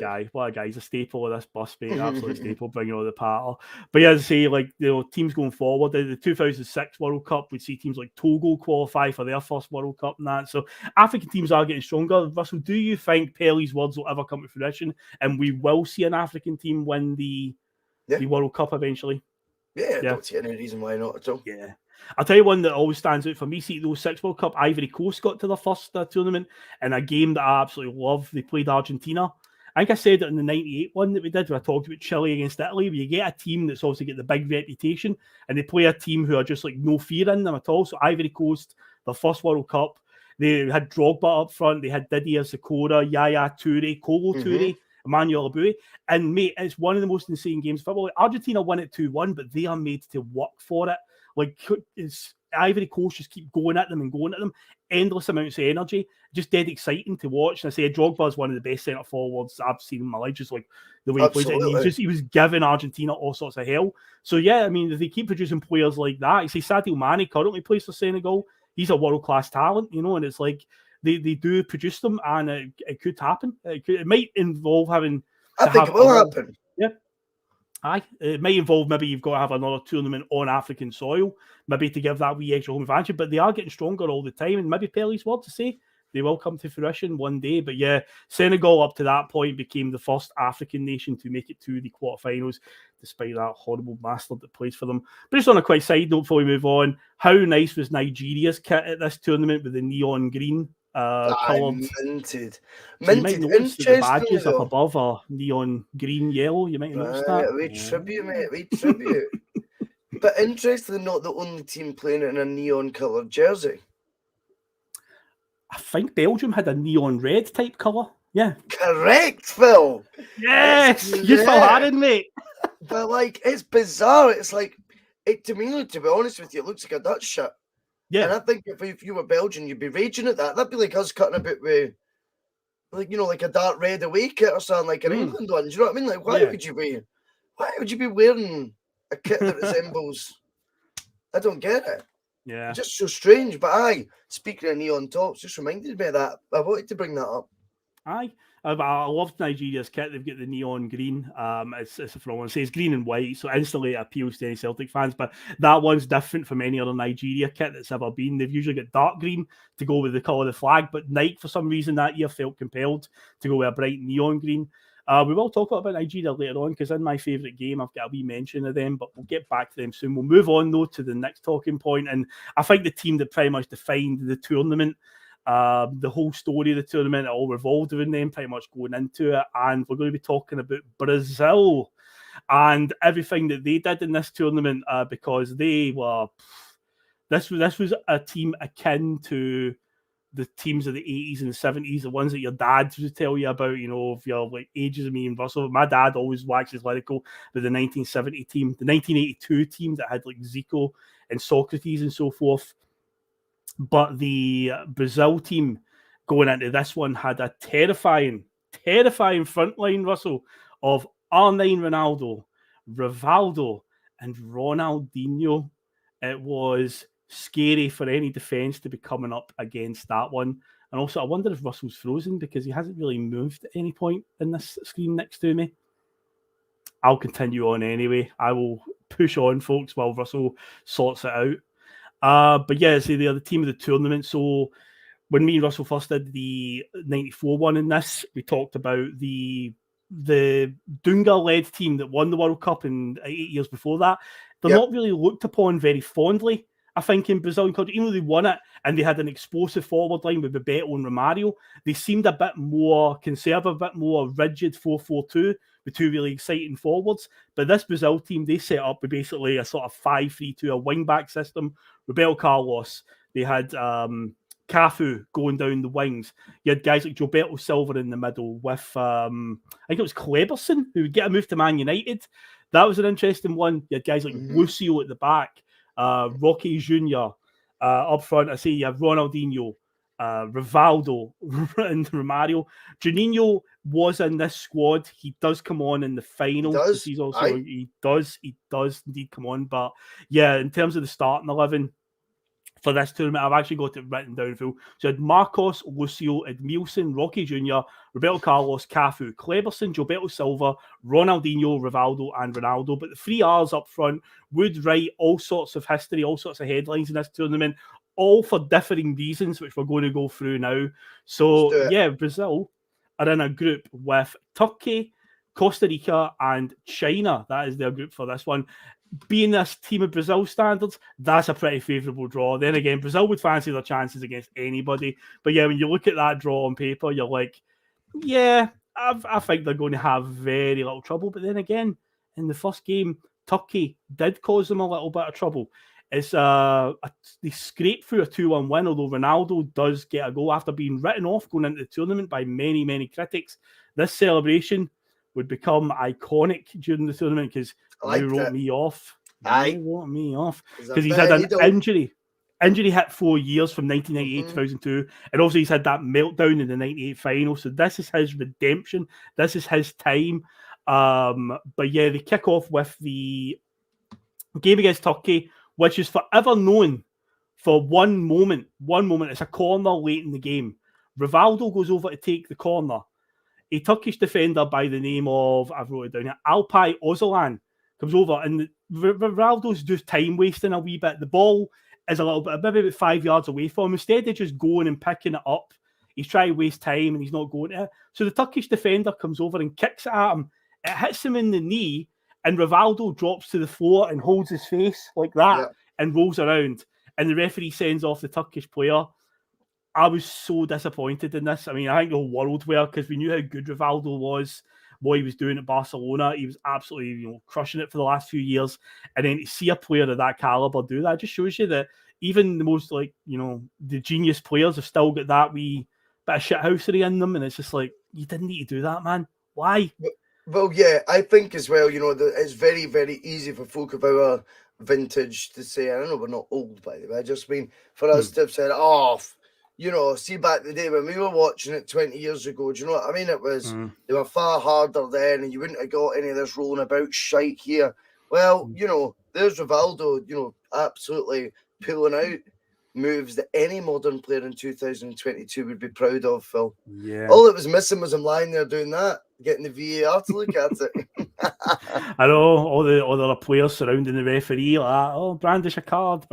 guy. He's a staple of this bus, mate. Absolute staple, bringing all the power. But yeah, as I say, like, you know, teams going forward, the 2006 World Cup, we'd see teams like Togo qualify for their first World Cup and that. So African teams are getting stronger. Russell, do you think Pelly's words will ever come to fruition and we will see an African team win the World Cup eventually? Yeah, I don't see any reason why not at all. Yeah. I'll tell you one that always stands out for me. See, those 6 World Cup, Ivory Coast got to their first tournament in a game that I absolutely love. They played Argentina. I think I said it in the 98 one that we did, where I talked about Chile against Italy, where you get a team that's obviously got the big reputation, and they play a team who are just like no fear in them at all. So Ivory Coast, their first World Cup, they had Drogba up front, they had Didier Sikora, Yaya Toure, Kolo Toure, Emmanuel Abui. And mate, it's one of the most insane games. Like, Argentina won it 2-1, but they are made to work for it. Like, it's Ivory Coast just keep going at them. Endless amounts of energy, just dead exciting to watch. And I say Drogba is one of the best centre forwards I've seen in my life. Just like the way he plays it, and he was giving Argentina all sorts of hell. So yeah, I mean, if they keep producing players like that, you see Sadio Mane currently plays for Senegal. He's a world class talent, you know, and it's like they do produce them, and it could happen. It might involve having. I think it will happen. Yeah. Aye, it might involve maybe you've got to have another tournament on African soil, maybe to give that wee extra home advantage, but they are getting stronger all the time, and maybe Pelly's word to say they will come to fruition one day. But yeah, Senegal up to that point became the first African nation to make it to the quarterfinals, despite that horrible bastard that plays for them. But just on a quick side note before we move on, how nice was Nigeria's kit at this tournament with the neon green? Coloured. Minted. So you might notice that the badges up above are neon green yellow. You might notice that. We tribute, mate. We tribute. But interestingly, not the only team playing in a neon coloured jersey. I think Belgium had a neon red type colour. Yeah. Correct, Phil. Yes. You still had it, mate. But like, it's bizarre. It's like, to me, to be honest with you, it looks like a Dutch shirt. Yeah. And I think if you were Belgian, you'd be raging at that. That'd be like us cutting a bit with, like, you know, like a dark red away kit or something, like an England one. Do you know what I mean? Like, why would you be wearing a kit that resembles? I don't get it. Yeah. It's just so strange. But speaking of neon tops, just reminded me of that. I wanted to bring that up. Aye. I loved Nigeria's kit. They've got the neon green. It's from one says green and white, so instantly it appeals to any Celtic fans. But that one's different from any other Nigeria kit that's ever been. They've usually got dark green to go with the colour of the flag, but Nike, for some reason, that year felt compelled to go with a bright neon green. We will talk about Nigeria later on because in my favourite game, I've got a wee mention of them, but we'll get back to them soon. We'll move on, though, to the next talking point, and I think the team that pretty much defined the tournament, the whole story of the tournament, it all revolved around them pretty much going into it, and we're going to be talking about Brazil and everything that they did in this tournament because they were... This was a team akin to the teams of the 80s and the 70s, the ones that your dads would tell you about, you know, if you're like ages of me and Russell. My dad always waxes lyrical with the 1970 team, the 1982 team that had like Zico and Socrates and so forth. But the Brazil team going into this one had a terrifying front line, Russell, of R9 Ronaldo, Rivaldo, and Ronaldinho. It was scary for any defence to be coming up against that one. And also, I wonder if Russell's frozen because he hasn't really moved at any point in this screen next to me. I'll continue on anyway. I will push on, folks, while Russell sorts it out. But yeah, see, they're the team of the tournament. So when me and Russell first did the 94 one in this, we talked about the Dunga-led team that won the World Cup in 8 years before that. They're not really looked upon very fondly, I think, in Brazilian culture. Even though they won it and they had an explosive forward line with Bebeto and Romario, they seemed a bit more conservative, a bit more rigid 4-4-2 with two really exciting forwards. But this Brazil team, they set up with basically a sort of 5-3-2, a wing-back system. Roberto Carlos, they had Cafu going down the wings. You had guys like Gilberto Silva in the middle with, I think it was Kleberson, who would get a move to Man United. That was an interesting one. You had guys like Lucio at the back, Rocky Jr. Up front. I see you have Ronaldinho, Rivaldo, and Romario. Juninho was in this squad. He does come on in the final. He does indeed come on. But yeah, in terms of the starting 11, for this tournament, I've actually got it written down, Phil. So I had Marcos, Lucio, Edmilson, Rocky Jr., Roberto Carlos, Cafu, Kleberson, Gilberto Silva, Ronaldinho, Rivaldo, and Ronaldo. But the three R's up front would write all sorts of history, all sorts of headlines in this tournament, all for differing reasons, which we're going to go through now. So, yeah, Brazil are in a group with Turkey, Costa Rica, and China. That is their group for this one. Being this team of Brazil standards, that's a pretty favourable draw. Then again, Brazil would fancy their chances against anybody. But yeah, when you look at that draw on paper, you're like, yeah, I think they're going to have very little trouble. But then again, in the first game, Turkey did cause them a little bit of trouble. It's they scraped through a 2-1 win, although Ronaldo does get a goal after being written off going into the tournament by many, many critics. This celebration would become iconic during the tournament because you wrote me off. You wrote me off because he's had an injury. Injury hit 4 years from 1998 to 2002, and also he's had that meltdown in the 98 final. So this is his redemption. This is his time. But yeah, they kick off with the game against Turkey, which is forever known for one moment. It's a corner late in the game. Rivaldo goes over to take the corner. A Turkish defender by the name of, I've wrote it down here, Alpay Özalan comes over, and Rivaldo's just time wasting a wee bit. The ball is a little bit, maybe about 5 yards away from him. Instead of just going and picking it up, he's trying to waste time and he's not going to it. So the Turkish defender comes over and kicks it at him. It hits him in the knee, and Rivaldo drops to the floor and holds his face like that and rolls around. And the referee sends off the Turkish player. I was so disappointed in this. I mean, I think the whole world were, because we knew how good Rivaldo was, what he was doing at Barcelona. He was absolutely, crushing it for the last few years. And then to see a player of that caliber do that just shows you that even the most, the genius players have still got that wee bit of shithousery in them. And it's just like, you didn't need to do that, man. Why? Well, yeah, I think as well, that it's very, very easy for folk of our vintage to say, I know we're not old, by the way, I just mean for us to have said, see back the day when we were watching it 20 years ago, do you know what I mean? It was, they were far harder then, and you wouldn't have got any of this rolling about shite here. Well, there's Rivaldo, absolutely pulling out moves that any modern player in 2022 would be proud of, Phil. Yeah. All that was missing was him lying there doing that, getting the VAR to look at it. I know, all the other players surrounding the referee like that. Brandish a card.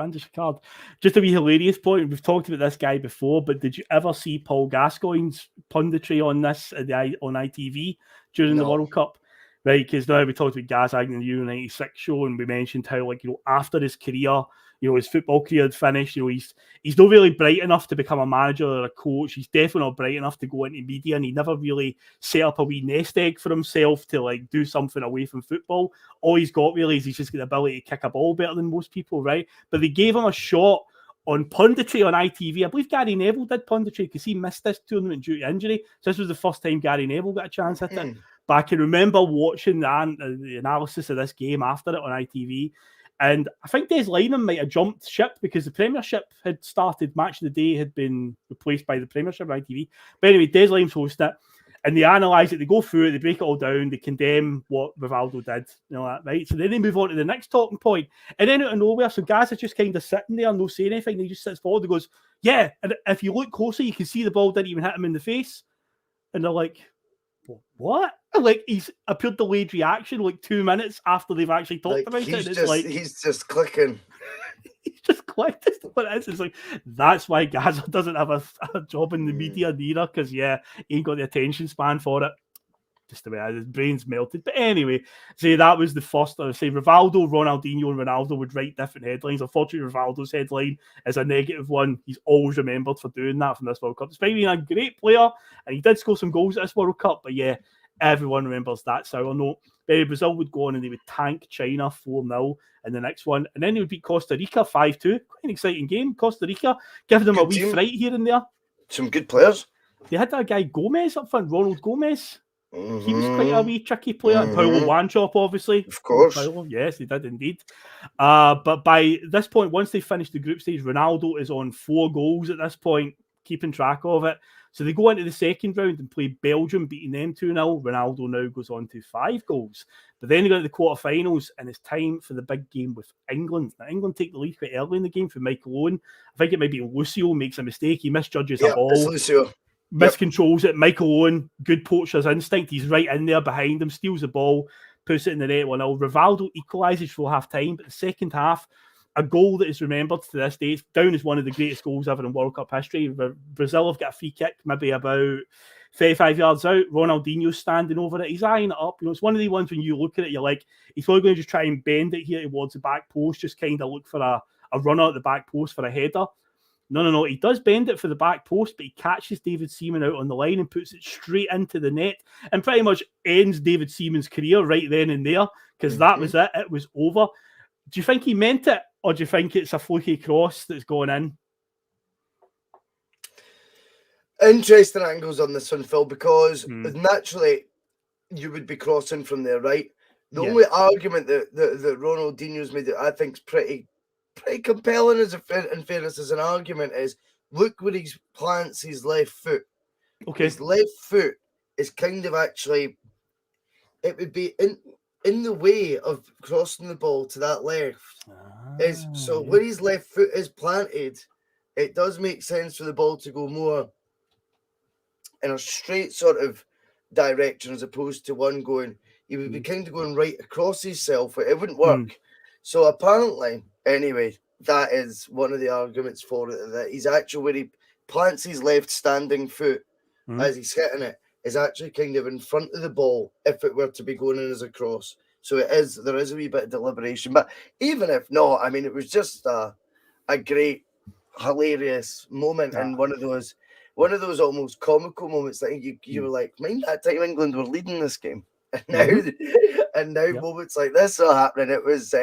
Just a wee hilarious point. We've talked about this guy before, but did you ever see Paul Gascoigne's punditry on this on ITV during the World Cup? Right, because now we talked about Gascoigne in the Euro 96 show, and we mentioned how, after his career, his football career had finished, he's not really bright enough to become a manager or a coach. He's definitely not bright enough to go into media, and he never really set up a wee nest egg for himself to do something away from football. All he's got really is he's just got the ability to kick a ball better than most people, right? But they gave him a shot on punditry on ITV. I believe Gary Neville did punditry because he missed this tournament due to injury. So this was the first time Gary Neville got a chance at it. But I can remember watching the analysis of this game after it on ITV. And I think Des Lynam might have jumped ship because the Premiership had started. Match of the Day had been replaced by the Premiership on ITV. But anyway, Des Lynam's hosting it. And they analyse it, they go through it, they break it all down, they condemn what Rivaldo did, that, right? So then they move on to the next talking point. And then out of nowhere, so Gaz is just kind of sitting there, no saying anything. He just sits forward and goes, yeah, and if you look closer, you can see the ball didn't even hit him in the face. And they're like, what? He's appeared delayed reaction 2 minutes after they've actually talked about it. He's just clicking. He's just clicked. What it is. It's like, that's why Gaza doesn't have a job in the media neither, because, he ain't got the attention span for it. Just the way his brain's melted. But anyway, that was the first. I would say Rivaldo, Ronaldinho, and Ronaldo would write different headlines. Unfortunately, Rivaldo's headline is a negative one. He's always remembered for doing that from this World Cup. Despite being a great player, and he did score some goals at this World Cup, but everyone remembers that sour note. Brazil would go on and they would tank China 4-0 in the next one, and then they would beat Costa Rica 5-2. Quite an exciting game. Costa Rica giving them a wee fright here and there. Some good players. They had that guy Gomez up front, Ronald Gomez. He was quite a wee tricky player. Paulo Wanchop, obviously. Of course. Paulo, yes, they did indeed. But by this point, once they finished the group stage, Ronaldo is on 4 goals at this point, keeping track of it. So they go into the second round and play Belgium, beating them 2-0. Ronaldo now goes on to 5 goals. But then they go to the quarterfinals, and it's time for the big game with England. Now, England take the lead quite early in the game for Michael Owen. I think it might be Lucio makes a mistake. He misjudges a ball. It's Lucio. Miscontrols it. Michael Owen, good poacher's instinct. He's right in there behind him, steals the ball, puts it in the net 1-0. Rivaldo equalises for half time, but the second half, a goal that is remembered to this day. It's down as one of the greatest goals ever in World Cup history. Brazil have got a free kick, maybe about 35 yards out. Ronaldinho's standing over it. He's eyeing it up. It's one of the ones when you look at it, you're like, he's probably going to just try and bend it here towards the back post, just kind of look for a runner at the back post for a header. No. He does bend it for the back post, but he catches David Seaman out on the line and puts it straight into the net and pretty much ends David Seaman's career right then and there, because that was it. It was over. Do you think he meant it, or do you think it's a fluky cross that's going in? Interesting angles on this one, Phil, because naturally you would be crossing from there, right? The only argument that Ronaldinho's made that I think is pretty compelling, in fairness, as an argument, is look where he plants his left foot. Okay. His left foot is kind of actually, it would be in the way of crossing the ball to that left. So where his left foot is planted, it does make sense for the ball to go more in a straight sort of direction as opposed to one going, he would be kind of going right across himself. It wouldn't work. So apparently, anyway, that is one of the arguments for it, that he's actually, where he plants his left standing foot as he's hitting it, is actually kind of in front of the ball if it were to be going in as a cross. So there is a wee bit of deliberation. But even if not, I mean, it was just a great, hilarious moment, and one of those almost comical moments that you were like, mind that time England were leading this game. And now moments like this are happening. It was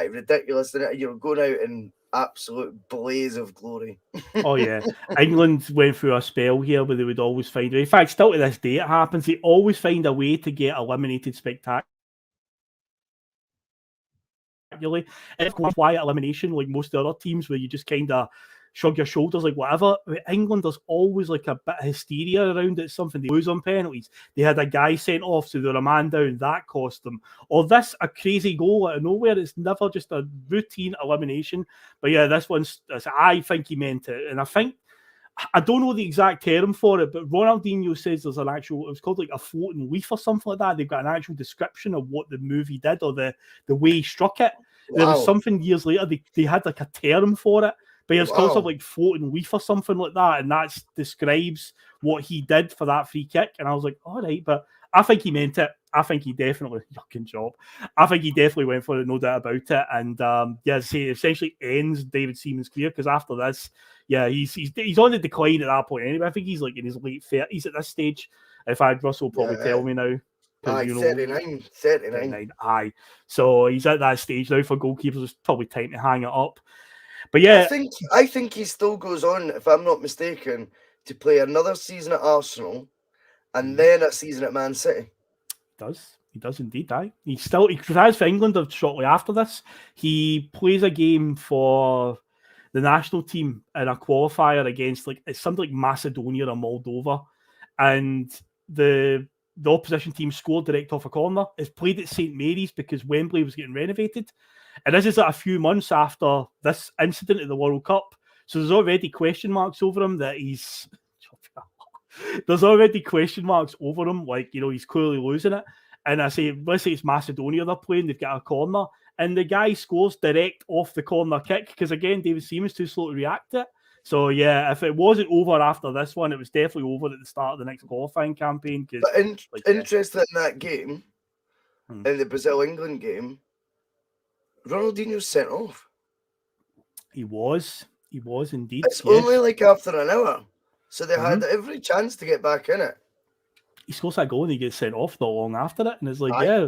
ridiculous. And you're going out in absolute blaze of glory. Oh, yeah. England went through a spell here where they would always find a way. In fact, still to this day, it happens. They always find a way to get eliminated spectacularly. It's quiet elimination, like most of the other teams, where you just kind of shrug your shoulders, like whatever. With England, there's always like a bit of hysteria around it. Something they lose on penalties. They had a guy sent off, so they were a man down. That cost them. Or this, a crazy goal out of nowhere. It's never just a routine elimination. But yeah, this one's, I think he meant it. And I don't know the exact term for it, but Ronaldinho says there's an actual, it was called like a floating leaf or something like that. They've got an actual description of what the movie did, or the way he struck it. Wow. There was something years later, they had like a term for it. But it's called something like floating leaf or something like that, and that describes what he did for that free kick. And I was like, all right, but I think he meant it. I think he definitely, yucking job. I think he definitely went for it, no doubt about it. And it essentially ends David Seaman's career, because after this, he's on the decline at that point anyway. I think he's like in his late 30s at this stage. If I had Russell probably tell me now. 39. Aye. So he's at that stage now for goalkeepers. It's probably time to hang it up. But yeah, I think he still goes on, if I'm not mistaken, to play another season at Arsenal and then a season at Man City. He does indeed. He retires for England shortly after this. He plays a game for the national team in a qualifier against it's something like Macedonia or Moldova, and the opposition team scored direct off a corner. It's played at St Mary's because Wembley was getting renovated. And this is a few months after this incident at the World Cup. So there's already question marks over him that he's... There's already question marks over him, he's clearly losing it. And let's say it's Macedonia they're playing, they've got a corner, and the guy scores direct off the corner kick because, again, David Seaman's too slow to react to it. So, yeah, if it wasn't over after this one, it was definitely over at the start of the next qualifying campaign. But interesting in that game, in the Brazil-England game, Ronaldinho sent off. He was indeed. It's only like after an hour. So they had every chance to get back in it. He scores that goal and he gets sent off not long after it. And it's like, yeah.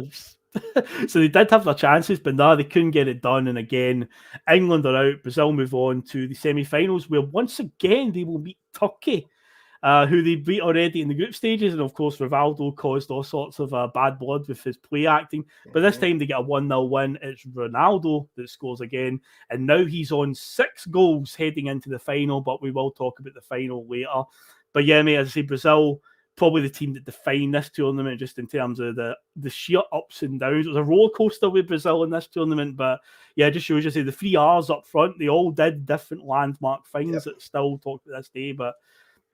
So they did have their chances, but no, they couldn't get it done. And again, England are out. Brazil move on to the semi-finals, where once again they will meet Turkey, who they beat already in the group stages. And of course, Rivaldo caused all sorts of bad blood with his play acting. But this time they get a 1-0 win. It's Ronaldo that scores again. And now he's on 6 goals heading into the final. But we will talk about the final later. But yeah, mate, as I say, Brazil, probably the team that defined this tournament just in terms of the sheer ups and downs. It was a roller coaster with Brazil in this tournament, but yeah, it just shows you, say, the 3 R's up front, they all did different landmark things that still talk to this day. But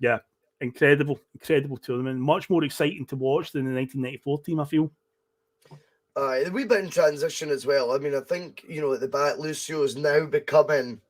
yeah, incredible tournament. Much more exciting to watch than the 1994 team, I feel. A wee bit in transition as well. I mean, I think, at the back, Lucio is now becoming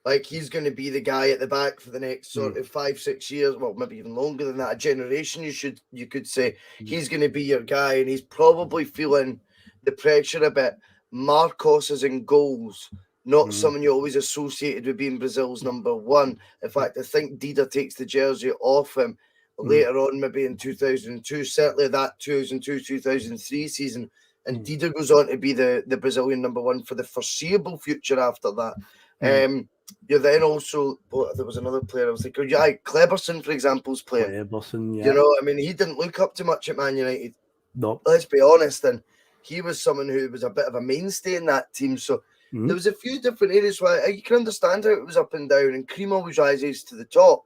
like he's going to be the guy at the back for the next sort of 5-6 years, well, maybe even longer than that, a generation, you could say. He's going to be your guy, and he's probably feeling the pressure a bit. Marcos is in goals, not someone you always associated with being Brazil's number one. In fact, I think Dida takes the jersey off him later on, maybe in 2002, certainly that 2002-2003 season. And Dida goes on to be the Brazilian number one for the foreseeable future after that. You're then also, there was another player I was thinking, Kleberson, for example, is playing. Kleberson, yeah. I mean, he didn't look up to much at Man United. No. Let's be honest, and he was someone who was a bit of a mainstay in that team. So there was a few different areas where you can understand how it was up and down, and cream always rises to the top.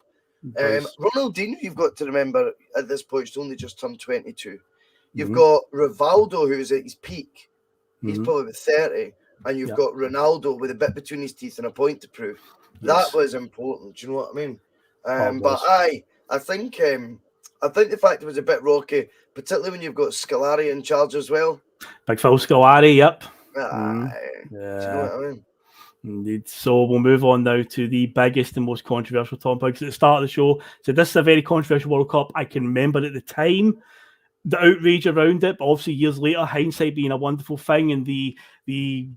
Ronaldinho, you've got to remember, at this point, he's only just turned 22. You've got Rivaldo, who's at his peak. He's probably 30. And you've got Ronaldo with a bit between his teeth and a point to prove. That was important. Do you know what I mean? But I think the fact it was a bit rocky, particularly when you've got Scolari in charge as well. Big Phil Scolari, yep. Do you know what I mean? Indeed. So we'll move on now to the biggest and most controversial topics at the start of the show. So this is a very controversial World Cup. I can remember at the time the outrage around it, but obviously years later, hindsight being a wonderful thing, and the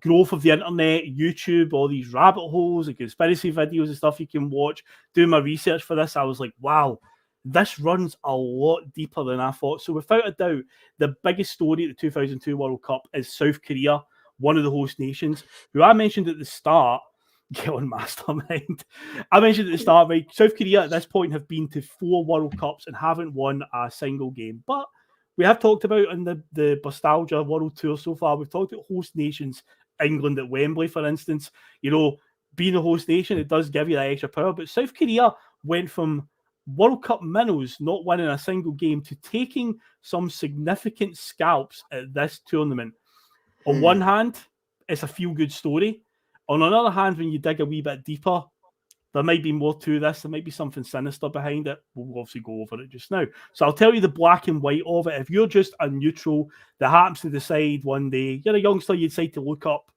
growth of the internet, YouTube, all these rabbit holes and conspiracy videos and stuff you can watch. Doing my research for this, I was like, wow, this runs a lot deeper than I thought. So without a doubt, the biggest story at the 2002 World Cup is South Korea, one of the host nations, who I mentioned at the start. Get on Mastermind. I mentioned at the start, right? South Korea at this point have been to 4 World Cups and haven't won a single game. But we have talked about in the Bustalgia World Tour so far, we've talked about host nations, England at Wembley, for instance. Being a host nation, it does give you that extra power. But South Korea went from World Cup minnows, not winning a single game, to taking some significant scalps at this tournament. On one hand, it's a feel-good story. On another hand, when you dig a wee bit deeper, there might be more to this. There might be something sinister behind it. We'll obviously go over it just now. So I'll tell you the black and white of it. If you're just a neutral that happens to decide one day, you're a youngster, you decide to look up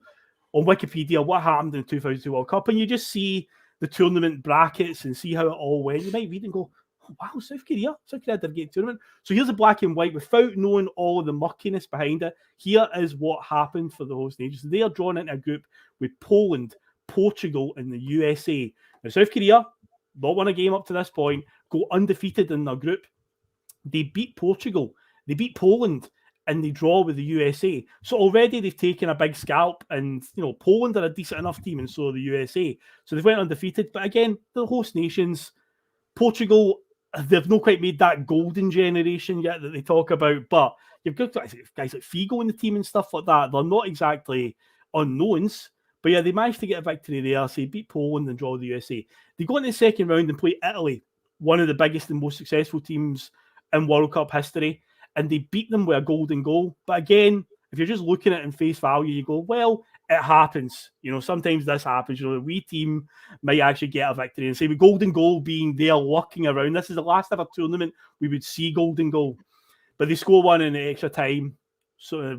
on Wikipedia what happened in the 2002 World Cup, and you just see the tournament brackets and see how it all went, you might read and go, oh, wow, South Korea did get a tournament. So here's a black and white without knowing all of the murkiness behind it. Here is what happened for the host nations. They are drawn into a group with Poland, Portugal, and the USA. Now, South Korea, not won a game up to this point, go undefeated in their group. They beat Portugal, they beat Poland, and they draw with the USA. So already they've taken a big scalp, and Poland are a decent enough team, and so are the USA. So they've went undefeated. But again, the host nations, Portugal, they've not quite made that golden generation yet that they talk about. But you've got guys like Figo in the team and stuff like that. They're not exactly unknowns. But yeah, they managed to get a victory there. So they beat Poland and draw the USA. They go into the second round and play Italy, one of the biggest and most successful teams in World Cup history. And they beat them with a golden goal. But again, if you're just looking at it in face value, you go, well, it happens. Sometimes this happens. A wee team might actually get a victory. And say with golden goal being there lurking around, this is the last ever tournament we would see golden goal. But they score one in the extra time. So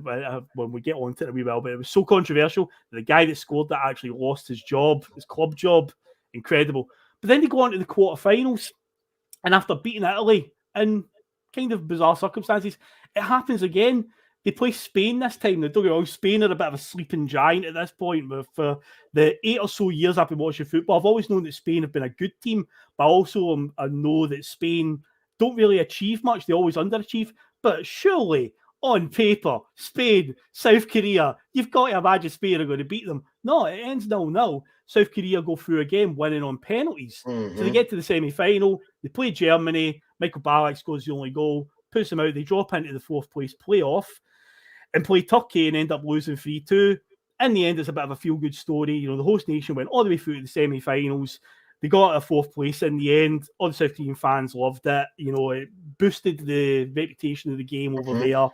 when we get on to it, we will. But it was so controversial. The guy that scored that actually lost his job, his club job. Incredible. But then they go on to the quarterfinals, and after beating Italy in kind of bizarre circumstances, it happens again. They play Spain this time. Now, don't get me wrong, Spain are a bit of a sleeping giant at this point. But for the 8 or so years I've been watching football, I've always known that Spain have been a good team, but also I know that Spain don't really achieve much. They always underachieve. But surely, on paper, Spain, South Korea, you've got to imagine Spain are going to beat them. No, it ends 0-0. South Korea go through again, winning on penalties. So they get to the semi-final. They play Germany. Michael Ballack scores the only goal, puts them out. They drop into the 4th place playoff and play Turkey and end up losing 3-2. In the end, it's a bit of a feel-good story. You know, the host nation went all the way through to the semi-finals. They got a 4th place in the end. All the South Korean fans loved it. You know, it boosted the reputation of the game over there.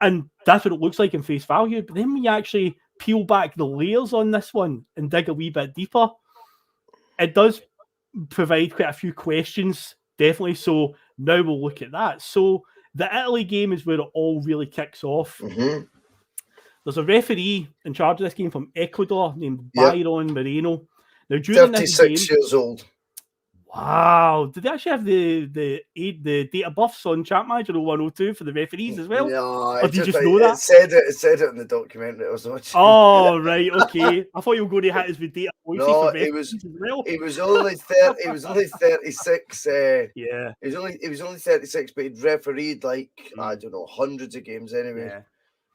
And that's what it looks like in face value. But then when you actually peel back the layers on this one and dig a wee bit deeper, it does provide quite a few questions, definitely. So now we'll look at that. So the Italy game is where it all really kicks off. There's a referee in charge of this game from Ecuador named Byron Moreno. Now, during 36 years old. Wow. Did they actually have the date of births on Chat Manager 102 for the referees as well? No, or did you just know that? It said it in the documentary I was watching. Oh, right, okay. I thought you were going to hit us with date of Bhoycie No, for referees as well. he was only 30. He was only 36. Yeah. He was only 36, but he'd refereed like I don't know, hundreds of games anyway. Yeah.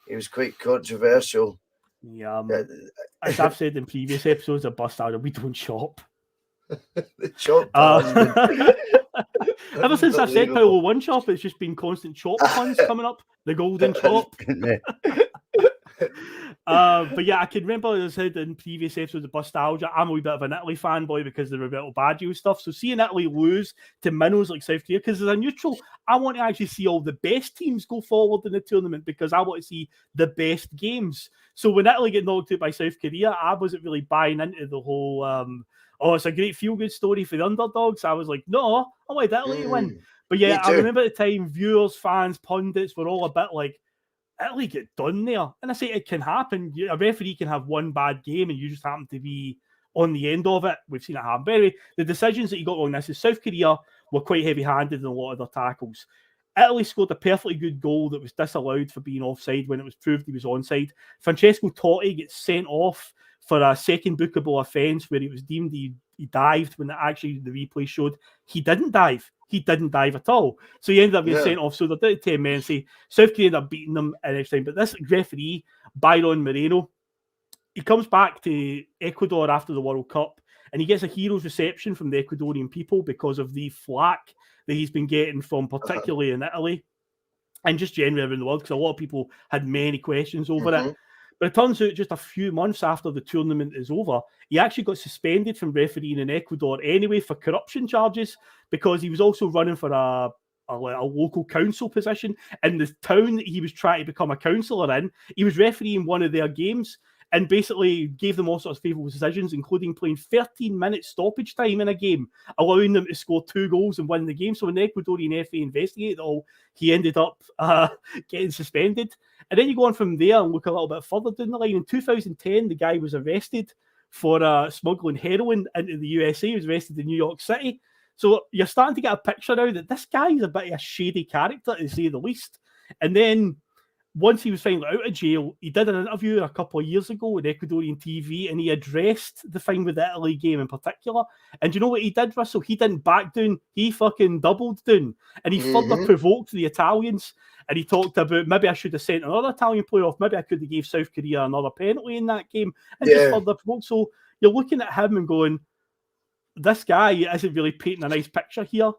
He was quite controversial. Yeah. As I've said in previous episodes of Bustalgia, we don't shop. The chop. Ever since I've said Paolo One Chop, it's just been constant chop puns coming up. The golden chop. But yeah, I can remember, as I said in previous episodes of Bustalgia, I'm a wee bit of an Italy fanboy because of the Roberto Baggio stuff. So seeing Italy lose to minnows like South Korea, because as a neutral, I want to actually see all the best teams go forward in the tournament because I want to see the best games. So when Italy get knocked out by South Korea, I wasn't really buying into the whole oh, it's a great feel-good story for the underdogs. I was like, no, I wanted Italy to win. But yeah, I remember at the time, viewers, fans, pundits were all a bit like, Italy get done there. And I say it can happen. A referee can have one bad game and you just happen to be on the end of it. We've seen it happen. But anyway, the decisions that you got wrong this is South Korea were quite heavy-handed in a lot of their tackles. Italy scored a perfectly good goal that was disallowed for being offside when it was proved he was onside. Francesco Totti gets sent off for a second bookable offence where it was deemed he dived when actually the replay showed he didn't dive. He didn't dive at all. So he ended up being sent off. So they're down to 10 men. Say South Korea ended up beating them next time. But this referee, Byron Moreno, he comes back to Ecuador after the World Cup and he gets a hero's reception from the Ecuadorian people because of the flack that he's been getting from particularly in Italy and just generally around the world because a lot of people had many questions over it. But it turns out just a few months after the tournament is over, he actually got suspended from refereeing in Ecuador anyway for corruption charges because he was also running for a local council position in the town that he was trying to become a councillor in. He was refereeing one of their games and basically gave them all sorts of favourable decisions, including playing 13-minute stoppage time in a game, allowing them to score 2 goals and win the game. So when the Ecuadorian FA investigated it all, he ended up getting suspended. And then you go on from there and look a little bit further down the line. In 2010, the guy was arrested for smuggling heroin into the USA. He was arrested in New York City. So you're starting to get a picture now that this guy is a bit of a shady character, to say the least. And then once he was finally out of jail, he did an interview a couple of years ago with Ecuadorian TV and he addressed the thing with the Italy game in particular. And you know what he did, Russell? He didn't back down. He fucking doubled down. And he further provoked the Italians. And he talked about maybe I should have sent another Italian player off. Maybe I could have gave South Korea another penalty in that game. And just further provoked. So you're looking at him and going, this guy isn't really painting a nice picture here.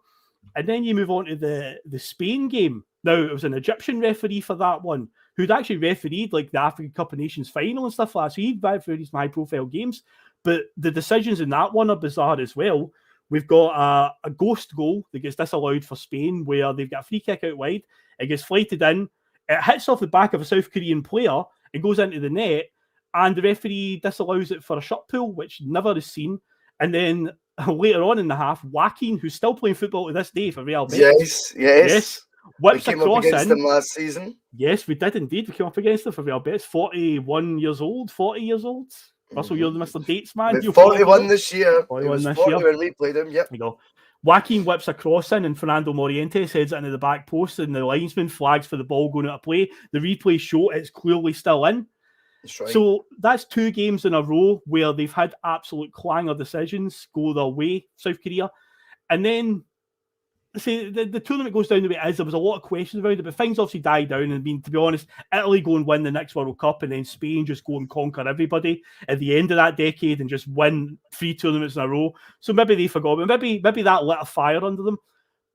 And then you move on to the Spain game. Now, it was an Egyptian referee for that one who'd actually refereed like the African Cup of Nations final and stuff like that. So he'd refereed some high-profile games. But the decisions in that one are bizarre as well. We've got a ghost goal that gets disallowed for Spain where they've got a free kick out wide. It gets flighted in. It hits off the back of a South Korean player. It goes into the net. And the referee disallows it for a shot pull, which never is seen. And then later on in the half, Joaquin, who's still playing football to this day for Real Betis. Yes. We Whips a came up cross against in. them last season. Yes, we did indeed. We came up against them for our best. 41 years old, 40 years old. Russell, you're the Mr. Dates man. With You'll 41 know. this year. It 41 was this 40 year. when we played him. Yep. There you go. Joaquin whips a cross in, and Fernando Morientes heads it into the back post, and the linesman flags for the ball going out of play. The replay show it's clearly still in. That's right. So that's 2 games in a row where they've had absolute clanger decisions go their way, South Korea. And then, see, the tournament goes down the way it is. There was a lot of questions around it, but things obviously died down. And to be honest, Italy go and win the next World Cup, and then Spain just go and conquer everybody at the end of that decade and just win 3 tournaments in a row. So maybe they forgot, but maybe that lit a fire under them.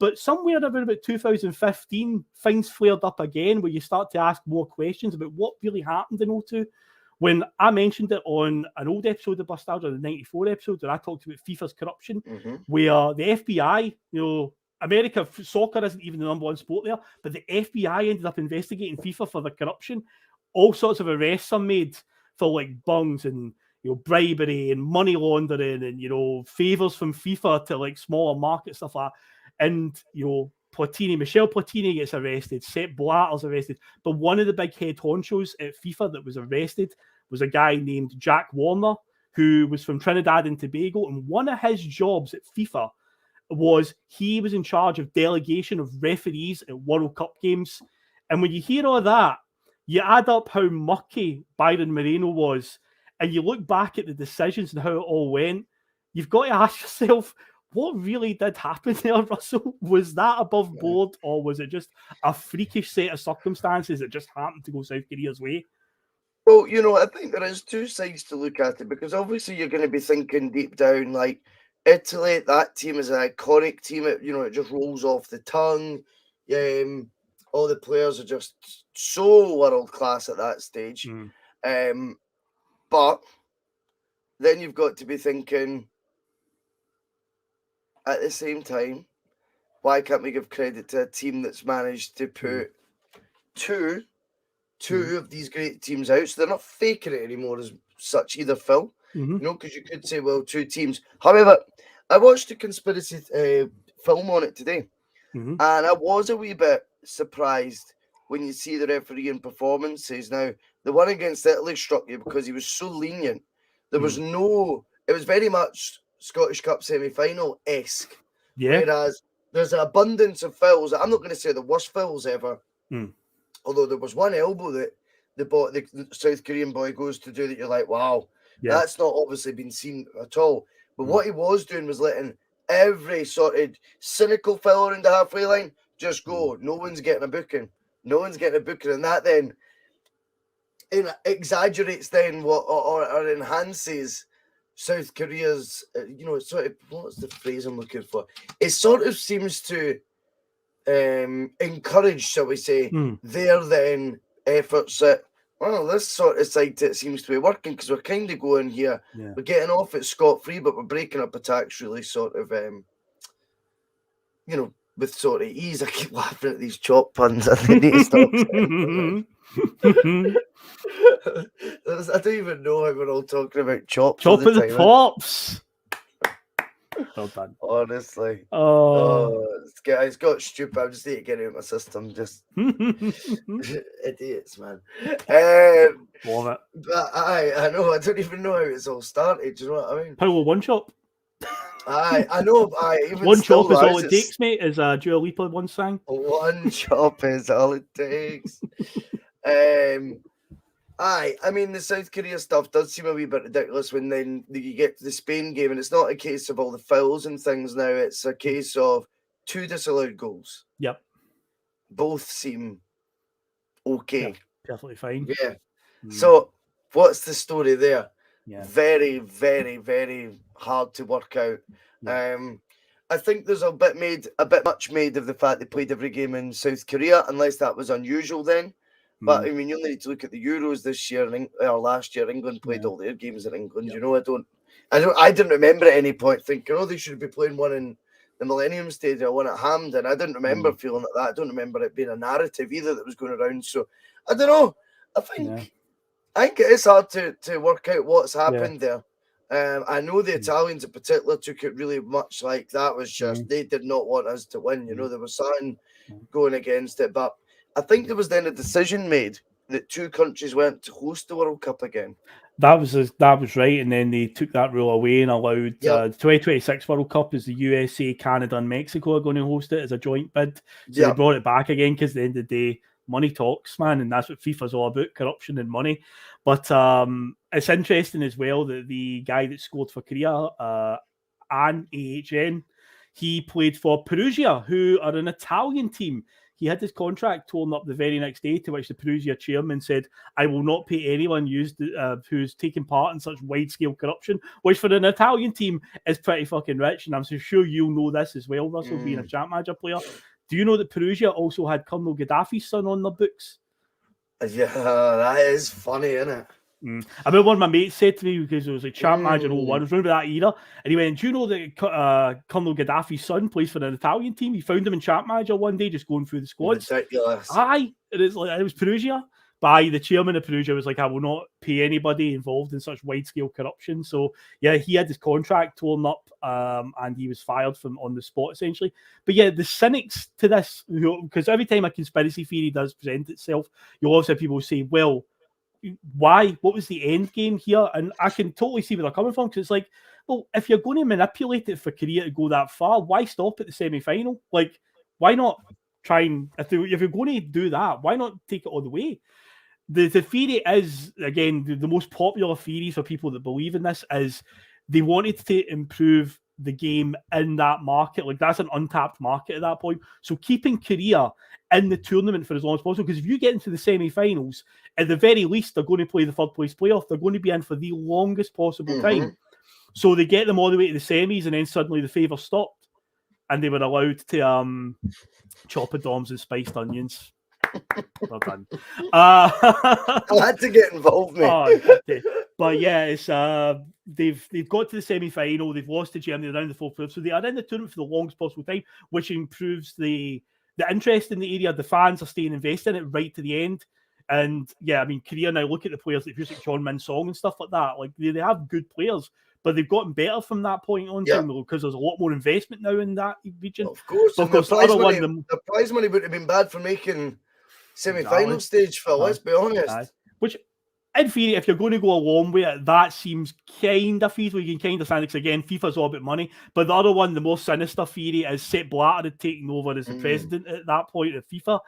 But somewhere around about 2015, things flared up again where you start to ask more questions about what really happened in 02. When I mentioned it on an old episode of Bustalgia, the 94 episode, where I talked about FIFA's corruption, where the FBI, America soccer isn't even the number 1 sport there, but the FBI ended up investigating FIFA for the corruption. All sorts of arrests are made for like bungs and bribery and money laundering and favors from FIFA to like smaller market stuff like that. And Michel Platini gets arrested, Sepp Blatter's arrested, but one of the big head honchos at FIFA that was arrested was a guy named Jack Warner, who was from Trinidad and Tobago, and one of his jobs at FIFA was he was in charge of delegation of referees at World Cup games. And when you hear all that, you add up how mucky Byron Moreno was, and you look back at the decisions and how it all went, you've got to ask yourself, what really did happen there, Russell? Was that above board, or was it just a freakish set of circumstances that just happened to go South Korea's way? Well, I think there is 2 sides to look at it, because obviously you're going to be thinking deep down, like, Italy, that team is an iconic team. It just rolls off the tongue. All the players are just so world class at that stage. But then you've got to be thinking, at the same time, why can't we give credit to a team that's managed to put two of these great teams out? So they're not faking it anymore as such either, Phil. Because you could say, well, 2 teams. However, I watched a conspiracy film on it today, and I was a wee bit surprised when you see the refereeing performances. Now, the one against Italy struck you because he was so lenient. There was it was very much Scottish Cup semi-final-esque. Yeah. Whereas there's an abundance of fouls. I'm not going to say the worst fouls ever, although there was one elbow that the South Korean boy goes to do that you're like, wow, that's not obviously been seen at all. But what he was doing was letting every sort of cynical foul around the halfway line just go. No one's getting a booking. And that then exaggerates then or enhances South Korea's, sort of, what's the phrase I'm looking for? It sort of seems to encourage, shall we say, their then efforts at, well, this sort of side it seems to be working, because we're kind of going here. Yeah. We're getting off it scot-free, but we're breaking up attacks really sort of, with sort of ease. I keep laughing at these chop puns. I need to stop. I don't even know how we're all talking about chops. Chop of the pops. Well done. Honestly. It's got stupid. I just need to get it out of my system. Just idiots, man. Love it. But I know. I don't even know how it's all started. Do you know what I mean? Power one chop. I know. Even one chop is all it takes, mate. As Dua Lipa once sang. One chop is all it takes. I mean, the South Korea stuff does seem a wee bit ridiculous when then you get to the Spain game, and it's not a case of all the fouls and things now. It's a case of 2 disallowed goals. Yep. Both seem okay. Yep. Perfectly fine. Yeah. So, what's the story there? Yeah. Very, very, very hard to work out. Yeah. I think there's a bit much made of the fact they played every game in South Korea, unless that was unusual then. But I mean, you only need to look at the Euros this year or last year. England played all their games in England. Yep. I didn't remember at any point thinking, they should be playing one in the Millennium Stadium, one at Hampden. I didn't remember feeling like that. I don't remember it being a narrative either that was going around. So I don't know. I think it is hard to work out what's happened there. I know the Italians in particular took it really much like that was just they did not want us to win. There was something going against it. But I think there was then a decision made that 2 countries went to host the World Cup again. That was right, and then they took that rule away and allowed the 2026 World Cup is the USA, Canada, and Mexico are going to host it as a joint bid. So they brought it back again because at the end of the day, money talks, man, and that's what FIFA's all about: corruption and money. But it's interesting as well that the guy that scored for Korea, AHN, he played for Perugia, who are an Italian team. He had his contract torn up the very next day, to which the Perugia chairman said, "I will not pay anyone who's taken part in such wide-scale corruption," which for an Italian team is pretty fucking rich. And I'm so sure you'll know this as well, Russell, being a champ manager player. Do you know that Perugia also had Colonel Gaddafi's son on their books? Yeah, that is funny, isn't it? I remember one of my mates said to me, because it was like champ manager 01, it was remember that era, and he went, "Do you know that Colonel Gaddafi's son plays for an Italian team?" He found him in champ manager one day, just going through the squads. Ridiculous. Aye, it was Perugia. But the chairman of Perugia was like, "I will not pay anybody involved in such wide-scale corruption." So yeah, he had his contract torn up, and he was fired from on the spot essentially. But yeah, the cynics to this, because every time a conspiracy theory does present itself, you'll also have people say, "Well, why? What was the end game here?" And I can totally see where they're coming from, because it's like, well, if you're going to manipulate it for Korea to go that far, why stop at the semi-final? Like, why not try and, if you're going to do that, why not take it all the way? The theory is, again, the most popular theories for people that believe in this is they wanted to improve the game in that market. Like, that's an untapped market at that point. So keeping Korea in the tournament for as long as possible, because if you get into the semi-finals, at the very least, they're going to play the third place playoff. They're going to be in for the longest possible time. So they get them all the way to the semis, and then suddenly the favour stopped, and they were allowed to choppadoms and spiced onions. Well done. I had to get involved, mate. But yeah, it's they've got to the semi-final. They've lost to Germany around the fourth playoff, so they are in the tournament for the longest possible time, which improves the interest in the area. The fans are staying invested in it right to the end. And yeah, I mean, Korea now, look at the players like John Min Song and stuff like that. Like they have good players, but they've gotten better from that point on, because there's a lot more investment now in that region. Of course, but of course, the prize money would have been bad for making semi-final stage, Phil. Let's be honest. Which, in theory, if you're going to go along with it, that seems kind of feasible. You can kind of understand, because again, FIFA's all about money. But the other one, the more sinister theory, is Sepp Blatter had taken over as the president at that point of FIFA.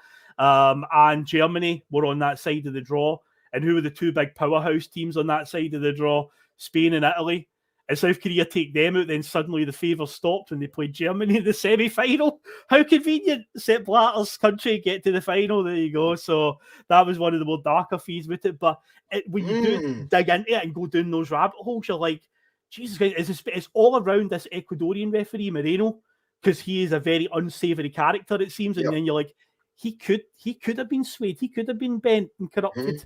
And Germany were on that side of the draw. And who were the two big powerhouse teams on that side of the draw? Spain and Italy. And South Korea take them out, then suddenly the favour stopped when they played Germany in the semi-final. How convenient. Sepp Blatter's country get to the final. There you go. So that was one of the more darker fees with it. But when you do dig into it and go down those rabbit holes, you're like, Jesus Christ, it's all around this Ecuadorian referee, Moreno, because he is a very unsavoury character, it seems. And then you're like, he could have been swayed. He could have been bent and corrupted.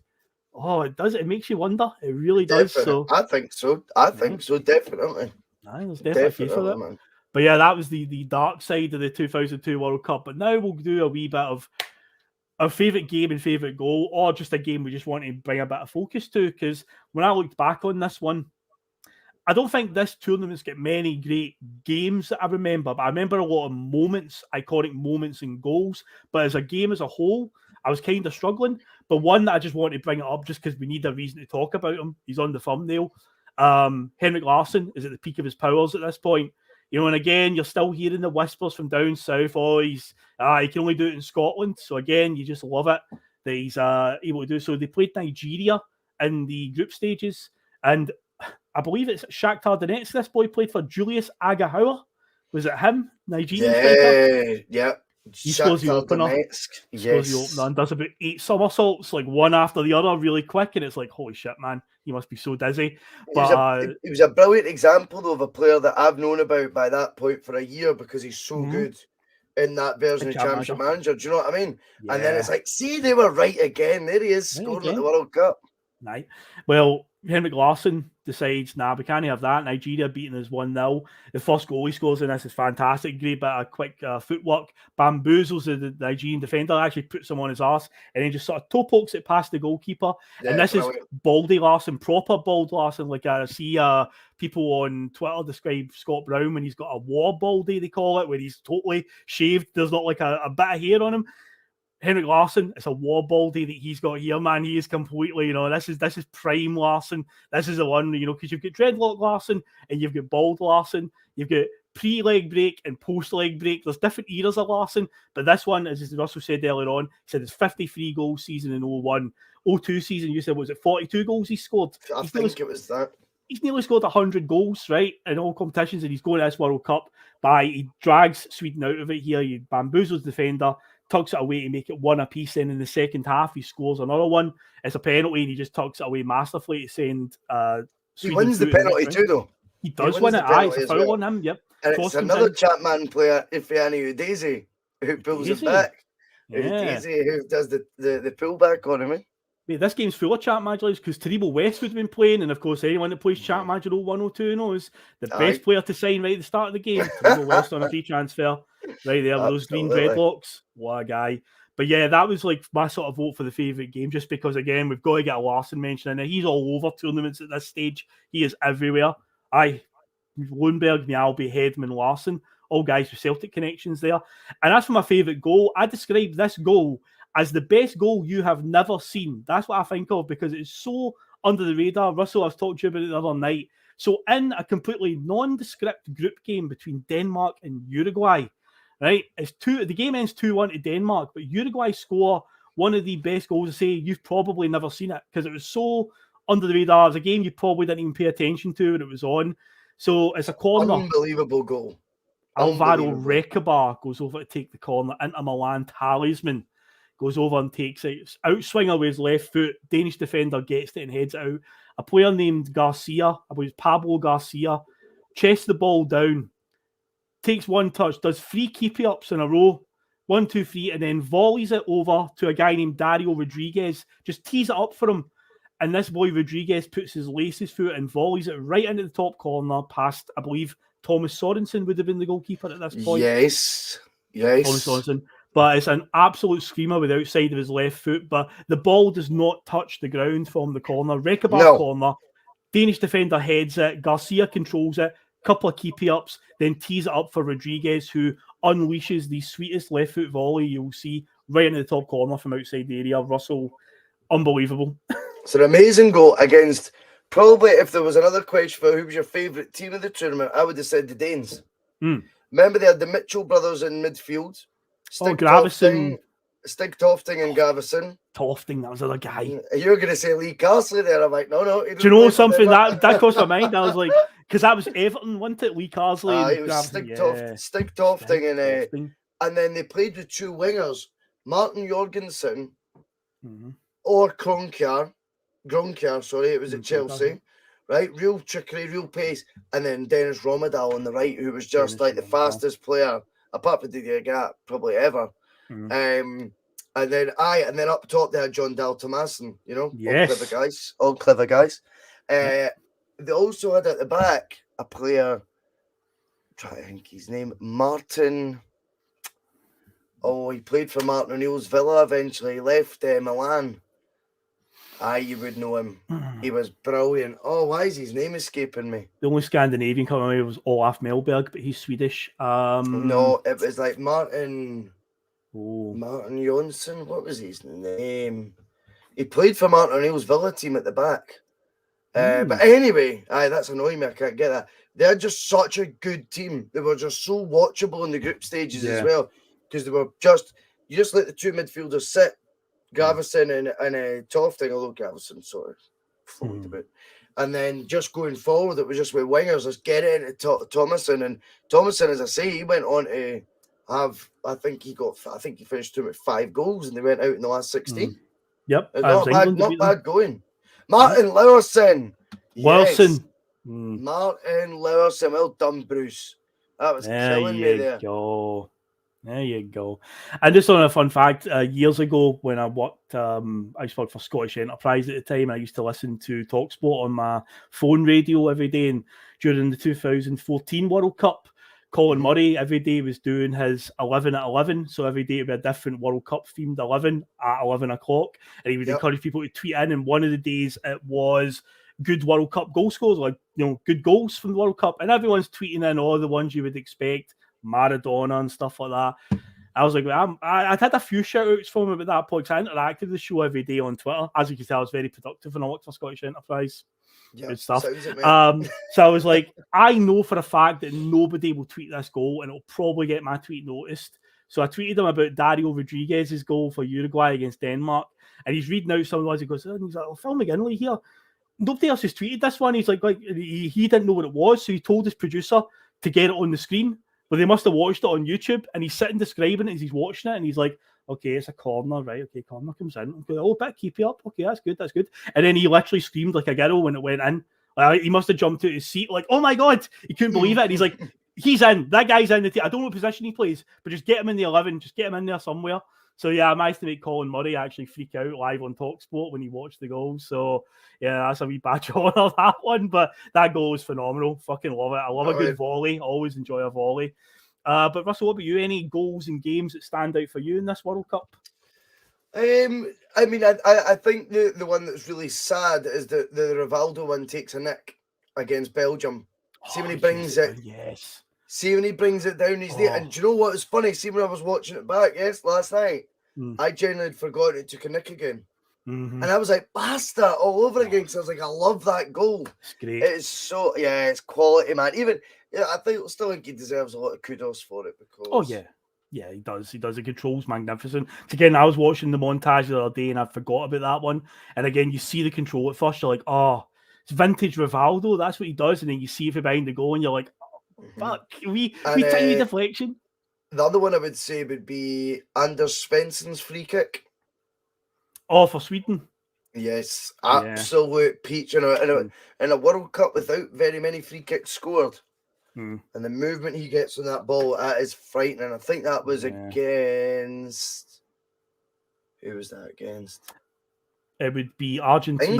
Oh, it does. It makes you wonder. It really does. So I think so. I think so, definitely. There's definitely for that. Man. But yeah, that was the dark side of the 2002 World Cup. But now we'll do a wee bit of our favourite game and favourite goal, or just a game we just want to bring a bit of focus to. Because when I looked back on this one, I don't think this tournament's got many great games that I remember, but I remember a lot of moments, iconic moments and goals. But as a game as a whole, I was kind of struggling. But one that I just want to bring it up just because we need a reason to talk about him. He's on the thumbnail. Henrik Larsson is at the peak of his powers at this point. You know, and again, you're still hearing the whispers from down south. Oh, he can only do it in Scotland. So again, you just love it that he's able to do so. They played Nigeria in the group stages, and I believe it's Shakhtar Donetsk. This boy played for Julius Agahoua. Was it him? Nigerian striker? Yeah. He scores the opener. Scores the opener and does about 8 somersaults, like one after the other, really quick. And it's like, holy shit, man, he must be so dizzy. But it was a brilliant example though, of a player that I've known about by that point for a year, because he's so good in that version of Championship Manager. Do you know what I mean? Yeah. And then it's like, see, they were right again. There he is, scoring at the World Cup. Right. Well, Henrik Larsson decides, nah, we can't have that. Nigeria beating us 1-0. The first goal he scores in this is fantastic. Great bit of quick footwork. Bamboozles the Nigerian defender, actually puts him on his arse, and then just sort of toe pokes it past the goalkeeper. Yeah, and this brilliant. is Baldy Larsson, proper Bald Larsson. Like I see people on Twitter describe Scott Brown when he's got a war baldy, they call it, where he's totally shaved. There's not like a bit of hair on him. Henrik Larsson, it's a war baldy that he's got here, man. He is completely, this is prime Larsson. This is the one, because you've got dreadlock Larsson and you've got bald Larsson. You've got pre-leg break and post-leg break. There's different eras of Larsson, but this one, as Russell said earlier on, he said it's 53 goals season in 01. 02 season, you said, was it 42 goals he scored? I think it was that. He's nearly scored 100 goals, right, in all competitions, and he's going to this World Cup he drags Sweden out of it here. He bamboozles the defender, tucks it away to make it 1 apiece. Then in the second half, he scores another one. It's a penalty, and he just tucks it away masterfully to send he wins the penalty too, though. He does win it. It's a foul on him, yep. And it's another Chapman player, Ifeanyi Udeze, who pulls it back. Udeze, who does the pullback on him, eh? Mate, this game's full of chat managers because Taribo West would have been playing, and of course, anyone that plays chat manager 0102 knows the best player to sign right at the start of the game. Taribo West on a free transfer, right there, those green dreadlocks. What a guy! But yeah, that was like my sort of vote for the favourite game, just because again we've got to get a Larsson mention in there. He's all over tournaments at this stage. He is everywhere. Lundberg, Mjalby, Hedman, Larsson, all guys with Celtic connections there. And as for my favourite goal, I describe this goal as the best goal you have never seen. That's what I think of, because it's so under the radar. Russell, I was talking to you about it the other night. So in a completely nondescript group game between Denmark and Uruguay, right? The game ends 2-1 to Denmark, but Uruguay score one of the best goals. I say you've probably never seen it because it was so under the radar. It was a game you probably didn't even pay attention to when it was on. So it's a corner. Unbelievable goal. Alvaro Recobar goes over to take the corner. Inter Milan talisman goes over and takes it. Outswinger with his left foot. Danish defender gets it and heads it out. A player named Garcia, I believe Pablo Garcia, chests the ball down, takes one touch, does 3 keepy-ups in a row, 1, 2, 3, and then volleys it over to a guy named Dario Rodriguez. Just tees it up for him. And this boy Rodriguez puts his laces foot and volleys it right into the top corner past, I believe, Thomas Sorensen would have been the goalkeeper at this point. Yes. Thomas Sorensen. But it's an absolute screamer with the outside of his left foot. But the ball does not touch the ground from the corner. Recobar corner. Danish defender heads it. Garcia controls it. Couple of keepy-ups. Then tees it up for Rodriguez, who unleashes the sweetest left foot volley you'll see right into the top corner from outside the area. Russell, unbelievable. It's an amazing goal against, probably if there was another question for who was your favourite team of the tournament, I would have said the Danes. Remember they had the Mitchell brothers in midfield. Stig Tofting and Gravesen. Tofting, that was the other guy. You were going to say Lee Carsley there. I'm like, no. Do you know something? That crossed my mind. I was like, because that was Everton, wasn't it? Lee Carsley. It was Stig Tofting. And then they played with 2 wingers, Martin Jorgensen or Gronkjær, it was at Chelsea. Right, real trickery, real pace, and then Dennis Romedal on the right, who was just like the fastest player, apart from Didier Gap, probably ever. And then up top they had John Dal Tomasson, all clever guys. They also had at the back a player, try to think his name, Martin. Oh, he played for Martin O'Neill's Villa eventually. He left Milan. You would know him. He was brilliant. Oh, why is his name escaping me? The only Scandinavian coming away was Olaf Melberg, but he's Swedish. No, it was like Martin Jonsson. What was his name? He played for Martin O'Neill's Villa team at the back. But anyway, that's annoying me. I can't get that. They had just such a good team. They were just so watchable in the group stages as well, because they were you just let the 2 midfielders sit. Gravesen and Tofting, although Gravesen sort of floated a bit. And then just going forward, it was just with wingers, let's get it into Thomason. And Thomason, as I say, he went on to have, I think he finished with 5 goals and they went out in the last 16. Yep. Not bad going. Martin Laursen. Wilson. Martin Laursen. Well done, Bruce. That was killing me there. Go. There you go. And just on a fun fact, years ago when I worked, I used to work for Scottish Enterprise at the time. I used to listen to TalkSport on my phone radio every day. And during the 2014 World Cup, Colin Murray every day was doing his 11 at 11. So every day it would be a different World Cup themed 11 at 11 o'clock. And he would encourage people to tweet in. And one of the days it was good World Cup goal scores, like, good goals from the World Cup. And everyone's tweeting in all the ones you would expect. Maradona and stuff like that. I was like, I'd had a few shout outs from him at that point. I interacted with the show every day on Twitter. As you can tell, I was very productive when I worked for Scottish Enterprise. Good stuff. So I was like, I know for a fact that nobody will tweet this goal and it'll probably get my tweet noticed. So I tweeted him about Dario Rodriguez's goal for Uruguay against Denmark. And he's reading out some of the ones. He goes, and he's like, Phil McGinlay here. Nobody else has tweeted this one. He's like he didn't know what it was. So he told his producer to get it on the screen. Well, they must have watched it on YouTube, and he's sitting describing it as he's watching it, and he's like, okay, it's a corner, right? Okay, corner comes in. Okay, oh, bit keep you up. Okay, that's good. And then he literally screamed like a girl when it went in. He must have jumped out his seat, like, oh my God, he couldn't believe it. And he's like, he's in. That guy's in the team. I don't know what position he plays, but just get him in the 11. Just get him in there somewhere. So, yeah, I managed to make Colin Murray actually freak out live on TalkSport when he watched the goal. So, yeah, that's a wee badge of honour, that one. But that goal was phenomenal. Fucking love it. I love a good volley. Always enjoy a volley. But, Russell, what about you? Any goals and games that stand out for you in this World Cup? I mean, I think the one that's really sad is the Rivaldo one takes a nick against Belgium. See when he brings it. Yes. See when he brings it down, he's there. And do you know what was funny? See when I was watching it back, last night, I genuinely had forgotten it took a nick again. And I was like, bastard, all over again. So I was like, I love that goal. It's great. It is so, it's quality, man. Even, I still think he deserves a lot of kudos for it because. Oh, yeah. Yeah, he does. He does. The control's magnificent. Again, I was watching the montage the other day and I forgot about that one. And again, you see the control at first, you're like, oh, it's vintage Rivaldo. That's what he does. And then you see it behind the goal and you're like, fuck, we tiny deflection. The other one I would say would be Anders Svensson's free kick. Oh, for Sweden. Yes, absolute peach in a World Cup without very many free kicks scored. And the movement he gets on that ball, that is frightening. I think that was against. Who was that against? It would be Argentina.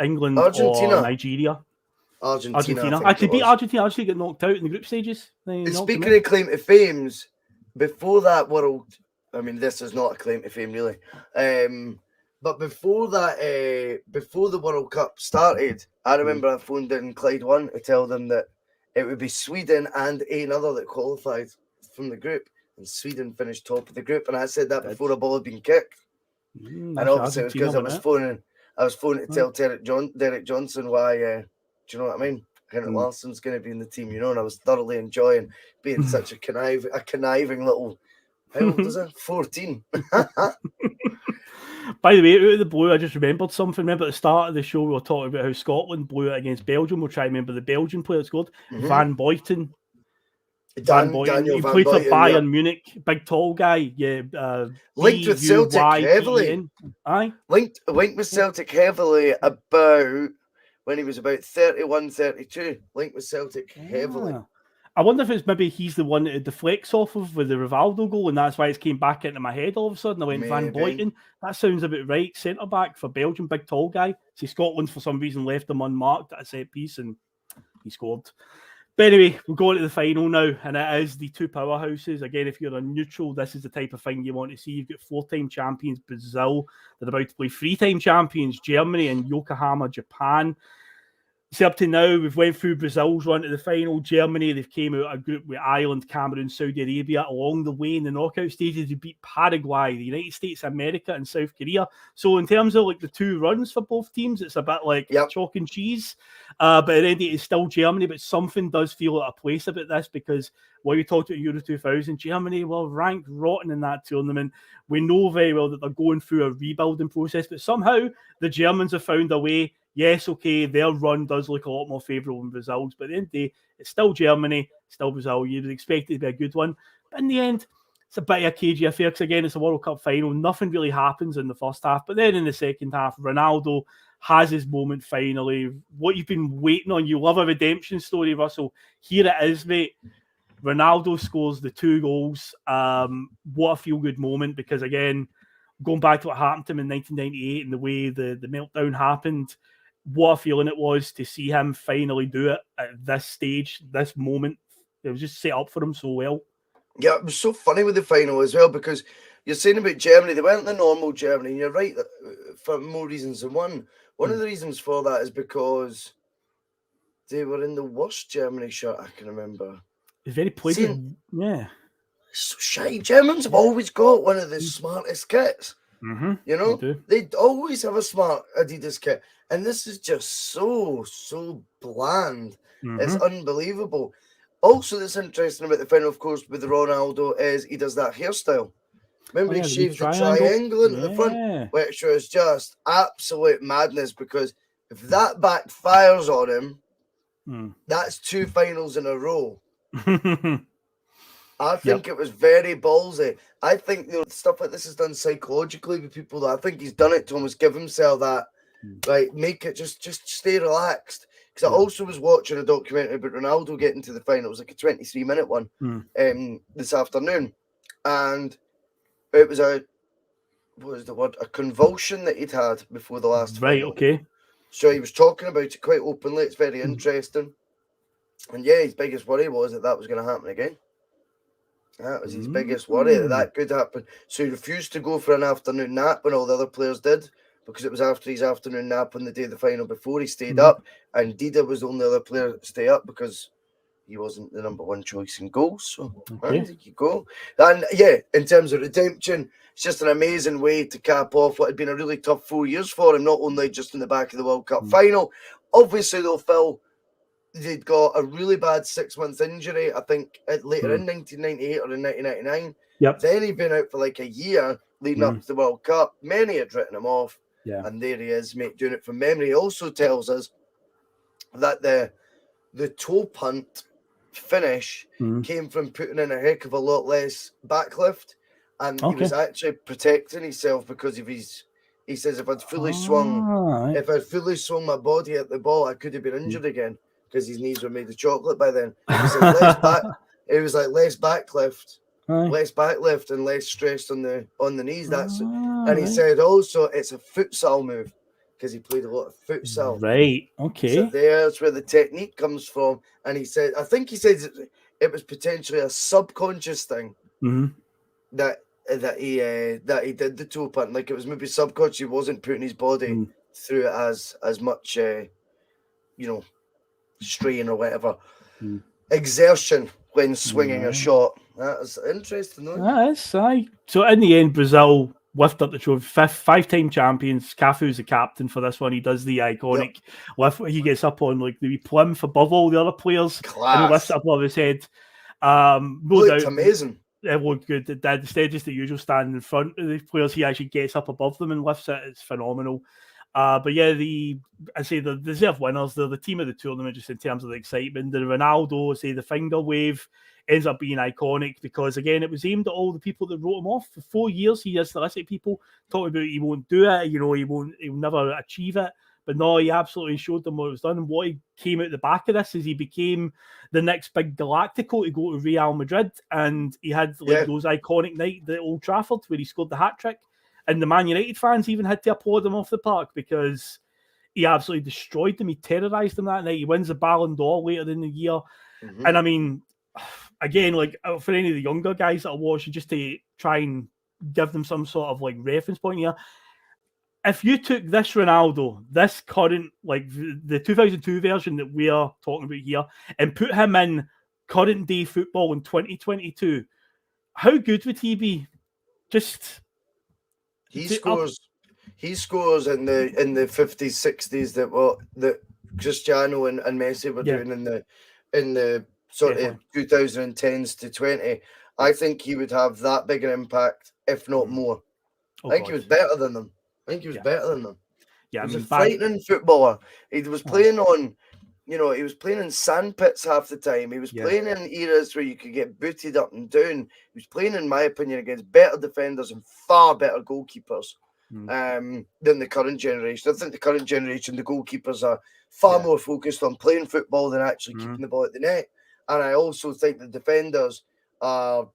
England, Argentina, or Nigeria. Argentina. Actually beat Argentina. Actually get knocked out in the group stages. Speaking of claim to fames, before that World, I mean, this is not a claim to fame really. But before that, before the World Cup started, I remember I phoned in Clyde One to tell them that it would be Sweden and another that qualified from the group, and Sweden finished top of the group. And I said that before a ball had been kicked. And obviously it was because I was phoning to tell Derek Johnson why. Do you know what I mean? Henrik Larsson's going to be in the team, and I was thoroughly enjoying being such a conniving little. How old is it? 14. By the way, out of the blue, I just remembered something. Remember at the start of the show, we were talking about how Scotland blew it against Belgium. We'll try and remember the Belgian player that scored. Van Boyten. Daniel he played for Bayern Munich. Big tall guy. Yeah. Linked with Celtic heavily. Aye. Linked with Celtic heavily about when he was about 31, 32. Linked with Celtic heavily. I wonder if it's maybe he's the one that it deflects off of with the Rivaldo goal, and that's why it came back into my head all of a sudden. I went, Van Boyten. That sounds about right. Centre back for Belgium, big tall guy. See, Scotland for some reason left him unmarked at a set piece, and he scored. But anyway, we're going to the final now, and it is the two powerhouses. Again, if you're a neutral, this is the type of thing you want to see. You've got 4-time champions Brazil. They're about to play 3-time champions Germany and Yokohama, Japan. See, up to now, we've went through Brazil's run to the final. Germany, they've came out of a group with Ireland, Cameroon, Saudi Arabia. Along the way in the knockout stages, they beat Paraguay, the United States, America, and South Korea. So in terms of like the two runs for both teams, it's a bit like chalk and cheese. But at the end, it's still Germany. But something does feel out of place about this because while you talked about Euro 2000, Germany were ranked rotten in that tournament. We know very well that they're going through a rebuilding process, but somehow the Germans have found a way. Yes, okay, their run does look a lot more favourable than Brazil's, but at the end of the day, it's still Germany, still Brazil. You'd expect it to be a good one. But in the end, it's a bit of a cagey affair because, again, it's a World Cup final. Nothing really happens in the first half. But then in the second half, Ronaldo has his moment finally. What you've been waiting on. You love a redemption story, Russell. Here it is, mate. Ronaldo scores the 2 goals. What a feel-good moment, because again, going back to what happened to him in 1998 and the way the meltdown happened, what a feeling it was to see him finally do it at this stage, this moment. It was just set up for him so well. Yeah, it was so funny with the final as well, because you're saying about Germany, they weren't the normal Germany, and you're right, for more reasons than one. One of the reasons for that is because they were in the worst Germany shirt I can remember. It's very played. Yeah. So shy. Germans have always got one of the smartest kits. Mm-hmm. You know, they always have a smart Adidas kit, and this is just so bland. Mm-hmm. It's unbelievable. Also, that's interesting about the final, of course, with Ronaldo is he does that hairstyle. Remember, he shaves the triangle into the front, which was just absolute madness, because if that backfires on him, that's 2 finals in a row. I think it was very ballsy. I think stuff like this is done psychologically with people. I think he's done it to almost give himself that, like, make it just stay relaxed. Because I also was watching a documentary about Ronaldo getting to the final. It was like a 23-minute one this afternoon. And it was a convulsion that he'd had before the last final. Okay. So he was talking about it quite openly. It's very interesting. And yeah, his biggest worry was that was going to happen again. That was his biggest worry, that could happen. So he refused to go for an afternoon nap when all the other players did, because it was after his afternoon nap on the day of the final before he stayed up. And Dida was the only other player to stay up because he wasn't the number 1 choice in goals. So there you go. And yeah, in terms of redemption, it's just an amazing way to cap off what had been a really tough 4 years for him, not only just in the back of the World Cup final. Obviously, though, Phil, they'd got a really bad 6-month injury, I think, later in 1998 or in 1999. Then he'd been out for like a year leading up to the World Cup. Many had written him off. And there he is, mate, doing it from memory. He also tells us that the toe punt finish came from putting in a heck of a lot less backlift. And he was actually protecting himself because of his... He says, if I'd fully swung my body at the ball, I could have been injured again, because his knees were made of chocolate by then. He said less backlift and less stress on the knees. And he said also it's a futsal move, because he played a lot of futsal. Right. Okay. So there's where the technique comes from. And he said, I think he said it was potentially a subconscious thing that he did the toe punt. Like, it was maybe subconscious. He wasn't putting his body through it as much, strain or whatever exertion when swinging a shot. That's interesting, though. That is, so in the end, Brazil lift up the trophy. 5-time champions. Cafu's the captain for this one. He does the iconic lift. He gets up on like the plinth above all the other players. Class. And he lifts it above his head. Looked amazing. It looked good. It did. Instead of just the usual standing in front of the players, he actually gets up above them and lifts it. It's phenomenal. But yeah, the deserved winners, they're the team of the tournament, just in terms of the excitement. The Ronaldo, the finger wave ends up being iconic, because again, it was aimed at all the people that wrote him off. For 4 years, he has solicited people talking about he won't do it, he'll never achieve it. But no, he absolutely showed them what was done. And what he came out the back of this is he became the next big Galactico to go to Real Madrid, and he had those iconic night at Old Trafford where he scored the hat trick. And the Man United fans even had to applaud him off the park, because he absolutely destroyed them. He terrorised them that night. He wins the Ballon d'Or later in the year. And I mean, again, like, for any of the younger guys that are watching, just to try and give them some sort of like reference point here, if you took this Ronaldo, this current, like the 2002 version that we are talking about here, and put him in current day football in 2022, how good would he be? Just... He scores in the 50s, 60s that Cristiano and Messi were doing in the sort of 2010s to 20. I think he would have that big an impact, if not more. I think he was better than them. Yeah, he was a frightening footballer. He was playing on, he was playing in sandpits half the time. He was playing in eras where you could get booted up and down. He was playing, in my opinion, against better defenders and far better goalkeepers than the current generation. I think the current generation, the goalkeepers are far more focused on playing football than actually keeping the ball at the net. And I also think the defenders are,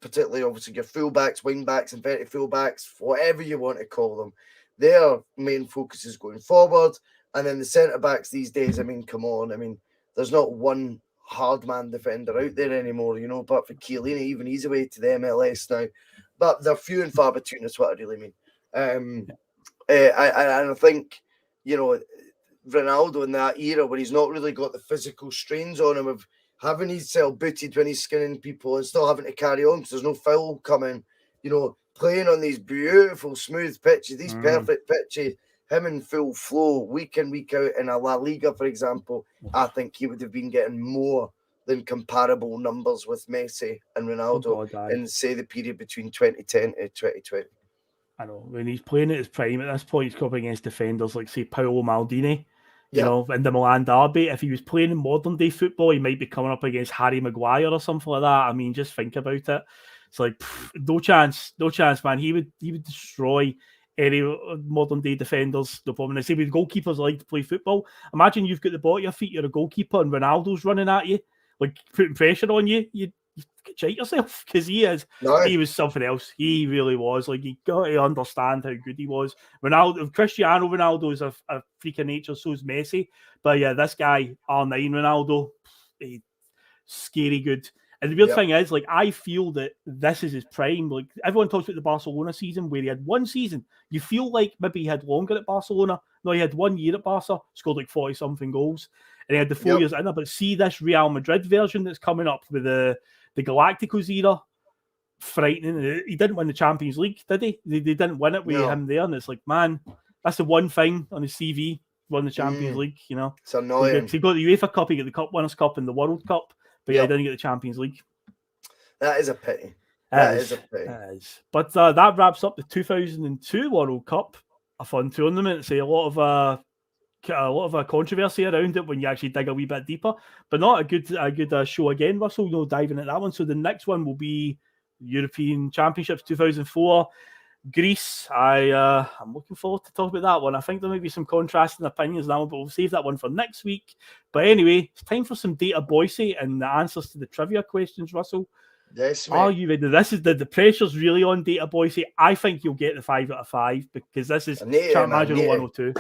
particularly obviously your fullbacks, wingbacks, inverted fullbacks, whatever you want to call them, their main focus is going forward. And then the centre backs these days, I mean, come on. I mean, there's not one hard man defender out there anymore, but for Chiellini, even he's away to the MLS now. But they're few and far between, is what I really mean. I think, Ronaldo in that era when he's not really got the physical strains on him of having himself booted when he's skinning people and still having to carry on because there's no foul coming, playing on these beautiful, smooth pitches, these perfect pitches, him in full flow, week in, week out in a La Liga, for example, I think he would have been getting more than comparable numbers with Messi and Ronaldo in, say, the period between 2010 to 2020. I know, when he's playing at his prime at this point, he's coming against defenders like, say, Paolo Maldini, in the Milan derby. If he was playing in modern day football, he might be coming up against Harry Maguire or something like that. I mean, just think about it. It's like, no chance, man. He would destroy any modern day defenders, no problem. And I say with goalkeepers like to play football. Imagine you've got the ball at your feet, you're a goalkeeper, and Ronaldo's running at you, like putting pressure on you. You shite yourself because he was something else. He really was. Like, you got to understand how good he was. Cristiano Ronaldo is a freak of nature, so is Messi. But yeah, this guy, R9 Ronaldo, scary good. And the weird thing is, like, I feel that this is his prime. Like, everyone talks about the Barcelona season where he had one season. You feel like maybe he had longer at Barcelona. No, he had 1 year at Barca, scored like 40-something goals. And he had the 4 years in there. But see this Real Madrid version that's coming up with the Galacticos era, frightening. He didn't win the Champions League, did he? They didn't win it with him there. And it's like, man, that's the one thing on his CV, won the Champions League, It's annoying. He got the UEFA Cup, he got the Cup Winners' Cup and the World Cup. But he didn't get the Champions League. That is a pity. That is a pity. It is. But that wraps up the 2002 World Cup. A fun tournament. Say a lot of controversy around it when you actually dig a wee bit deeper. But not a good show again, Russell. No diving at that one. So the next one will be European Championships 2004. Greece. I'm looking forward to talk about that one. I think there may be some contrasting opinions on that one, but we'll save that one for next week. But anyway, it's time for some data Bhoycie and the answers to the trivia questions, Russell. Yes, mate. Are you ready? This is the pressure's really on data Bhoycie. I think you'll get the 5 out of 5 because this is Champ Magical 102.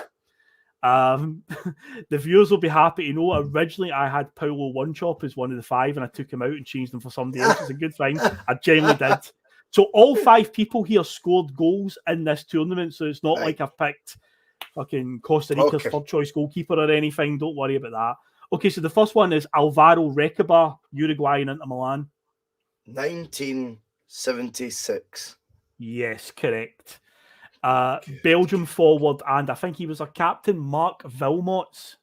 The viewers will be happy to know originally I had Paulo One Chop as one of the 5 and I took him out and changed him for somebody else. It's a good thing. I genuinely did. So all 5 people here scored goals in this tournament. So it's not like I've picked fucking Costa Rica's third choice goalkeeper or anything. Don't worry about that. Okay, so the first one is Alvaro Recobar, Uruguay and Inter Milan. 1976. Yes, correct. Belgium forward, and I think he was a captain, Mark Wilmots.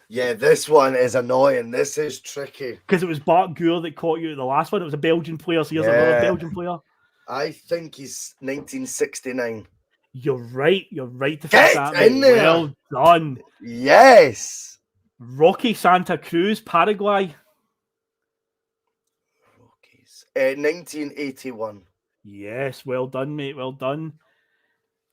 Yeah, this one is annoying. This is tricky. Because it was Bart Gour that caught you at the last one. It was a Belgian player, so here's another Belgian player. I think he's 1969. You're right to Get that. in there. Well done. Yes. Rocky Santa Cruz, Paraguay. 1981. Yes, well done, mate. Well done.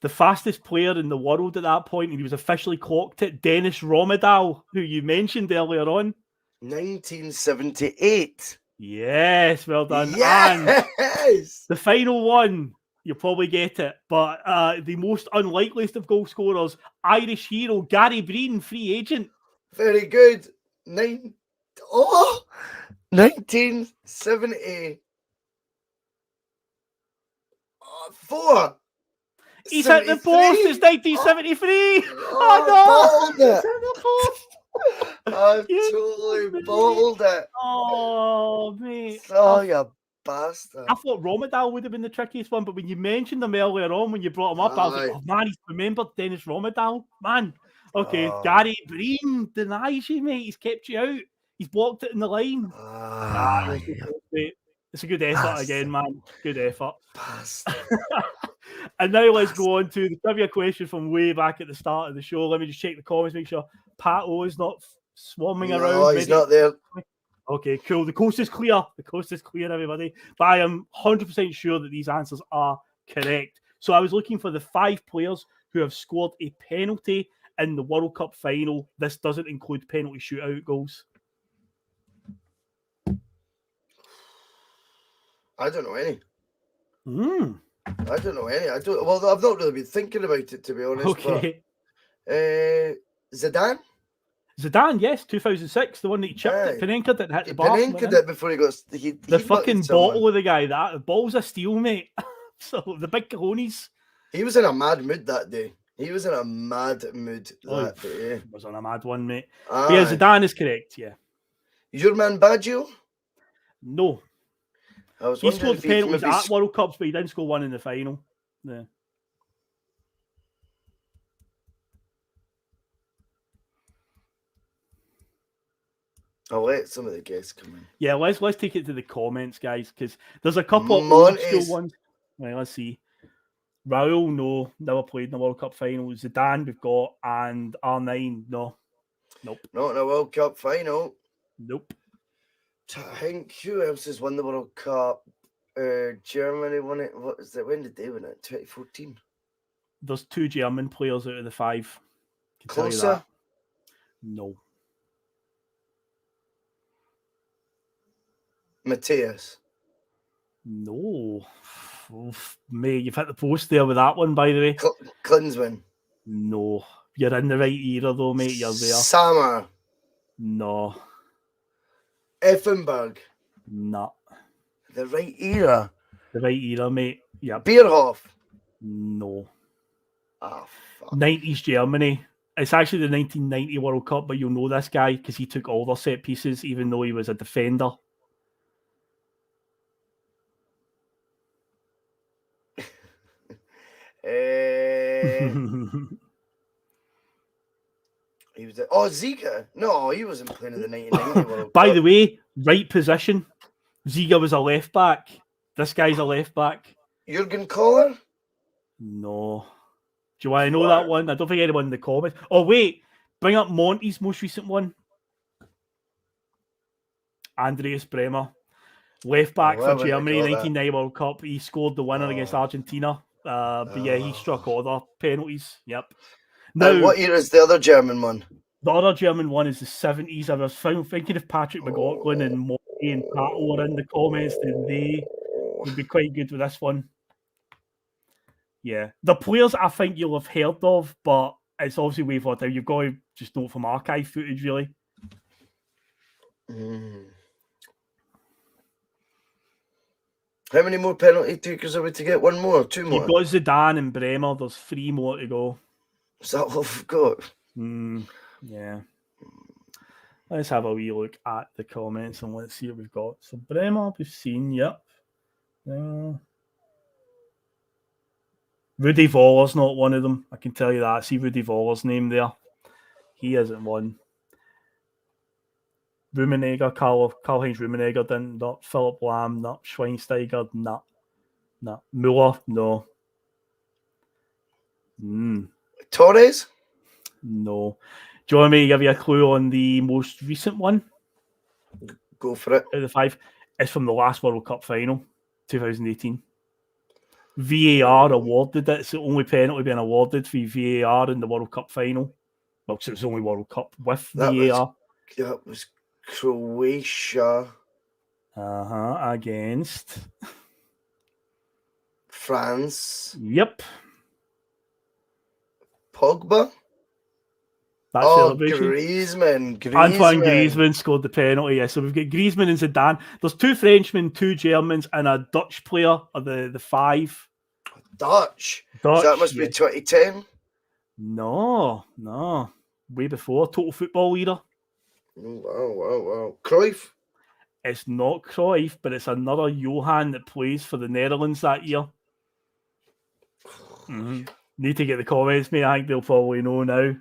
The fastest player in the world at that point, and he was officially clocked it, Dennis Romedal, who you mentioned earlier on. 1978. Yes, well done. Yes. And the final one, you'll probably get it, but the most unlikeliest of goal scorers, Irish hero Gary Breen, free agent. Very good. 1974. He's hit the post. It's 1973. Oh no! He's hit the post. I totally balled it. Oh, mate. Oh, you bastard. I thought Romedal would have been the trickiest one, but when you mentioned him earlier on, when you brought him up, I was like, oh man, he's remembered Dennis Romedal. Man. Okay, Gary Breen denies you, mate. He's kept you out. He's blocked it in the line. It's a good effort again, man. Good effort. And now let's go on to the trivia question from way back at the start of the show. Let me just check the comments, make sure Pat O is not swarming around. No, he's not there. Okay, cool. The coast is clear. The coast is clear, everybody. But I am 100% sure that these answers are correct. So I was looking for the 5 players who have scored a penalty in the World Cup final. This doesn't include penalty shootout goals. I don't know any. Hmm. I don't know any. Well, I've not really been thinking about it, to be honest. Okay. But, Zidane? Zidane, yes, 2006, the one that he chipped Aye. at Panenka didn't hit the bar. Panenka did before he got... He The butted fucking someone. bottle of the guy, that ball's of steel, mate. So the big cojones. He was in a mad mood that day. He was in a mad mood that day. Was on a mad one, mate. Aye. But yeah, Zidane is correct, yeah. Is your man Baggio? No. I was He wondering scored if he penalties maybe... at World Cups, but he didn't score one in the final. Yeah. I'll let some of the guests come in. Yeah, let's take it to the comments, guys, because there's a couple of old school ones. Right, let's see. Raul, no, never played in the World Cup final. Zidane, we've got, and R9, no. Nope. Not in a World Cup final. Nope. I think who else has won the World Cup? Germany won it. What is it? When did they win it? 2014. There's 2 German players out of the 5. Closer? No. Matthias? No. Oof, mate, you've hit the post there with that one, by the way. Klinsmann? No. You're in the right era, though, mate. You're there. Sammer? No. Effenberg? No. The right era? The right era, mate. Yep. Bierhoff? No. Ah, fuck. 90s Germany. It's actually the 1990 World Cup, but you'll know this guy because he took all their set pieces, even though he was a defender. He was Ziga. No, he wasn't playing in the 1990 World Cup. By the way, right position. Ziga was a left back. This guy's a left back. Jurgen Kohler? No. Do you want to know that one? I don't think anyone in the comments. Oh, wait. Bring up Monty's most recent one. Andreas Bremer. Left back for Germany, 1990 World Cup. He scored the winner against Argentina. But yeah, he struck all the penalties. Yep. Now, what year is the other German one? The other German one is the 70s. I was thinking if Patrick McLaughlin and Monty and Pato were in the comments, then they would be quite good with this one. Yeah. The players I think you'll have heard of, but it's obviously way for time. You've got to just know from archive footage, really. How many more penalty takers are we to get? One more? 2 more? You've got Zidane and Bremer. There's 3 more to go. Is that what we've got? Yeah. Let's have a wee look at the comments and let's see what we've got. So Bremer, we've seen, yep. Rudy Voller's not one of them. I can tell you that. I see Rudy Voller's name there. He isn't one. Rummenigge, Karl-Heinz Rummenigge didn't. Not Philip Lahm, not Schweinsteiger, not. Müller, no. Torres? No. Do you want me to give you a clue on the most recent one? Go for it. Out of the 5. It's from the last World Cup final, 2018. VAR awarded it. It's the only penalty being awarded for VAR in the World Cup final. Well, because it was the only World Cup with VAR. That was Croatia. Against France. Yep. Pogba. That celebration. Griezmann. Antoine Griezmann scored the penalty. Yeah, so we've got Griezmann and Zidane. There's 2 Frenchmen, 2 Germans, and a Dutch player of the 5. Dutch. So that must be 2010. No. Way before. Total Football leader. Wow. Cruyff? It's not Cruyff, but it's another Johan that plays for the Netherlands that year. Need to get the comments, mate. I think they'll probably know now.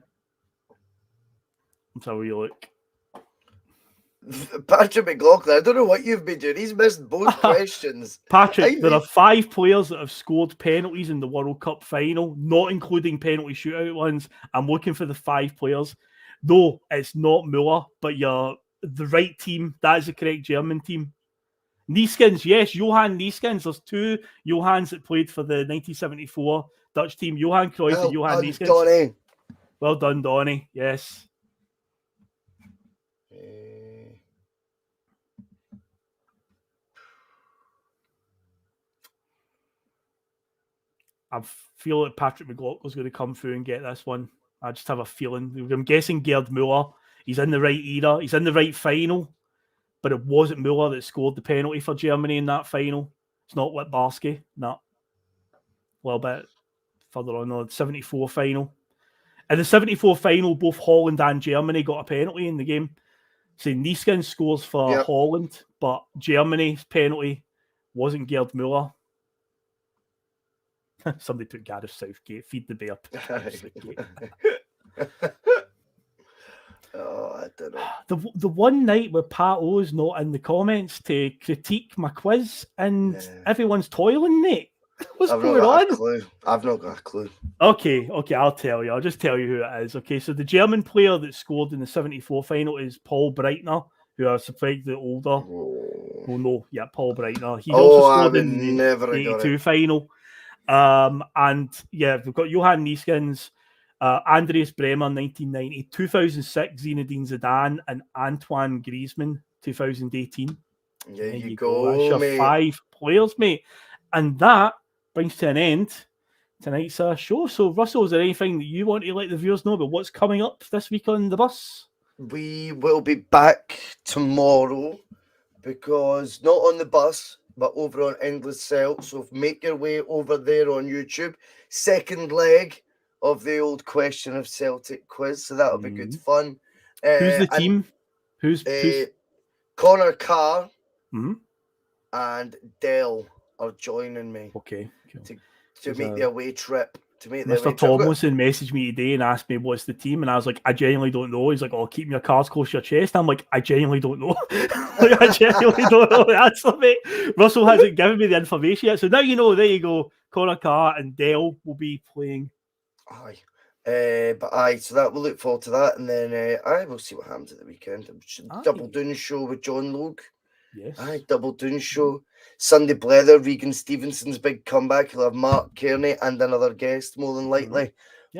Let's have a wee look. Patrick McLaughlin, I don't know what you've been doing. He's missed both questions. Patrick, there are 5 players that have scored penalties in the World Cup final, not including penalty shootout ones. I'm looking for the 5 players. No, it's not Müller, but you're the right team. That is the correct German team. Nieskens, yes, Johan Nieskens. There's 2 Johans that played for the 1974 Dutch team. Johan Cruyff and Johan Nieskens. Donny. Well done, Donny. Yes. I feel like Patrick McLaughlin's going to come through and get this one. I just have a feeling. I'm guessing Gerd Müller. He's in the right era. He's in the right final. But it wasn't Müller that scored the penalty for Germany in that final. It's not Litbarski. No. A little bit further on the 74 final. In the 74 final, both Holland and Germany got a penalty in the game. So Nieskens scores for Holland, but Germany's penalty wasn't Gerd Müller. Somebody put Gareth Southgate, feed the bear. Oh, I don't know. The one night where Pat O's not in the comments to critique my quiz and everyone's toiling, mate. What's going on? I've not got a clue. Okay, I'll tell you. I'll just tell you who it is. Okay, so the German player that scored in the 74 final is Paul Breitner, who I suspect the older. Oh no, yeah, Paul Breitner. He also scored in the 82 final. And yeah, we've got Johan Nieskens, Andreas Bremer 1990, 2006 Zinedine Zidane, and Antoine Griezmann 2018. There you go. That's your mate. 5 players, mate. And that brings to an end tonight's show. So, Russell, is there anything that you want to let the viewers know about what's coming up this week on the bus? We will be back tomorrow because not on the bus, but over on Endless Celt. So make your way over there on YouTube. Second leg of the old question of Celtic quiz. So that'll be good fun. Who's the team? Who's Connor Carr and Dell are joining me. Okay. To make the away trip. Mr. Tomlinson messaged me today and asked me what's the team, and I was like, I genuinely don't know. He's like, oh, keep your cards close to your chest. I'm like, I genuinely don't know. I genuinely don't know the answer, mate. Russell hasn't given me the information yet, so now you know. There you go. Connor Carr and Dell will be playing. So that we'll look forward to that, and then we'll see what happens at the weekend. Double down show with John Logue. Yes. Double down show. Sunday Blether, Regan Stevenson's big comeback. He'll have Mark Kearney and another guest, more than likely,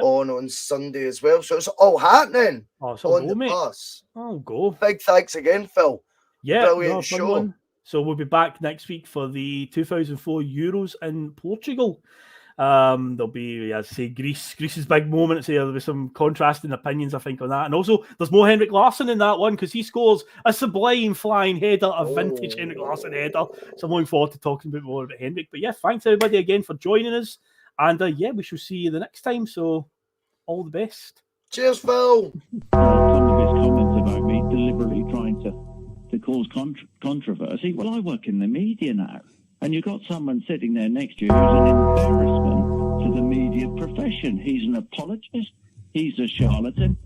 on Sunday as well. So it's all happening on the bus. I'll go. Big thanks again, Phil. Yeah, brilliant show. So we'll be back next week for the 2004 Euros in Portugal. There'll be, as I say, Greece's big moment. So there'll be some contrasting opinions, I think, on that. And also, there's more Henrik Larsson in that one because he scores a sublime flying header, a vintage Henrik Larsson header. So I'm looking forward to talking a bit more about Henrik. But yeah, thanks everybody again for joining us. And we shall see you the next time. So all the best. Cheers, Phil. Some of his comments about me deliberately trying to cause controversy. Well, I work in the media now. And you've got someone sitting there next to you who's an embarrassment to the media profession. He's an apologist. He's a charlatan.